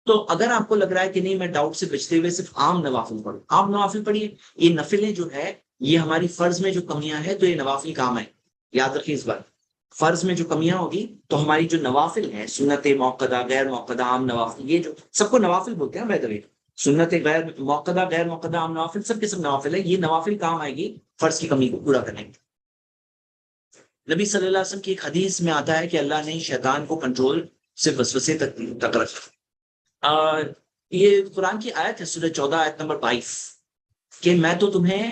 Speaker 1: تو اگر آپ کو لگ رہا ہے کہ نہیں میں ڈاؤٹ سے بچتے ہوئے صرف عام نوافل پڑھوں، عام نوافل پڑھیے. یہ نفلیں جو ہے یہ ہماری فرض میں جو کمیاں ہیں تو یہ نوافل کام ہے. یاد رکھیں اس بات، فرض میں جو کمیاں ہوگی تو ہماری جو نوافل ہیں، سنت موقدہ، غیر موقدہ، عام نوافل، یہ جو سب کو نوافل بولتے ہیں بائی دا وے، سنت غیر موقدہ، غیر موقدہ، عام نوافل، سب کے سب نوافل ہے. یہ نوافل کام آئے گی فرض کی کمی کو پورا کرنے کی. نبی صلی اللہ علیہ وسلم کی ایک حدیث میں آتا ہے کہ اللہ نے شیطان کو کنٹرول سے وسوسے تک رکھا. یہ قرآن کی آیت ہے، سورہ 14 آیت نمبر 22، کہ میں تو تمہیں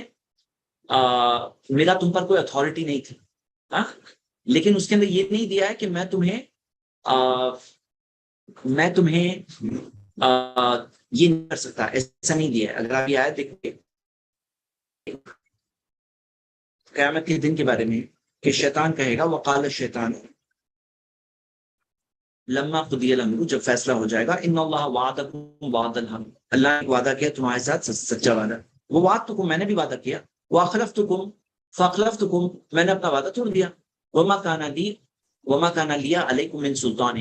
Speaker 1: میرا تم پر کوئی اتھارٹی نہیں تھی. لیکن اس کے اندر یہ نہیں دیا ہے کہ میں تمہیں یہ نہیں کر سکتا، ایسا نہیں دیا ہے. اگر آپ یہ آیت دیکھیں قیامت کے دن کے بارے میں کہ شیطان کہے گا وقال الشیطان لما قضی الامر، جب فیصلہ ہو جائے گا، ان اللہ وعدکم وعد الحق، اللہ نے وعدہ کیا تمہارے ساتھ سچا وعدہ. وہ وعدتکم، میں نے بھی وعدہ کیا. واخلفتکم فاخلفتکم، میں نے اپنا وعدہ توڑ دیا. وما کان لی وما کان لی علیکم من سلطان،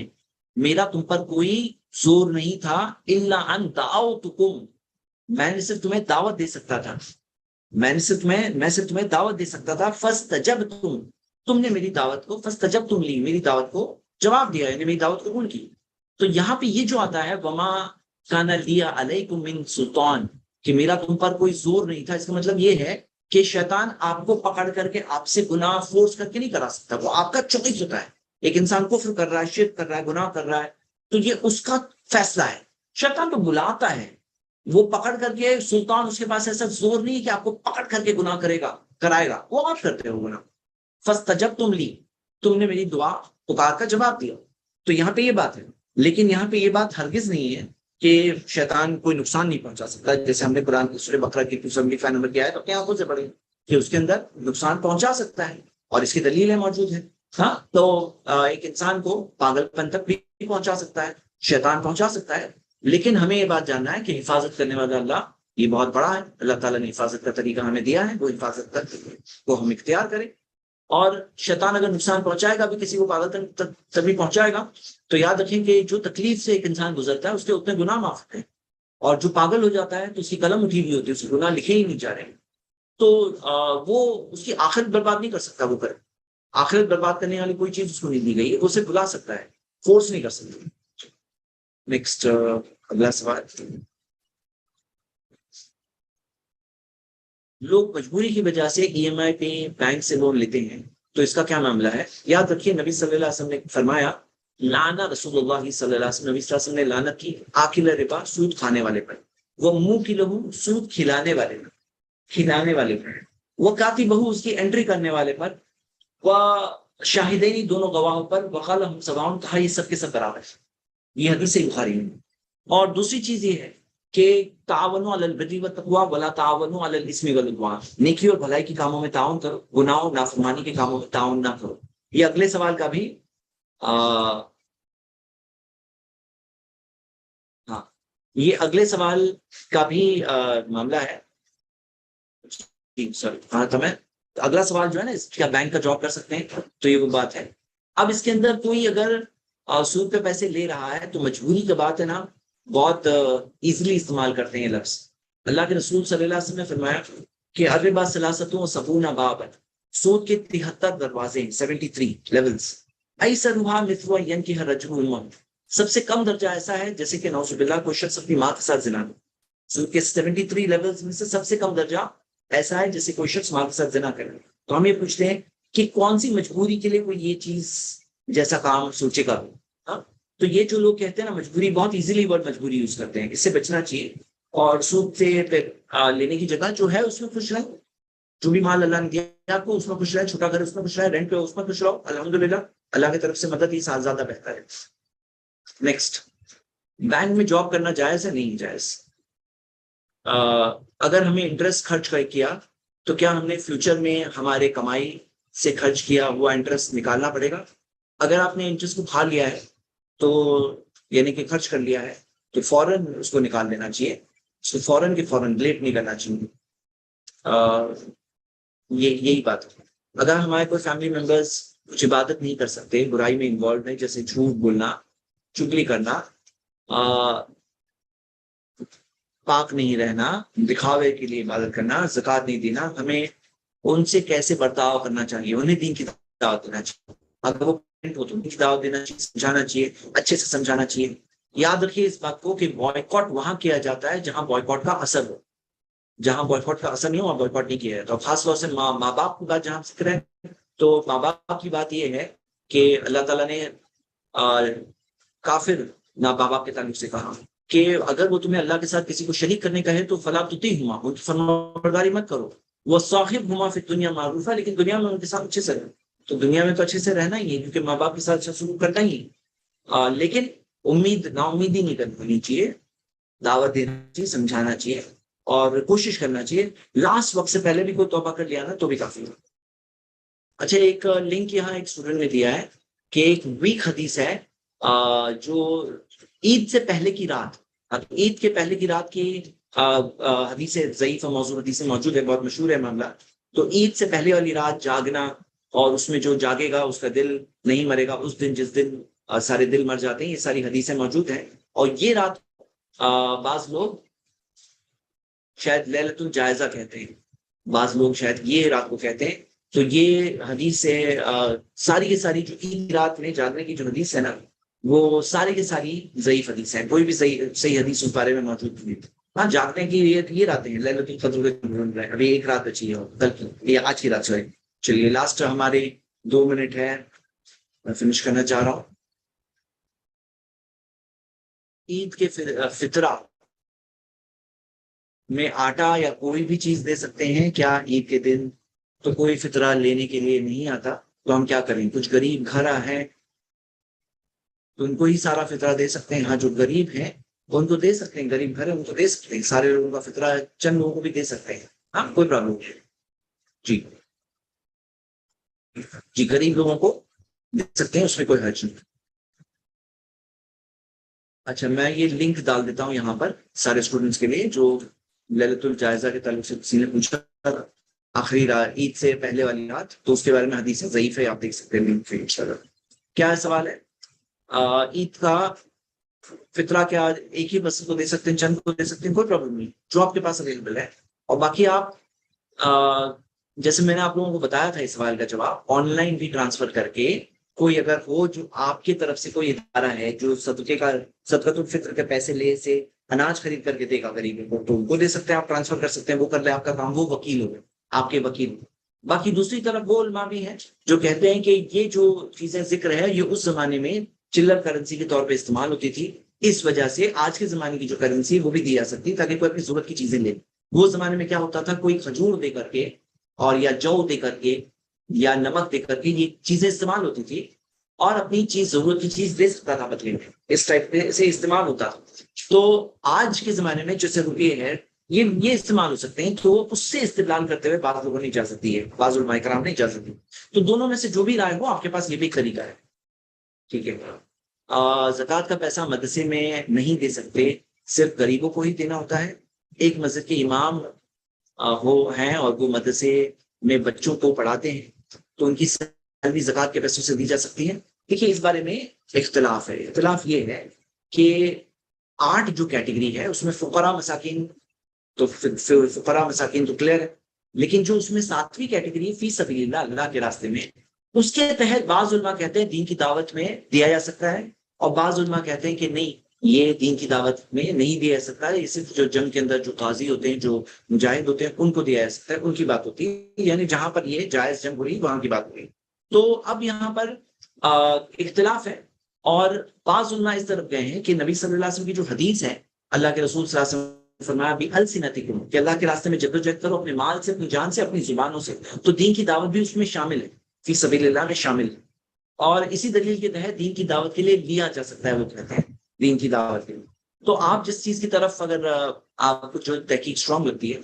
Speaker 1: میرا تم پر کوئی زور نہیں تھا، الا ان دعوتکم، میں نے صرف تمہیں دعوت دے سکتا تھا، میں صرف تمہیں دعوت دے سکتا تھا، فاستجبتم، تم نے میری دعوت کو، فاستجبتم لی، میری دعوت کو جواب دیا، یعنی میری دعوت قبول کی۔ تو یہاں پہ یہ جو آتا ہے وما کان لی علیکم من سلطان، کہ میرا تم پر کوئی زور نہیں تھا، اس کا مطلب یہ ہے کہ شیطان آپ کو پکڑ کر کے آپ سے گناہ فورس کر کے نہیں کرا سکتا، وہ آپ کا چوائس ہوتا ہے۔ ایک انسان کفر کر رہا ہے، شرک کر رہا ہے، گناہ کر رہا ہے، تو یہ اس کا فیصلہ ہے۔ شیطان تو بلاتا ہے، وہ پکڑ کر کے، سلطان اس کے پاس ایسا زور نہیں کہ آپ کو پکڑ کر کے گناہ کرائے گا، وہ آپ کرتے ہو گناہ۔ فاستجبتم لی، تم نے میری دعا پکار کا جواب دیا۔ تو یہاں پہ یہ بات ہے، لیکن یہاں پہ یہ بات ہرگز نہیں ہے کہ شیطان کوئی نقصان نہیں پہنچا سکتا، جیسے ہم نے قرآن کی سورہ بقرہ کی 275 نمبر کی آیت اپنی آنکھوں سے پڑھی کہ اس کے اندر نقصان پہنچا سکتا ہے، اور اس کی دلیلیں موجود ہیں۔ ہاں، تو ایک انسان کو پاگل پن تک بھی پہنچا سکتا ہے، شیطان پہنچا سکتا ہے، لیکن ہمیں یہ بات جاننا ہے کہ حفاظت کرنے والا اللہ یہ بہت بڑا ہے۔ اللہ تعالیٰ نے حفاظت کا طریقہ ہمیں دیا ہے، وہ حفاظت کا کو ہم اختیار کریں۔ اور شیطان اگر نقصان پہنچائے گا بھی کسی کو، پاگل تبھی پہنچائے گا، تو یاد رکھیں کہ جو تکلیف سے ایک انسان گزرتا ہے اس کے اتنے گناہ معاف ہوتے ہیں، اور جو پاگل ہو جاتا ہے تو اس کی قلم اٹھی ہوئی ہوتی ہے، اس کے گناہ لکھے ہی نہیں جا رہے، تو وہ اس کی آخرت برباد نہیں کر سکتا، وہ کرے آخرت برباد کرنے والی کوئی چیز اس کو نہیں دی گئی ہے، وہ اسے بلا سکتا ہے، فورس نہیں کر سکتا۔ نیکسٹ، اگلا سوال۔ لوگ مجبوری کی وجہ سے ای ایم آئی پہ بینک سے لون لیتے ہیں، تو اس کا کیا معاملہ ہے؟ یاد رکھیے نبی صلی اللہ علیہ وسلم نے فرمایا، لانا رسول اللہ صلی اللہ علیہ وسلم، نبی صلی اللہ علیہ وسلم نے لعنت کی آکل ربا، سود کھانے والے پر، وہ منہ کی لہو، سود کھلانے والے پر، وہ کاتی بہو، اس کی انٹری کرنے والے پر، وہ شاہدینی، دونوں گواہوں پر، وقال ہم سواؤن، کہا یہ سب کے سب برابر ہے۔ یہ حدیث بخاری میں۔ اور دوسری چیز یہ ہے کہ تعاونوا علی البر والتقوی ولا تعاونوا علی الاثم والعدوان، نیکی اور بھلائی کے کاموں میں تعاون کرو، گناہ اور نافرمانی کے کاموں میں تعاون نہ کرو۔ یہ اگلے سوال کا بھی ہاں، یہ اگلے سوال کا بھی معاملہ ہے۔ جی سر، ہاں تو میں اگلا سوال جو ہے نا، کیا بینک کا جاب کر سکتے ہیں، تو یہ وہ بات ہے۔ اب اس کے اندر کوئی اگر سود پہ پیسے لے رہا ہے تو مجبوری کا بات ہے نا، بہت ایزیلی استعمال کرتے ہیں لفظ۔ اللہ کے رسول صلی اللہ علیہ وسلم نے فرمایا کہ الربا ثلاثۃ وسبعون بابا، سود کے 73 دروازے ہیں، 73 لیولز، ایسرھا مثل ان ينكح الرجل امه، سب سے کم درجہ ایسا ہے جیسے کہ نعوذ باللہ کوئی شخص اپنی ماں کے ساتھ زنا کرے۔ سود کے 73 لیولز میں سے سب سے کم درجہ ایسا ہے جیسے کوئی شخص ماں کے ساتھ زنا کرے۔ تو ہم یہ پوچھتے ہیں کہ کون سی مجبوری کے لیے کوئی یہ چیز جیسا کام سوچے گا؟ ہاں، تو یہ جو لوگ کہتے ہیں نا مجبوری، بہت ایزیلی ورڈ مجبوری یوز کرتے ہیں، اس سے بچنا چاہیے۔ اور سود سے لینے کی جگہ جو ہے اس میں خوش رہیں، جو بھی مال اللہ نے دیا آپ کو اس میں خوش رہیں، چھوٹا گھر اس میں خوش رہیں، رینٹ پہ اس میں خوش رہو، الحمدللہ اللہ کی طرف سے مدد ہی سال زیادہ بہتر ہے۔ نیکسٹ، بینک میں جاب کرنا جائز ہے نہیں جائز؟ اگر ہمیں انٹرسٹ خرچ کیا تو کیا ہم نے فیوچر میں ہمارے کمائی سے خرچ کیا ہوا انٹرسٹ نکالنا پڑے گا؟ اگر آپ نے انٹرسٹ کو کھا لیا ہے تو یعنی کہ خرچ کر لیا ہے تو فوراً اس کو نکال لینا چاہیے، اس کو فوراً کے فوراً لیٹ نہیں کرنا چاہیے۔ یہی بات ہے۔ اگر ہمارے کوئی فیملی ممبرس کچھ عبادت نہیں کر سکتے، برائی میں انوالو ہے، جیسے جھوٹ بولنا، چگلی کرنا، پاک نہیں رہنا، دکھاوے کے لیے عبادت کرنا، زکوٰۃ نہیں دینا، ہمیں ان سے کیسے برتاؤ کرنا چاہیے؟ انہیں دین کی دعوت دینا چاہیے، اگر وہ ہو تو ان کی دعوت دینا چاہیے، سمجھانا چاہیے، اچھے سے سمجھانا چاہیے۔ یاد رکھیے اس بات کو کہ بوائیکاٹ وہاں کیا جاتا ہے جہاں بوائیکاٹ کا اثر ہو، جہاں بوائیکاٹ کا اثر نہیں ہو وہاں بوائیکاٹ نہیں کیا جاتا۔ تو خاص طور سے ماں باپ کی بات جہاں ذکر ہے، تو ماں باپ کی بات یہ ہے کہ اللہ تعالیٰ نے کافر نہ ماں باپ کے تعلق سے کہا کہ اگر وہ تمہیں اللہ کے ساتھ کسی کو شریک کرنے کا ہے تو فلا تطیعہما، ان کی فرمانبرداری مت کرو، وصاحبہما فی الدنیا معروفا، لیکن دنیا میں ان کے ساتھ اچھے سے رہو۔ تو دنیا میں تو اچھے سے رہنا ہی ہے کیونکہ ماں باپ کے ساتھ اچھا سلوک کرنا ہی ہے، لیکن نا امیدی نہیں کرنی چاہیے، دعوت دینا چاہیے، سمجھانا چاہیے اور کوشش کرنا چاہیے۔ لاسٹ وقت سے پہلے بھی کوئی توبہ کر لیا نا تو بھی کافی ہے۔ اچھا، ایک لنک یہاں ایک اسٹوڈنٹ نے دیا ہے کہ ایک ویک حدیث ہے جو عید سے پہلے کی رات، عید کے پہلے کی رات کی حدیث ضعیف و موضوع حدیث موجود ہے، بہت مشہور ہے معاملہ۔ تو عید سے پہلے والی رات جاگنا اور اس میں جو جاگے گا اس کا دل نہیں مرے گا اس دن جس دن سارے دل مر جاتے ہیں. یہ ساری حدیثیں موجود ہیں. اور یہ رات بعض لوگ شاید لیلۃ الجائزہ کہتے ہیں, بعض لوگ شاید یہ رات کو کہتے ہیں. تو یہ حدیث سے ساری کی ساری جو عید رات میں جاگنے کی جو حدیث ہے نا, وہ ساری کی ساری ضعیف حدیث ہیں. کوئی بھی صحیح حدیث اس بارے میں موجود نہیں. ہاں, جاگنے کی یہ راتیں ہیں لیلۃ القدر. ابھی ایک رات بچی ہے کل کی, یہ آج کی رات سے. چلیے لاسٹ ہمارے 2 منٹ ہے, میں فنش کرنا چاہ رہا ہوں. عید کے فطرہ میں آٹا یا کوئی بھی چیز دے سکتے ہیں کیا عید کے دن؟ تو کوئی فطرہ لینے کے لیے نہیں آتا, تو ہم کیا کریں؟ کچھ غریب گھر ہیں تو ان کو ہی سارا فطرہ دے سکتے ہیں. ہاں, جو غریب ہیں وہ ان کو دے سکتے ہیں, غریب گھر ہے ان کو دے سکتے ہیں. سارے لوگوں کا فطرہ چند لوگوں کو بھی دے سکتے ہیں. ہاں, کوئی پرابلم نہیں. جی جی, غریب لوگوں کو دے سکتے ہیں, اس میں کوئی حرج نہیں. اچھا, میں یہ لنک ڈال دیتا ہوں یہاں پر سارے اسٹوڈنٹس کے لیے جو للت الجائزہ کے تعلق سے کسی نے پوچھا آخری رات عید سے پہلے والی رات, تو اس کے بارے میں حدیث ضعیف ہے, آپ دیکھ سکتے ہیں لنک پہ انشاءاللہ. کیا ہے سوال ہے؟ عید کا فطرہ کیا ایک ہی بس کو دے سکتے ہیں, چند کو دے سکتے ہیں, کوئی پرابلم نہیں, جو آپ کے پاس اویلیبل ہے. اور باقی آپ جیسے میں نے آپ لوگوں کو بتایا تھا اس سوال کا جواب آن لائن بھی ٹرانسفر کر کے, کوئی اگر ہو جو آپ کی طرف سے کوئی ادارہ ہے جو صدقۃ الفطر کے پیسے لے سے اناج خرید کر کے دے گا غریب کو, تو ان کو دے سکتے ہیں, آپ ٹرانسفر کر سکتے ہیں, وہ کر لیں آپ کا کام, وہ وکیل ہو گئے آپ کے وکیل. باقی دوسری طرف وہ علماء بھی ہیں جو کہتے ہیں کہ یہ جو چیزیں ذکر ہے یہ اس زمانے میں چلر کرنسی کے طور پہ استعمال ہوتی تھی, اس وجہ سے آج کے زمانے کی جو کرنسی وہ بھی دی جا سکتی تاکہ کوئی اپنی ضرورت کی چیزیں لے. وہ زمانے میں کیا ہوتا تھا, کوئی کھجور دے کر کے اور یا جو دے کر کے یا نمک دے کر کے یہ چیزیں استعمال ہوتی تھی, اور اپنی چیز ضرورت کی چیز دے سکتا تھا بدلے میں, اس ٹائپ سے استعمال ہوتا تھا. تو آج کے زمانے میں جیسے روپیے ہے یہ استعمال ہو سکتے ہیں, تو اس سے استدلال کرتے ہوئے بعض لوگوں نے اجازت دی ہے, بعض علماء کرام نے اجازت دی. تو دونوں میں سے جو بھی رائے ہو, آپ کے پاس یہ بھی طریقہ ہے. ٹھیک ہے, زکوٰۃ کا پیسہ مدرسے میں نہیں دے سکتے, صرف غریبوں کو ہی دینا ہوتا ہے. ایک مسجد کے امام وہ ہیں اور وہ مدرسے میں بچوں کو پڑھاتے ہیں, تو ان کی سیلری زکوٰۃ کے پیسوں سے دی جا سکتی ہے. دیکھیے اس بارے میں اختلاف ہے. اختلاف یہ ہے کہ 8 جو کیٹیگری ہے اس میں فقراء مساکین, تو فقراء مساکین تو کلیئر ہے, لیکن جو اس میں 7ویں کیٹیگری فی سبیل اللہ, اللہ کے راستے میں, اس کے تحت بعض علماء کہتے ہیں دین کی دعوت میں دیا جا سکتا ہے, اور بعض علماء کہتے ہیں کہ نہیں, یہ دین کی دعوت میں نہیں دیا جا سکتا ہے, یہ صرف جو جنگ کے اندر جو قاضی ہوتے ہیں, جو مجاہد ہوتے ہیں, ان کو دیا جا سکتا ہے, ان کی بات ہوتی ہے, یعنی جہاں پر یہ جائز جنگ ہو رہی وہاں کی بات ہو رہی. تو اب یہاں پر اختلاف ہے, اور بعض علماء اس طرف گئے ہیں کہ نبی صلی اللہ علیہ وسلم کی جو حدیث ہے, اللہ کے رسول صلی اللہ علیہ وسلم فرمایا بھی السنتکم, کہ اللہ کے راستے میں جدوجہد کرو اپنے مال سے, اپنی جان سے, اپنی زبانوں سے. تو دین کی دعوت بھی اس میں شامل ہے, فی سبیل اللہ میں شامل ہے, اور اسی دلیل کے تحت دین کی دعوت کے لیے لیا جا سکتا ہے, وہ کہتے ہیں دین کی دعوت کے لیے. تو آپ جس چیز کی طرف اگر آپ کو جو تحقیق اسٹرانگ لگتی ہے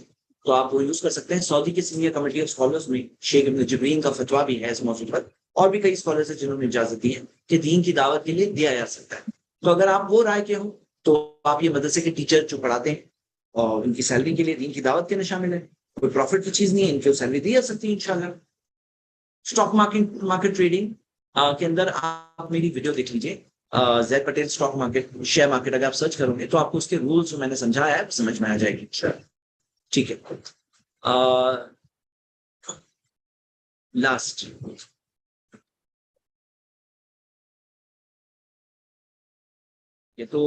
Speaker 1: تو آپ وہ یوز کر سکتے ہیں. سعودی کے سینئر کمیٹی آف اسکالرز میں شیخ ابن جبرین کا فتویٰ بھی ہے اس موضوع پر, اور بھی کئی اسکالرز ہیں جنہوں نے اجازت دی ہے کہ دین کی دعوت کے لیے دیا جا سکتا ہے. تو اگر آپ وہ رائے کے ہوں تو آپ یہ مدرسے کے ٹیچر جو پڑھاتے ہیں اور ان کی سیلری کے لیے دین کی دعوت کے لیے شامل ہے, کوئی پروفٹ کی چیز نہیں ہے, ان کو سیلری دی جا سکتی ہے انشاءاللہ. اسٹاک مارکیٹ ٹریڈنگ کے اندر آپ میری ویڈیو دیکھ لیجیے, Zaid Patel stock market share market, اگر آپ سرچ کرو گے تو آپ کو اس کے رولز جو میں نے سمجھایا ہے سمجھ میں آ جائے گی. ٹھیک ہے, لاسٹ یہ تو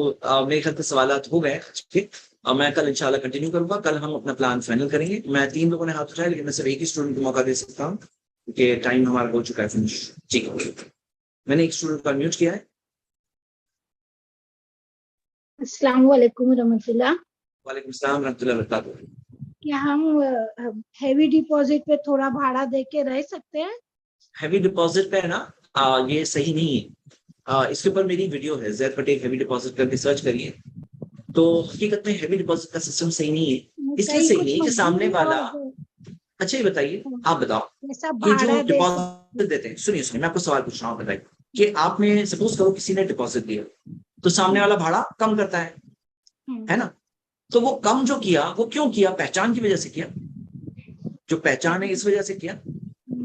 Speaker 1: میرے خیال سے سوالات ہو گئے. ٹھیک, میں کل انشاءاللہ کنٹینیو کروں گا. کل ہم اپنا پلان فائنل کریں گے. میں 3 لوگوں نے ہاتھ اٹھایا, لیکن میں صرف ایک ہی اسٹوڈنٹ کو موقع دے سکتا ہوں کیونکہ ٹائم ہمارا ہو چکا ہے فنش. ٹھیک ہے, میں نے ایک اسٹوڈنٹ کو میوٹ کیا ہے.
Speaker 2: السلام علیکم ورحمۃ اللہ.
Speaker 1: وعلیکم السلام ورحمۃ اللہ وبرکاتہ.
Speaker 2: کیا ہم ہیوی ڈپازٹ پہ تھوڑا بھاڑا دے کے رہ سکتے ہیں؟
Speaker 1: ہیوی ڈپازٹ پہ ہے نا, یہ صحیح نہیں ہے. اس کے اوپر میری ویڈیو ہے, زید پٹیل ہیوی ڈپازٹ کر کے سرچ کریے. تو حقیقت میں ہیوی ڈپازٹ کا سسٹم صحیح نہیں ہے. اس لیے صحیح نہیں کہ سامنے والا, اچھا یہ بتائیے, آپ بتاؤ کہ جو ڈپازٹ دیتے ہیں, سنیے میں آپ کو سوال پوچھ رہا ہوں, بتائیے کہ آپ نے سپوز کرو کسی نے ڈپازٹ دیا تو سامنے والا بھاڑا کم کرتا ہے نا, تو وہ کم جو کیا وہ کیوں کیا؟ پہچان کی وجہ سے کیا. جو پہچان ہے اس وجہ سے کیا.